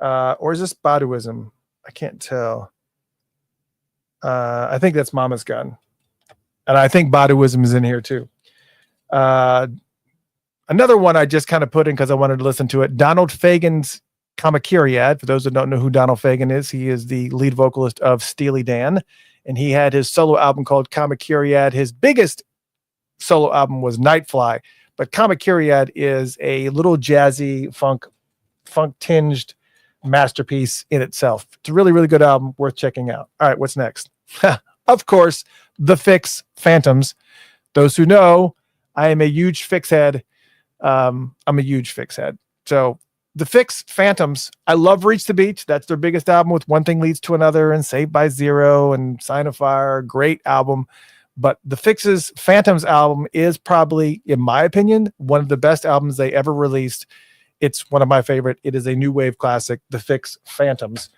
Or is this Baduism? I can't tell. I think that's Mama's Gun. And I think Baduism is in here too. Another one I just kind of put in because I wanted to listen to it. Donald Fagen's Kamakiriad. For those that don't know who Donald Fagen is, he is the lead vocalist of Steely Dan. And he had his solo album called Kamakiriad. His biggest solo album was Nightfly. But Kamakiriad is a little jazzy, funk-tinged masterpiece in itself. It's a really, really good album, worth checking out. All right, what's next? Of course, The Fix, Phantoms. Those who know, I am a huge Fix head. I'm a huge Fix head. So The Fix, Phantoms. I love Reach the Beach. That's their biggest album, with One Thing Leads to Another and Saved by Zero and Sign of Fire. Great album. But The Fix's Phantoms album is probably, in my opinion, one of the best albums they ever released. It's one of my favorite. It is a new wave classic, The Fix, Phantoms.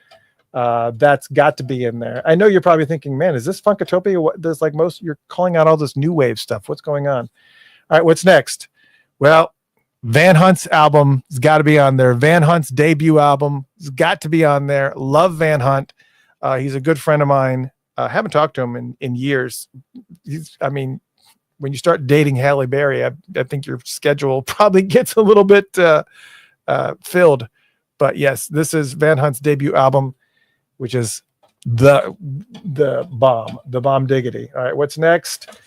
That's got to be in there. I know you're probably thinking, man, is this Funkatopia? What, there's like you're calling out all this new wave stuff. What's going on? All right, what's next? Well, Van Hunt's album has got to be on there. Van Hunt's debut album has got to be on there. Love Van Hunt. He's a good friend of mine. Haven't talked to him in years. When you start dating Halle Berry, I think your schedule probably gets a little bit filled. But yes, this is Van Hunt's debut album, which is the bomb diggity. All right, what's next?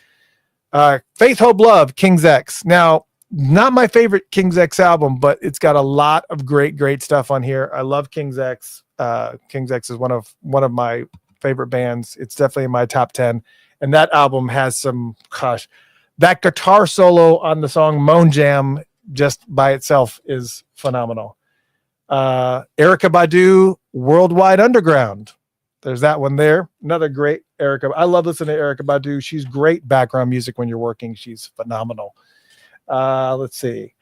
Faith, Hope, Love, King's X. Now, not my favorite King's X album, but it's got a lot of great stuff on here. I love King's X. King's X is one of my favorite bands. It's definitely in my top 10. And that album has some, that guitar solo on the song Moan Jam just by itself is phenomenal. Erykah Badu, Worldwide Underground. There's that one there. Another great Erykah. I love listening to Erykah Badu. She's great background music when you're working. She's phenomenal. Let's see.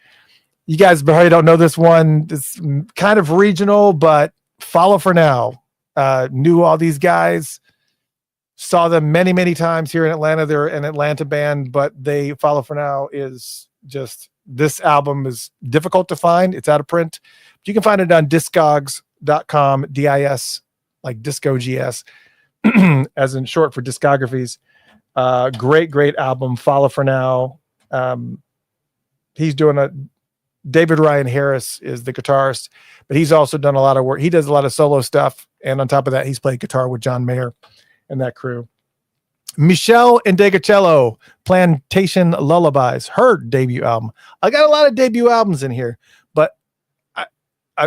You guys probably don't know this one. It's kind of regional, but Follow For Now. Knew all these guys. Saw them many times here in Atlanta. They're an Atlanta band, but Follow For Now is just, this album is difficult to find. It's out of print. You can find it on discogs.com, DIS, like Disco GS, as in short for discographies. Great album, Follow For Now. He's doing David Ryan Harris is the guitarist, but he's also done a lot of work. He does a lot of solo stuff. And on top of that, he's played guitar with John Mayer and that crew. Michelle Indegacello, Plantation Lullabies, her debut album. I got a lot of debut albums in here, but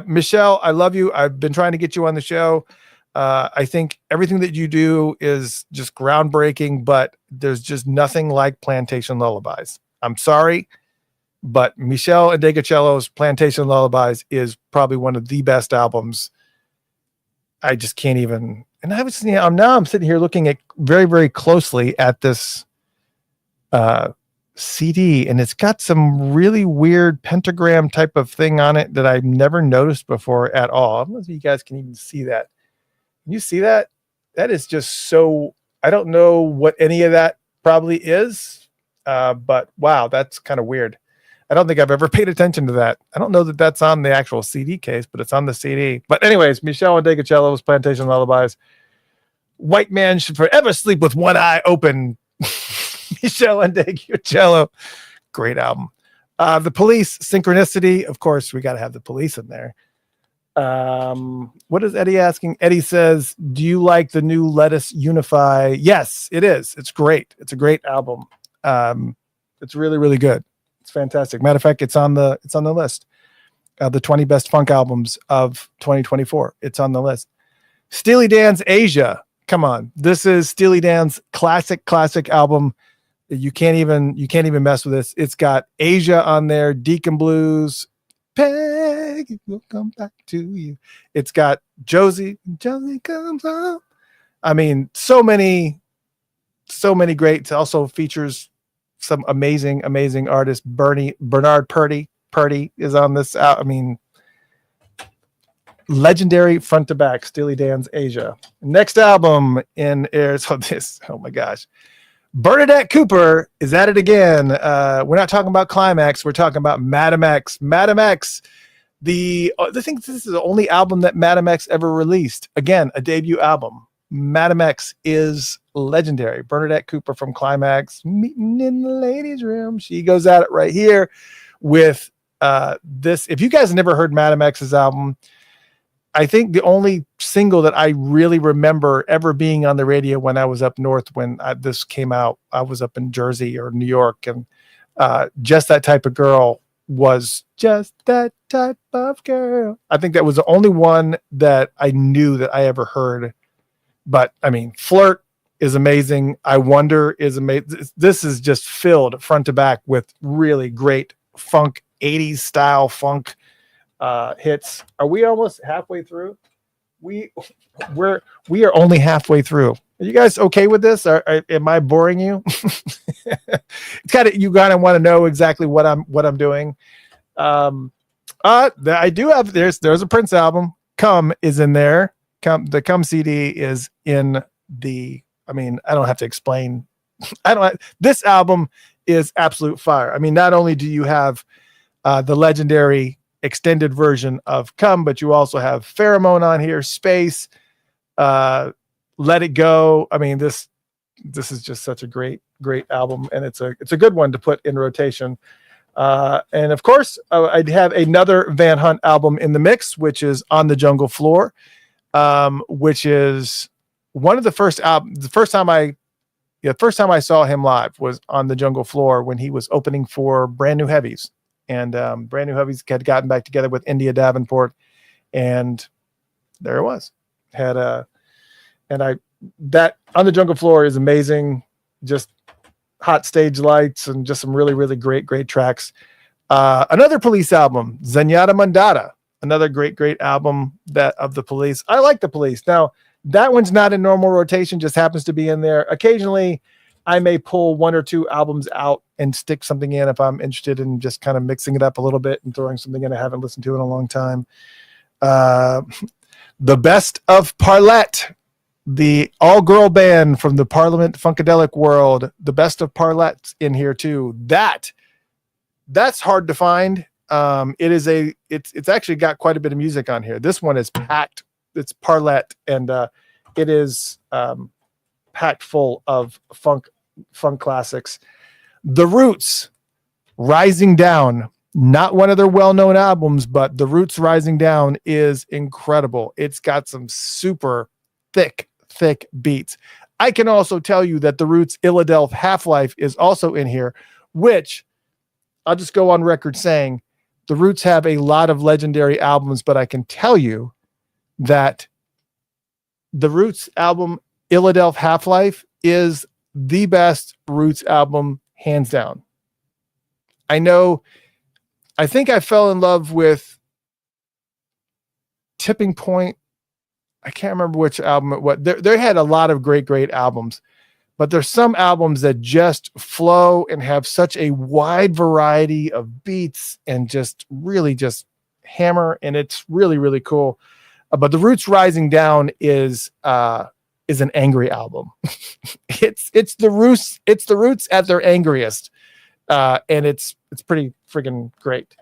Michelle, I love you. I've been trying to get you on the show. I think everything that you do is just groundbreaking, but there's just nothing like Plantation Lullabies. I'm sorry, but Michelle Indegacello's Plantation Lullabies is probably one of the best albums. I just can't even. And I was, I'm sitting here looking at very closely at this CD, and it's got some really weird pentagram type of thing on it that I've never noticed before at all. I don't know if you guys can even see that. Can you see that? That is just so, I don't know what any of that probably is, but wow, that's kind of weird. I don't think I've ever paid attention to that. I don't know that that's on the actual CD case, but it's on the CD. But anyways, Michelle Indegacello's Plantation Lullabies. White Man Should Forever Sleep with One Eye Open. Michelle Indegacello. Great album. The Police, Synchronicity. Of course, we got to have the Police in there. What is Eddie asking? Eddie says, do you like the new Let Us Unify? Yes, it is. It's great. It's a great album. It's really good. It's fantastic. Matter of fact, it's on the list. The 20 best funk albums of 2024. It's on the list. Steely Dan's Asia. Come on. This is Steely Dan's classic album. You can't even mess with this. It's got Asia on there, Deacon Blues, Peg, it will come back to you. It's got Josie comes home. I mean, so many great. It also features some amazing artists. Bernard Purdy is on this. I mean, legendary front to back, Steely Dan's Asia. Next album in airs. Oh my gosh. Bernadette Cooper is at it again. We're not talking about Climax. We're talking about Madam X. Madam X. I think this is the only album that Madam X ever released. Again, a debut album. Madam X is legendary. Bernadette Cooper from Climax, Meeting in the Ladies' Room. She goes at it right here with this. If you guys have never heard Madam X's album, I think the only single that I really remember ever being on the radio when I was up north, when this came out, I was up in Jersey or New York, and Just That Type of Girl was Just That Type of Girl. I think that was the only one that I knew that I ever heard. But I mean, Flirt is amazing. I Wonder is amazing. This is just filled front to back with really great funk, 80s style funk hits. Are we almost halfway through? We are only halfway through. Are you guys okay with this? Am I boring you? It's kind of, you gotta want to know exactly what I'm doing. I do have, there's a Prince album. Come is in there. The Come CD is in the, I mean, I don't have to explain. This album is absolute fire. I mean, not only do you have the legendary extended version of Come, but you also have Pheromone on here, Space, Let It Go. I mean, this is just such a great album, and it's a good one to put in rotation. And of course, I'd have another Van Hunt album in the mix, which is On the Jungle Floor, which is one of the first first time I saw him live was on the Jungle Floor when he was opening for Brand New Heavies, and Brand New Heavies had gotten back together with India Davenport, and there it was. That on the Jungle Floor is amazing. Just hot stage lights and just some really, really great tracks. Another Police album, Zenyatta Mandata, another great album of the Police. I like the Police. Now, that one's not in normal rotation, just happens to be in there. Occasionally, I may pull one or two albums out and stick something in if I'm interested in just kind of mixing it up a little bit and throwing something in I haven't listened to in a long time. The Best of Parlette, the all-girl band from the Parliament Funkadelic world. The Best of Parlette's in here too. That's hard to find. It's actually got quite a bit of music on here. This one is packed. It's Parlette, and it is packed full of funk classics. The Roots, Rising Down, not one of their well-known albums, but The Roots Rising Down is incredible. It's got some super thick beats. I can also tell you that The Roots Illadelph Half-Life is also in here, which I'll just go on record saying The Roots have a lot of legendary albums, but I can tell you that the Roots album Illadelph Half-Life is the best Roots album, hands down. I think I fell in love with Tipping Point. I can't remember which album it was. They had a lot of great albums, but there's some albums that just flow and have such a wide variety of beats and just really just hammer, and it's really cool. But The Roots Rising Down is an angry album. it's the Roots at their angriest, and it's pretty friggin' great.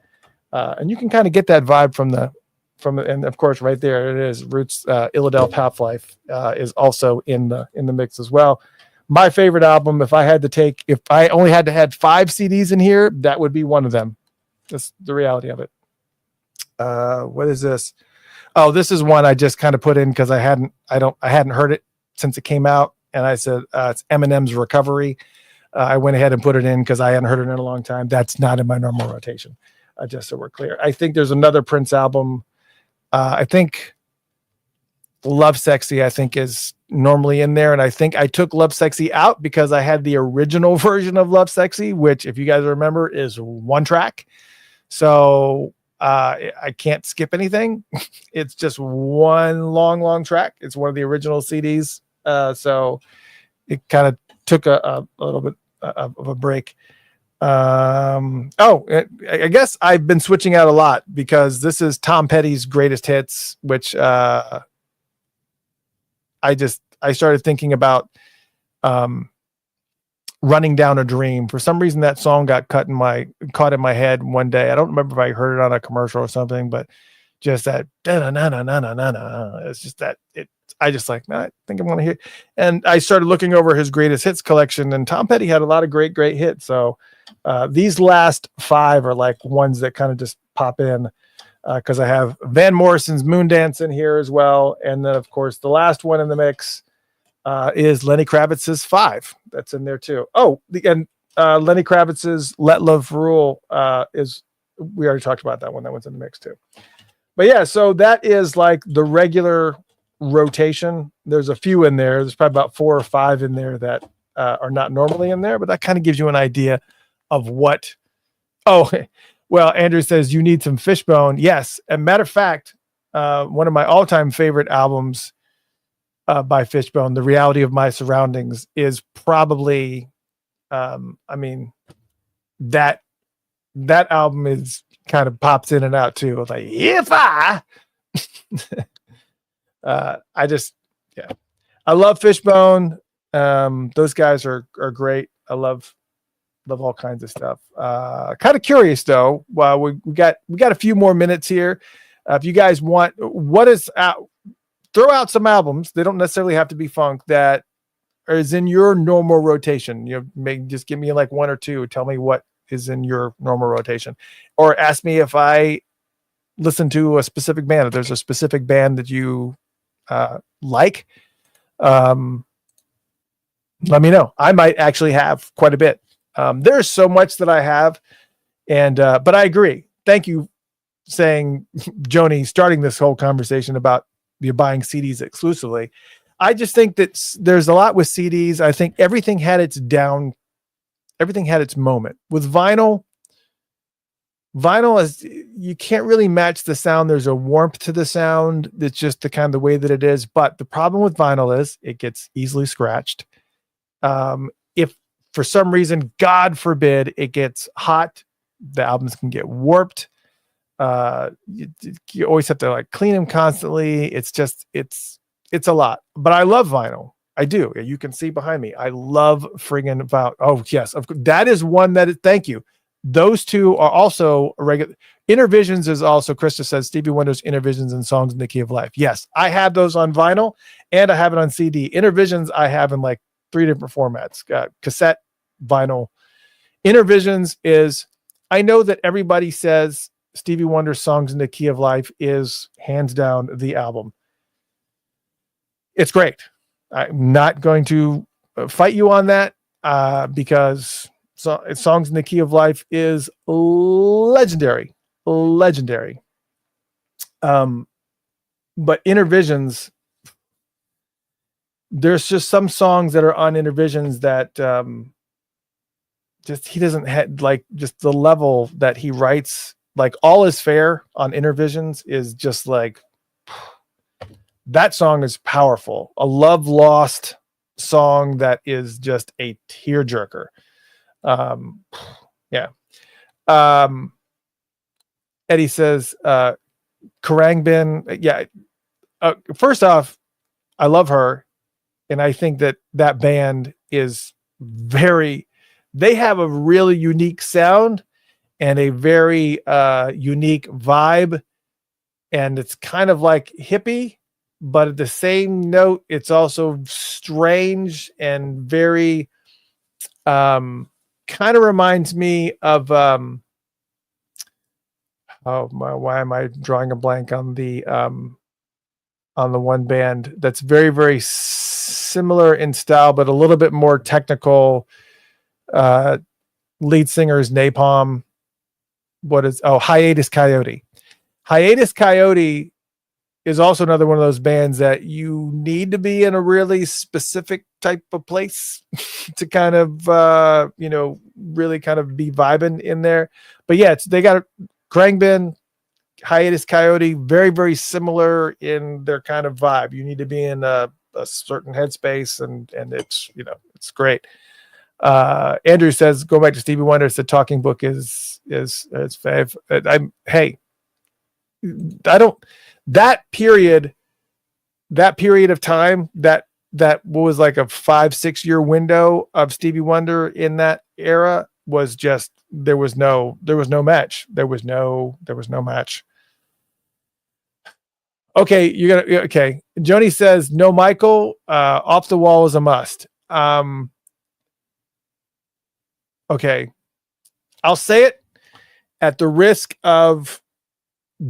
And you can kind of get that vibe from and of course right there it is. Roots Illadelph Half-Life is also in the mix as well. My favorite album, if I only had to have 5 CDs in here, that would be one of them. That's the reality of it. What is this? Oh, this is one I just kind of put in because I hadn't heard it since it came out, and I said it's Eminem's Recovery. I went ahead and put it in because I hadn't heard it in a long time. That's not in my normal rotation. Just so we're clear. I think there's another Prince album. I think Love Sexy, I think, is normally in there. And I think I took Love Sexy out because I had the original version of Love Sexy, which, if you guys remember, is 1 track. So I can't skip anything. It's just one long track. It's one of the original CDs. So it kind of took a little bit of a break. I guess I've been switching out a lot because this is Tom Petty's Greatest Hits, which I started thinking about Running Down a Dream. For some reason that song got caught in my head one day. I don't remember if I heard it on a commercial or something, but just that it's just that I just like, I think I'm going to hear. And I started looking over his Greatest Hits collection, and Tom Petty had a lot of great hits. So these last 5 are like ones that kind of just pop in because I have Van Morrison's Moondance in here as well. And then, of course, the last one in the mix is Lenny Kravitz's 5. That's in there too. Oh, Lenny Kravitz's Let Love Rule we already talked about that one. That one's in the mix too. But yeah, so that is like the regular rotation. There's a few in there. There's probably about 4 or 5 in there that are not normally in there, but that kind of gives you an idea of what. Oh, well, Andrew says you need some Fishbone. Yes. As a matter of fact, one of my all-time favorite albums by Fishbone, The Reality of My Surroundings, is probably, that album is kind of pops in and out too. It's like, if I love Fishbone. Those guys are great. I love all kinds of stuff. Kind of curious though. Well, we got a few more minutes here. If you guys want, throw out some albums. They don't necessarily have to be funk that is in your normal rotation. Just give me like 1 or 2. Tell me what is in your normal rotation, or ask me if I listen to a specific band. If there's a specific band that you like, Let me know. I might actually have quite a bit. There's so much that I have, and but I agree. Thank you, saying Joni, starting this whole conversation about you buying CDs exclusively. I just think that there's a lot with CDs. I think everything had its moment. With vinyl is, you can't really match the sound. There's a warmth to the sound. It's just the kind of the way that it is. But the problem with vinyl is it gets easily scratched. If for some reason, God forbid, it gets hot, the albums can get warped. You always have to like clean them constantly. It's a lot, but I love vinyl. I do. You can see behind me. I love friggin' vinyl. Oh yes. That is one thank you. Those two are also regular. Intervisions is also, Krista says, Stevie Wonder's Intervisions and Songs in the Key of Life. Yes. I have those on vinyl and I have it on CD. Intervisions I have in like 3 different formats, cassette, vinyl. Intervisions is, I know that everybody says Stevie Wonder's Songs in the Key of Life is hands down the album. It's great. I'm not going to fight you on that because Songs in the Key of Life is legendary. But Intervisions, there's just some songs that are on Intervisions that just he doesn't have, like, just the level that he writes. Like All Is Fair on Intervisions is just like, that song is powerful. A love lost song that is just a tearjerker. Yeah. Eddie says, Karangbin. Yeah. First off, I love her. And I think that band is they have a really unique sound and a very unique vibe. And it's kind of like hippie, but at the same note, it's also strange and very kind of reminds me of why am I drawing a blank on the one band that's very, very similar in style, but a little bit more technical. Lead singer's Napalm. Hiatus Coyote. Hiatus Coyote is also another one of those bands that you need to be in a really specific type of place to kind of, really kind of be vibing in there. But yeah, they got Krangbin, Hiatus Coyote, very, very similar in their kind of vibe. You need to be in a certain headspace and it's, it's great. Andrew says, go back to Stevie Wonder. It's the Talking Book is fave. That period of time, that was like a 5-6 year window of Stevie Wonder in that era was just, there was no match. There was no match. Okay. Okay. Joni says, no, Michael, Off the Wall is a must. Okay. I'll say it at the risk of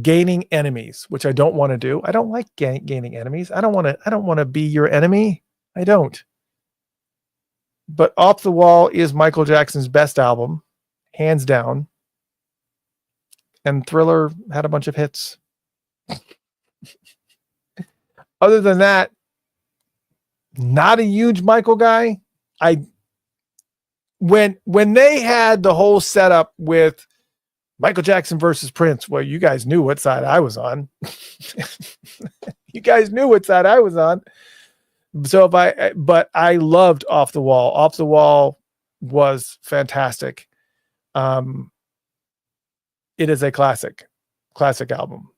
gaining enemies, which I don't want to do. I don't like gaining enemies. I don't want to be your enemy. I don't. But Off the Wall is Michael Jackson's best album, hands down. And Thriller had a bunch of hits. Other than that, not a huge Michael guy. When they had the whole setup with Michael Jackson versus Prince, well, you guys knew what side I was on. So but I loved Off the Wall. Off the Wall was fantastic. It is a classic album.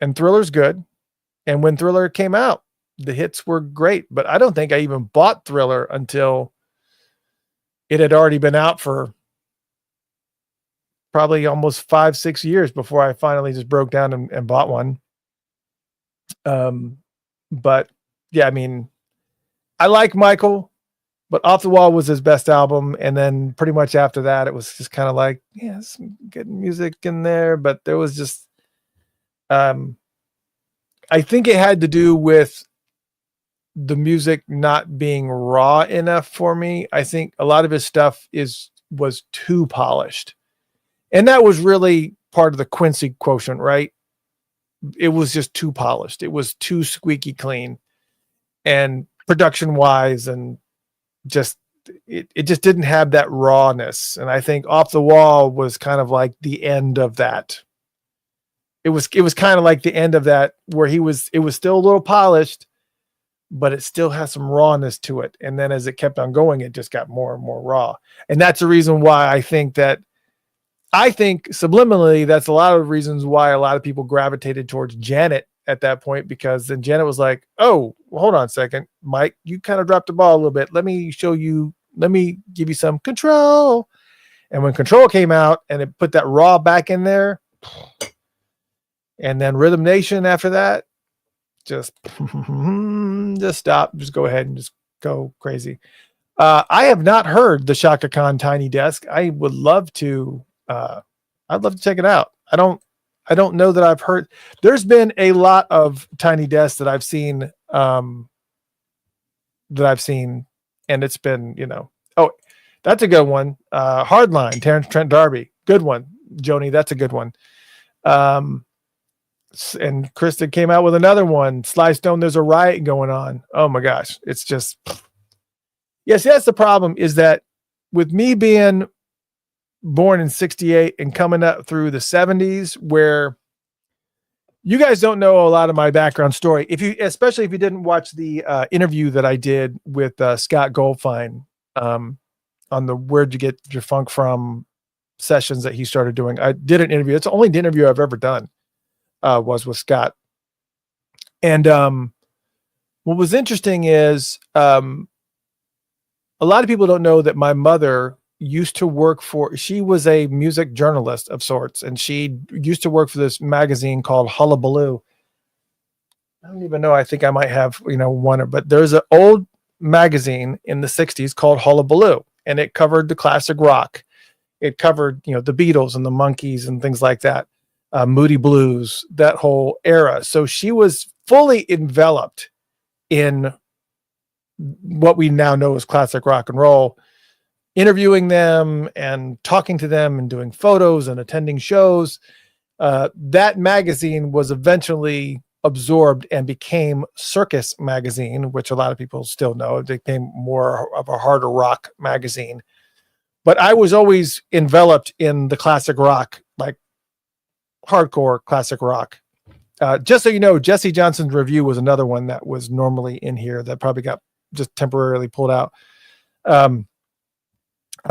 And Thriller's good. And when Thriller came out, the hits were great, but I don't think I even bought Thriller until it had already been out for probably almost 5-6 years before I finally just broke down and bought one. But yeah, I mean, I like Michael, but Off the Wall was his best album. And then pretty much after that, it was just kind of like, yeah, some good music in there, but there was just, I think it had to do with the music not being raw enough for me. I think a lot of his stuff was too polished. And that was really part of the Quincy quotient, right? It was just too polished. It was too squeaky clean, and production wise, and just it just didn't have that rawness. And I think Off the Wall was kind of like the end of that. It was kind of like the end of that, where it was still a little polished, but it still has some rawness to it. And then as it kept on going, it just got more and more raw. And that's the reason why I think subliminally, that's a lot of reasons why a lot of people gravitated towards Janet at that point, because then Janet was like, oh, well, hold on a second, Mike, you kind of dropped the ball a little bit. Let me give you some Control. And when Control came out and it put that raw back in there, and then Rhythm Nation after that, just stop, just go ahead and just go crazy. I have not heard the Shaka Khan Tiny Desk. I would love to. I'd love to check it out. I don't know that I've heard. There's been a lot of Tiny Desks that I've seen. And it's been, oh, that's a good one. Hardline, Terrence Trent D'Arby, good one. Joni, that's a good one. And Kristen came out with another one. Sly Stone, There's a Riot Going On. Oh my gosh, it's just. Yes, that's the problem. Is that with me being born in 68 and coming up through the 70s, where you guys don't know a lot of my background story. Especially if you didn't watch the interview that I did with Scott Goldfine on the Where'd You Get Your Funk From sessions that he started doing. I did an interview. It's the only interview I've ever done, was with Scott. And what was interesting is a lot of people don't know that my mother used to work she was a music journalist of sorts, and she used to work for this magazine called Hullabaloo. I don't even know. I think I might have, one, but there's an old magazine in the 60s called Hullabaloo, and it covered the classic rock. It covered, the Beatles and the Monkees and things like that, Moody Blues, that whole era. So she was fully enveloped in what we now know as classic rock and roll, interviewing them and talking to them and doing photos and attending shows. That magazine was eventually absorbed and became Circus Magazine, which a lot of people still know. It became more of a harder rock magazine. But I was always enveloped in the classic rock, like hardcore classic rock. Just so you know, Jesse Johnson's Review was another one that was normally in here that probably got just temporarily pulled out of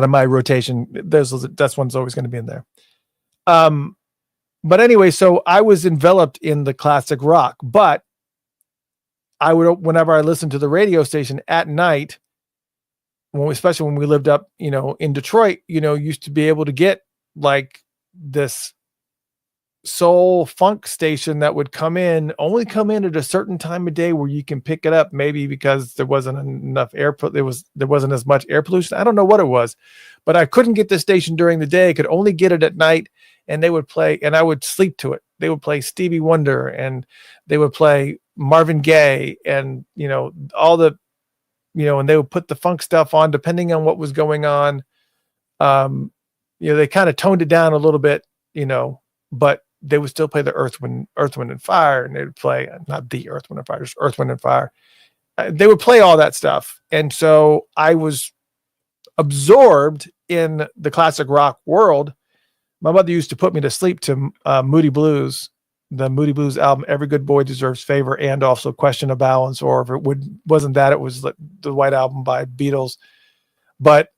my rotation. That's one's always going to be in there. But anyway, so I was enveloped in the classic rock, but I would, whenever I listened to the radio station at night, especially when we lived up, in Detroit, used to be able to get like this soul funk station that would only come in at a certain time of day where you can pick it up, maybe because there wasn't enough air, there wasn't as much air pollution. I don't know what it was, but I couldn't get the station during the day. I could only get it at night, and they would play, and I would sleep to it. They would play Stevie Wonder, and they would play Marvin Gaye, and all the, and they would put the funk stuff on depending on what was going on. They kind of toned it down a little bit, but they would still play the Earth, Wind and Fire, and they would play, not the Earth, Wind and Fire, just Earth, Wind and Fire. They would play all that stuff. And so I was absorbed in the classic rock world. My mother used to put me to sleep to Moody Blues, the Moody Blues album, Every Good Boy Deserves Favor, and also Question of Balance, or if it wasn't that, it was the White Album by Beatles. But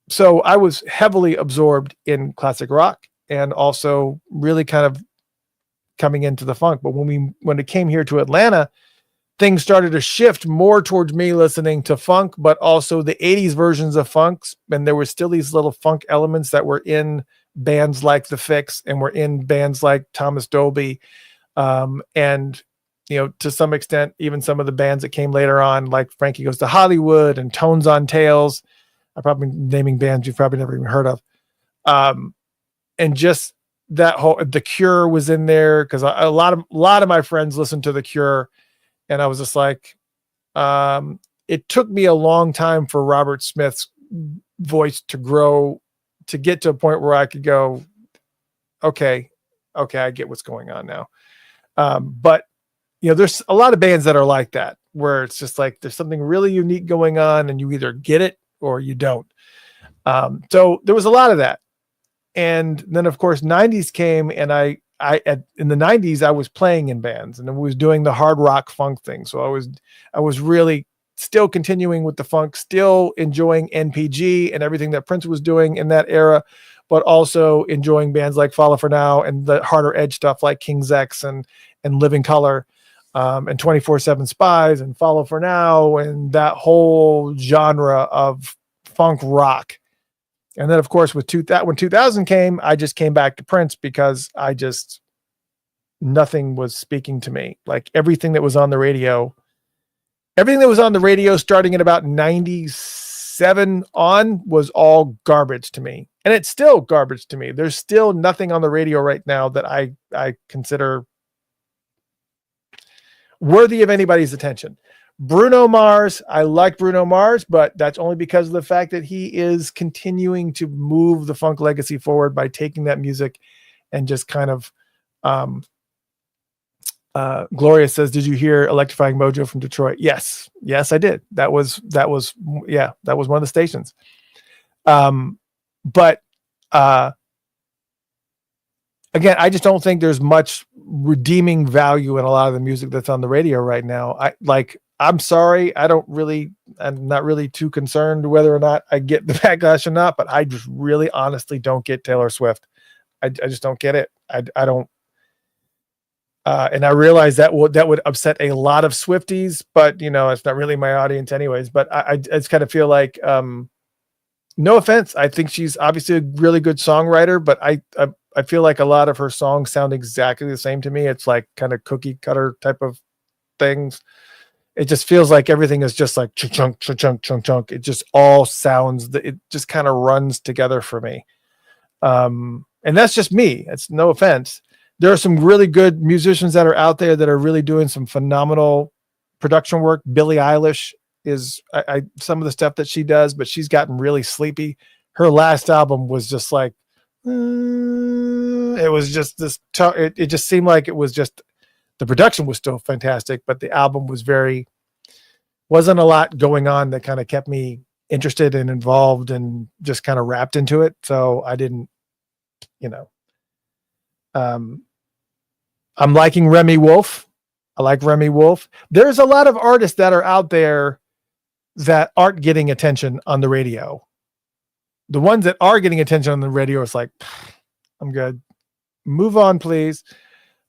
so I was heavily absorbed in classic rock, and also really kind of coming into the funk. But when it came here to Atlanta, things started to shift more towards me listening to funk, but also the 80s versions of funks. And there were still these little funk elements that were in bands like The Fix, and were in bands like Thomas Dolby. And, to some extent, even some of the bands that came later on, like Frankie Goes to Hollywood and Tones on Tails. I'm probably naming bands you've probably never even heard of. And just that whole, The Cure was in there, because a lot of my friends listened to The Cure, And I was just like, it took me a long time for Robert Smith's voice to grow, to get to a point where I could go, okay, I get what's going on now. But there's a lot of bands that are like that, where it's just like there's something really unique going on, and you either get it or you don't. So there was a lot of that. And then of course 90s came, and in the 90s I was playing in bands, and I was doing the hard rock funk thing. So I was really still continuing with the funk, still enjoying NPG and everything that Prince was doing in that era, but also enjoying bands like Follow for Now and the harder edge stuff like King's X and Living Color, and 24/7 Spies and Follow for Now and that whole genre of funk rock. And then of course when 2000 came, I just came back to Prince because nothing was speaking to me. Like everything that was on the radio starting at about 97 on was all garbage to me. And it's still garbage to me. There's still nothing on the radio right now that I consider worthy of anybody's attention. Bruno Mars, I like Bruno Mars, but that's only because of the fact that he is continuing to move the funk legacy forward by taking that music and just kind of, Gloria says, did you hear Electrifying Mojo from Detroit? Yes, I did. That was one of the stations. But again, I just don't think there's much redeeming value in a lot of the music that's on the radio right now. I'm sorry. I'm not really too concerned whether or not I get the backlash or not, but I just really honestly don't get Taylor Swift. I just don't get it. I don't. And I realize that would upset a lot of Swifties, but it's not really my audience anyways, but I just kind of feel like, no offense. I think she's obviously a really good songwriter, but I feel like a lot of her songs sound exactly the same to me. It's like kind of cookie cutter type of things. It just feels like everything is just like chunk, chunk, chunk, chunk. It just all sounds, it just kind of runs together for me. And that's just me. It's no offense. There are some really good musicians that are out there that are really doing some phenomenal production work. Billie Eilish is some of the stuff that she does, but she's gotten really sleepy. Her last album was just like, it was just this, it just seemed like it was just, the production was still fantastic, but the album wasn't a lot going on that kind of kept me interested and involved and just kind of wrapped into it. So I didn't, I'm liking Remy Wolf. I like Remy Wolf. There's a lot of artists that are out there that aren't getting attention on the radio. The ones that are getting attention on the radio is like, I'm good. Move on, please.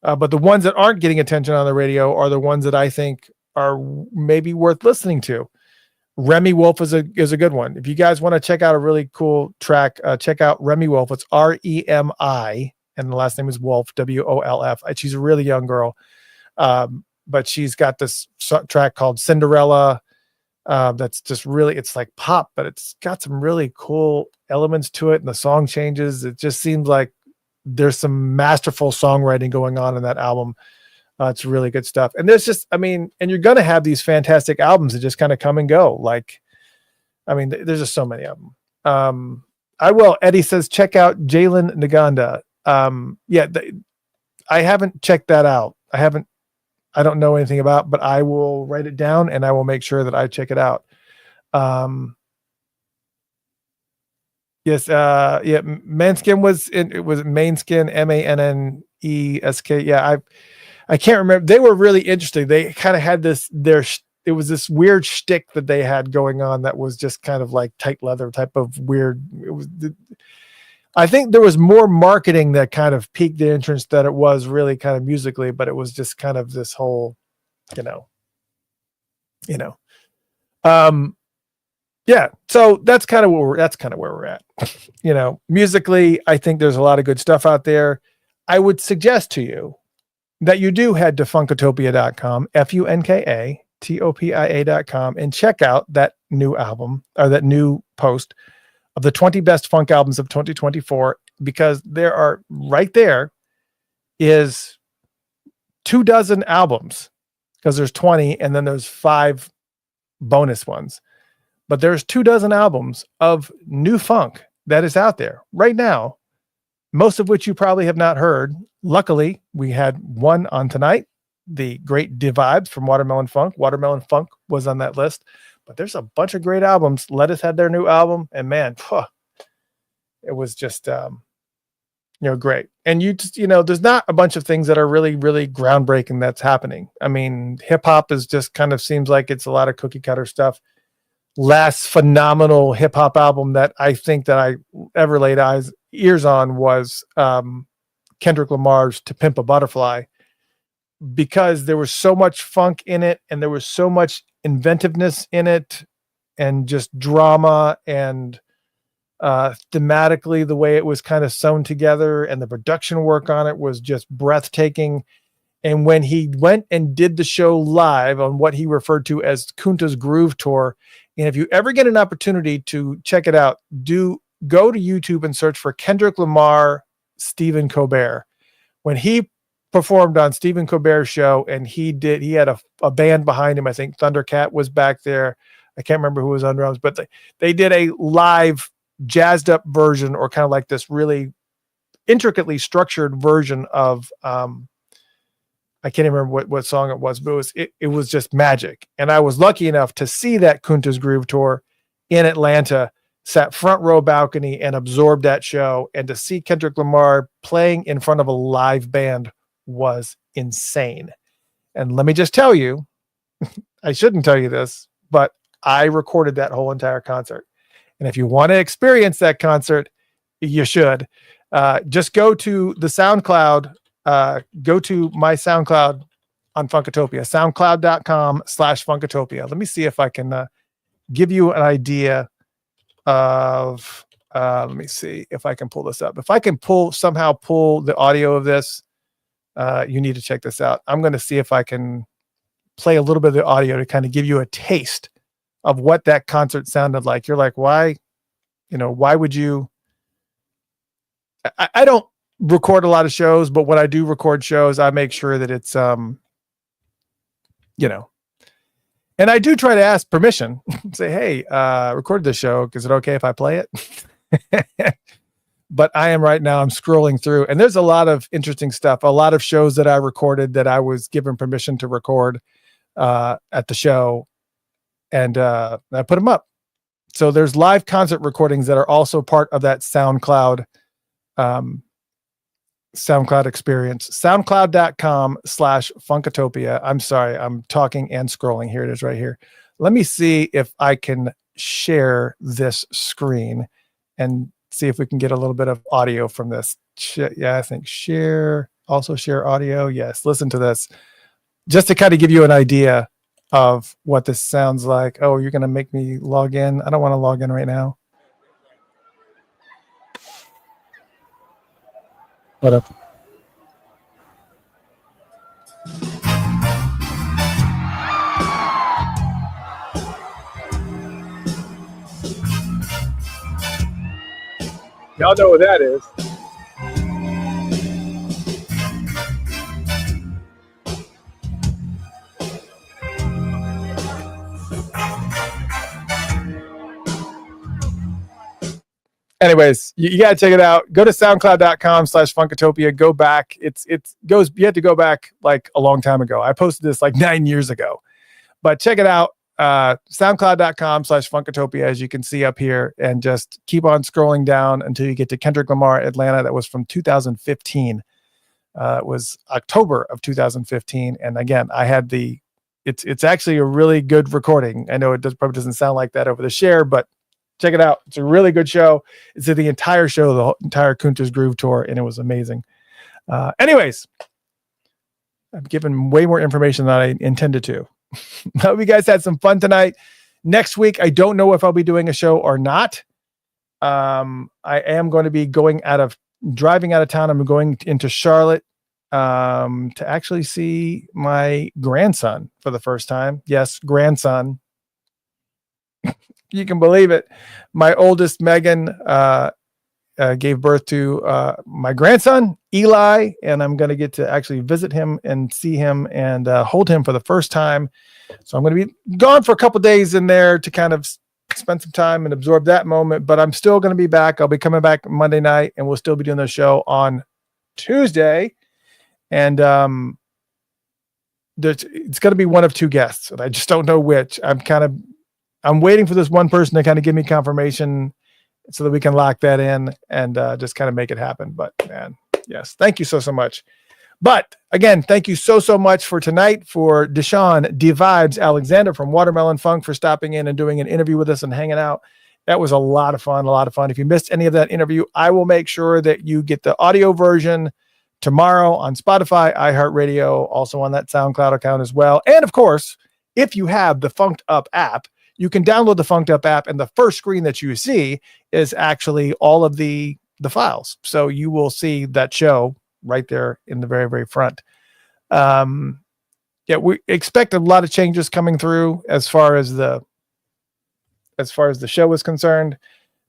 But the ones that aren't getting attention on the radio are the ones that I think are maybe worth listening to. Remy Wolf is a good one. If you guys want to check out a really cool track, check out Remy Wolf. It's REMI, and the last name is Wolf, WOLF. She's a really young girl, but she's got this track called Cinderella. That's just really, it's like pop, but it's got some really cool elements to it, and the song changes. It just seems like there's some masterful songwriting going on in that album. It's really good stuff. And there's just, and you're going to have these fantastic albums that just kind of come and go. There's just so many of them. Eddie says, check out Jalen Naganda. I haven't checked that out. I don't know anything about, but I will write it down and I will make sure that I check it out. Yes. Manskin it was Mainskin, MANNESK. Yeah. I can't remember. They were really interesting. They kind of had it was this weird shtick that they had going on that was just kind of like tight leather type of weird. I think there was more marketing that kind of piqued the interest than it was really kind of musically, but it was just kind of this whole, yeah. So that's kind of where we're at. Musically, I think there's a lot of good stuff out there. I would suggest to you that you do head to funkatopia.com, FUNKATOPIA.com, and check out that new album or that new post of the 20 best funk albums of 2024, because there are right there is 24 albums because there's 20 and then there's 5 bonus ones. But there's 24 albums of new funk that is out there right now, most of which you probably have not heard. Luckily, we had one on tonight, the great Vibes from Watermelon Funk. Watermelon Funk was on that list, but there's a bunch of great albums. Lettuce had their new album, and man, it was just, great. And you just, there's not a bunch of things that are really, really groundbreaking that's happening. I mean, hip hop is just kind of seems like it's a lot of cookie cutter stuff. Last phenomenal hip hop album that I think that I ever laid ears on was Kendrick Lamar's To Pimp a Butterfly, because there was so much funk in it and there was so much inventiveness in it and just drama and thematically the way it was kind of sewn together, and the production work on it was just breathtaking. And when he went and did the show live on what he referred to as Kunta's Groove Tour, and if you ever get an opportunity to check it out, go to YouTube and search for Kendrick Lamar, Stephen Colbert. When he performed on Stephen Colbert's show, and he had a band behind him. I think Thundercat was back there. I can't remember who was on drums, but they did a live jazzed up version, or kind of like this really intricately structured version of, I can't even remember what song it was, but it was just magic. And I was lucky enough to see that Kunta's Groove Tour in Atlanta, sat front row balcony and absorbed that show. And to see Kendrick Lamar playing in front of a live band was insane. And let me just tell you, I shouldn't tell you this, but I recorded that whole entire concert. And if you want to experience that concert, you should. Just go to the SoundCloud. Go to my SoundCloud on Funkatopia, soundcloud.com/Funkatopia. Let me see if I can give you an idea of, let me see if I can pull this up. If I can somehow pull the audio of this, you need to check this out. I'm going to see if I can play a little bit of the audio to kind of give you a taste of what that concert sounded like. You're like, why would you? I don't record a lot of shows, but when I do record shows, I make sure that it's, and I do try to ask permission. Say, hey, record this show. Is it okay if I play it? But I'm scrolling through, and there's a lot of interesting stuff, a lot of shows that I recorded that I was given permission to record at the show. And I put them up. So there's live concert recordings that are also part of that SoundCloud experience. SoundCloud.com/Funkatopia. I'm sorry, I'm talking and scrolling. Here it is right here. Let me see if I can share this screen and see if we can get a little bit of audio from this. Yeah, I think share audio. Yes, listen to this. Just to kind of give you an idea of what this sounds like. Oh, you're going to make me log in? I don't want to log in right now. What up? Y'all know what that is. Anyways, you got to check it out. Go to soundcloud.com/Funkatopia. Go back. You have to go back like a long time ago. I posted this like 9 years ago, but check it out. SoundCloud.com/Funkatopia, as you can see up here, and just keep on scrolling down until you get to Kendrick Lamar Atlanta. That was from 2015. It was October of 2015. And again, I had it's actually a really good recording. I know it probably doesn't sound like that over the share, but check it out. It's a really good show. It's the entire show, the entire Kunta's Groove Tour, and it was amazing. Anyways, I've given way more information than I intended to. I hope you guys had some fun tonight. Next week, I don't know if I'll be doing a show or not. I am going to be driving out of town. I'm going into Charlotte to actually see my grandson for the first time. Yes, grandson. You can believe it. My oldest, Megan, gave birth to my grandson, Eli, and I'm going to get to actually visit him and see him and hold him for the first time. So I'm going to be gone for a couple days in there to kind of spend some time and absorb that moment, but I'm still going to be back. I'll be coming back Monday night, and we'll still be doing the show on Tuesday. And it's going to be one of two guests, and I just don't know which. I'm waiting for this one person to kind of give me confirmation so that we can lock that in and just kind of make it happen. But man, yes, thank you so much. But again, thank you so much for tonight, for Deshawn D-Vibes Alexander from Watermelon Funk for stopping in and doing an interview with us and hanging out. That was a lot of fun. If you missed any of that interview, I will make sure that you get the audio version tomorrow on Spotify, iHeartRadio, also on that SoundCloud account as well. And of course, if you have the Funked Up app, you can download the Funked Up app, and the first screen that you see is actually all of the files. So you will see that show right there in the very, very front. We expect a lot of changes coming through as far as the show is concerned,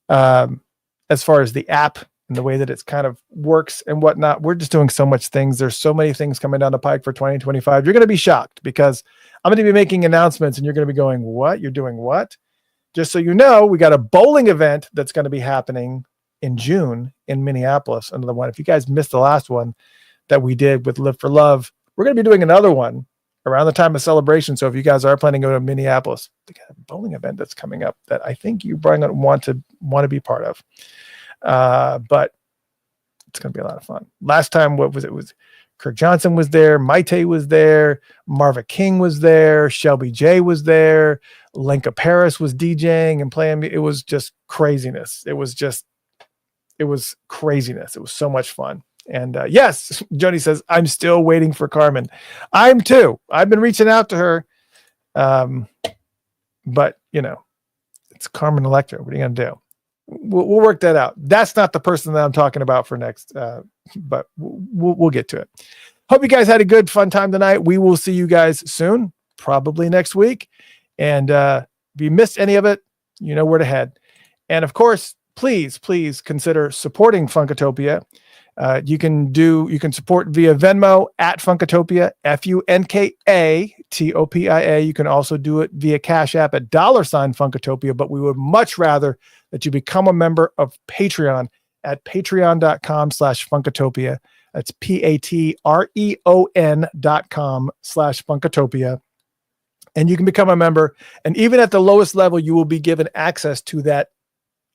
as far as the app and the way that it's kind of works and whatnot. We're just doing so much things. There's so many things coming down the pike for 2025. You're going to be shocked because I'm going to be making announcements and you're going to be going, what? You're doing what? Just so you know, we got a bowling event that's going to be happening in June in Minneapolis. Another one. If you guys missed the last one that we did with Live for Love, we're going to be doing another one around the time of celebration. So if you guys are planning to go to Minneapolis, we got a bowling event that's coming up that I think you're probably going to want to be part of. But it's going to be a lot of fun. Last time, what was it? Was Kirk Johnson was there, Maite was there, Marva King was there, Shelby J was there, Lenka Paris was DJing and playing. It was just craziness. It was craziness. It was so much fun. And yes, Joni says, I'm still waiting for Carmen. I'm too. I've been reaching out to her. But it's Carmen Electra. What are you going to do? We'll work that out. That's not the person that I'm talking about for next, but we'll get to it. Hope you guys had a good, fun time tonight. We will see you guys soon, probably next week. And if you missed any of it, you know where to head. And of course, please consider supporting Funkatopia. You can support via Venmo at Funkatopia, FUNKATOPIA. You can also do it via Cash App at $Funkatopia, but we would much rather that you become a member of Patreon at patreon.com/Funkatopia. That's patreon.com/Funkatopia. And you can become a member. And even at the lowest level, you will be given access to that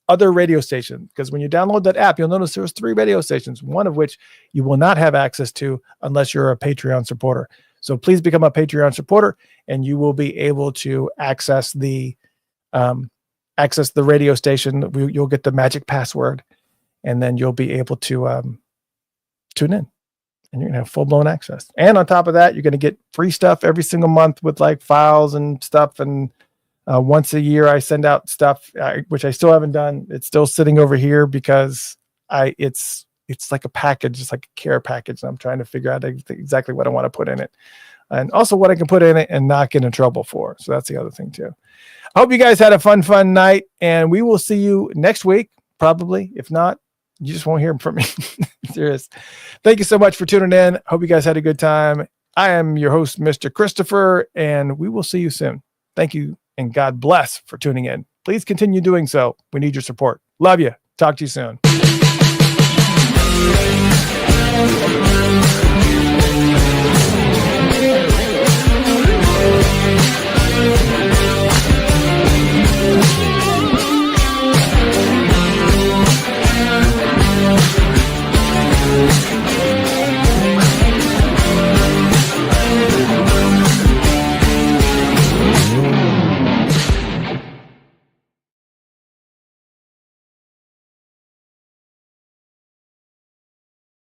other radio station, because when you download that app, you'll notice there's 3 radio stations, one of which you will not have access to unless you're a Patreon supporter. So please become a Patreon supporter, and you will be able to access the radio station. You'll get the magic password, and then you'll be able to tune in, and you're gonna have full-blown access. And on top of that, you're gonna get free stuff every single month with like files and stuff. And once a year, I send out stuff, which I still haven't done. It's still sitting over here because it's like a package, it's like a care package. And I'm trying to figure out exactly what I want to put in it, and also what I can put in it and not get in trouble for. So that's the other thing too. I hope you guys had a fun night, and we will see you next week, probably. If not, you just won't hear from me. Serious. Thank you so much for tuning in. Hope you guys had a good time. I am your host, Mr. Christopher, and we will see you soon. Thank you. And God bless for tuning in. Please continue doing so. We need your support. Love you. Talk to you soon.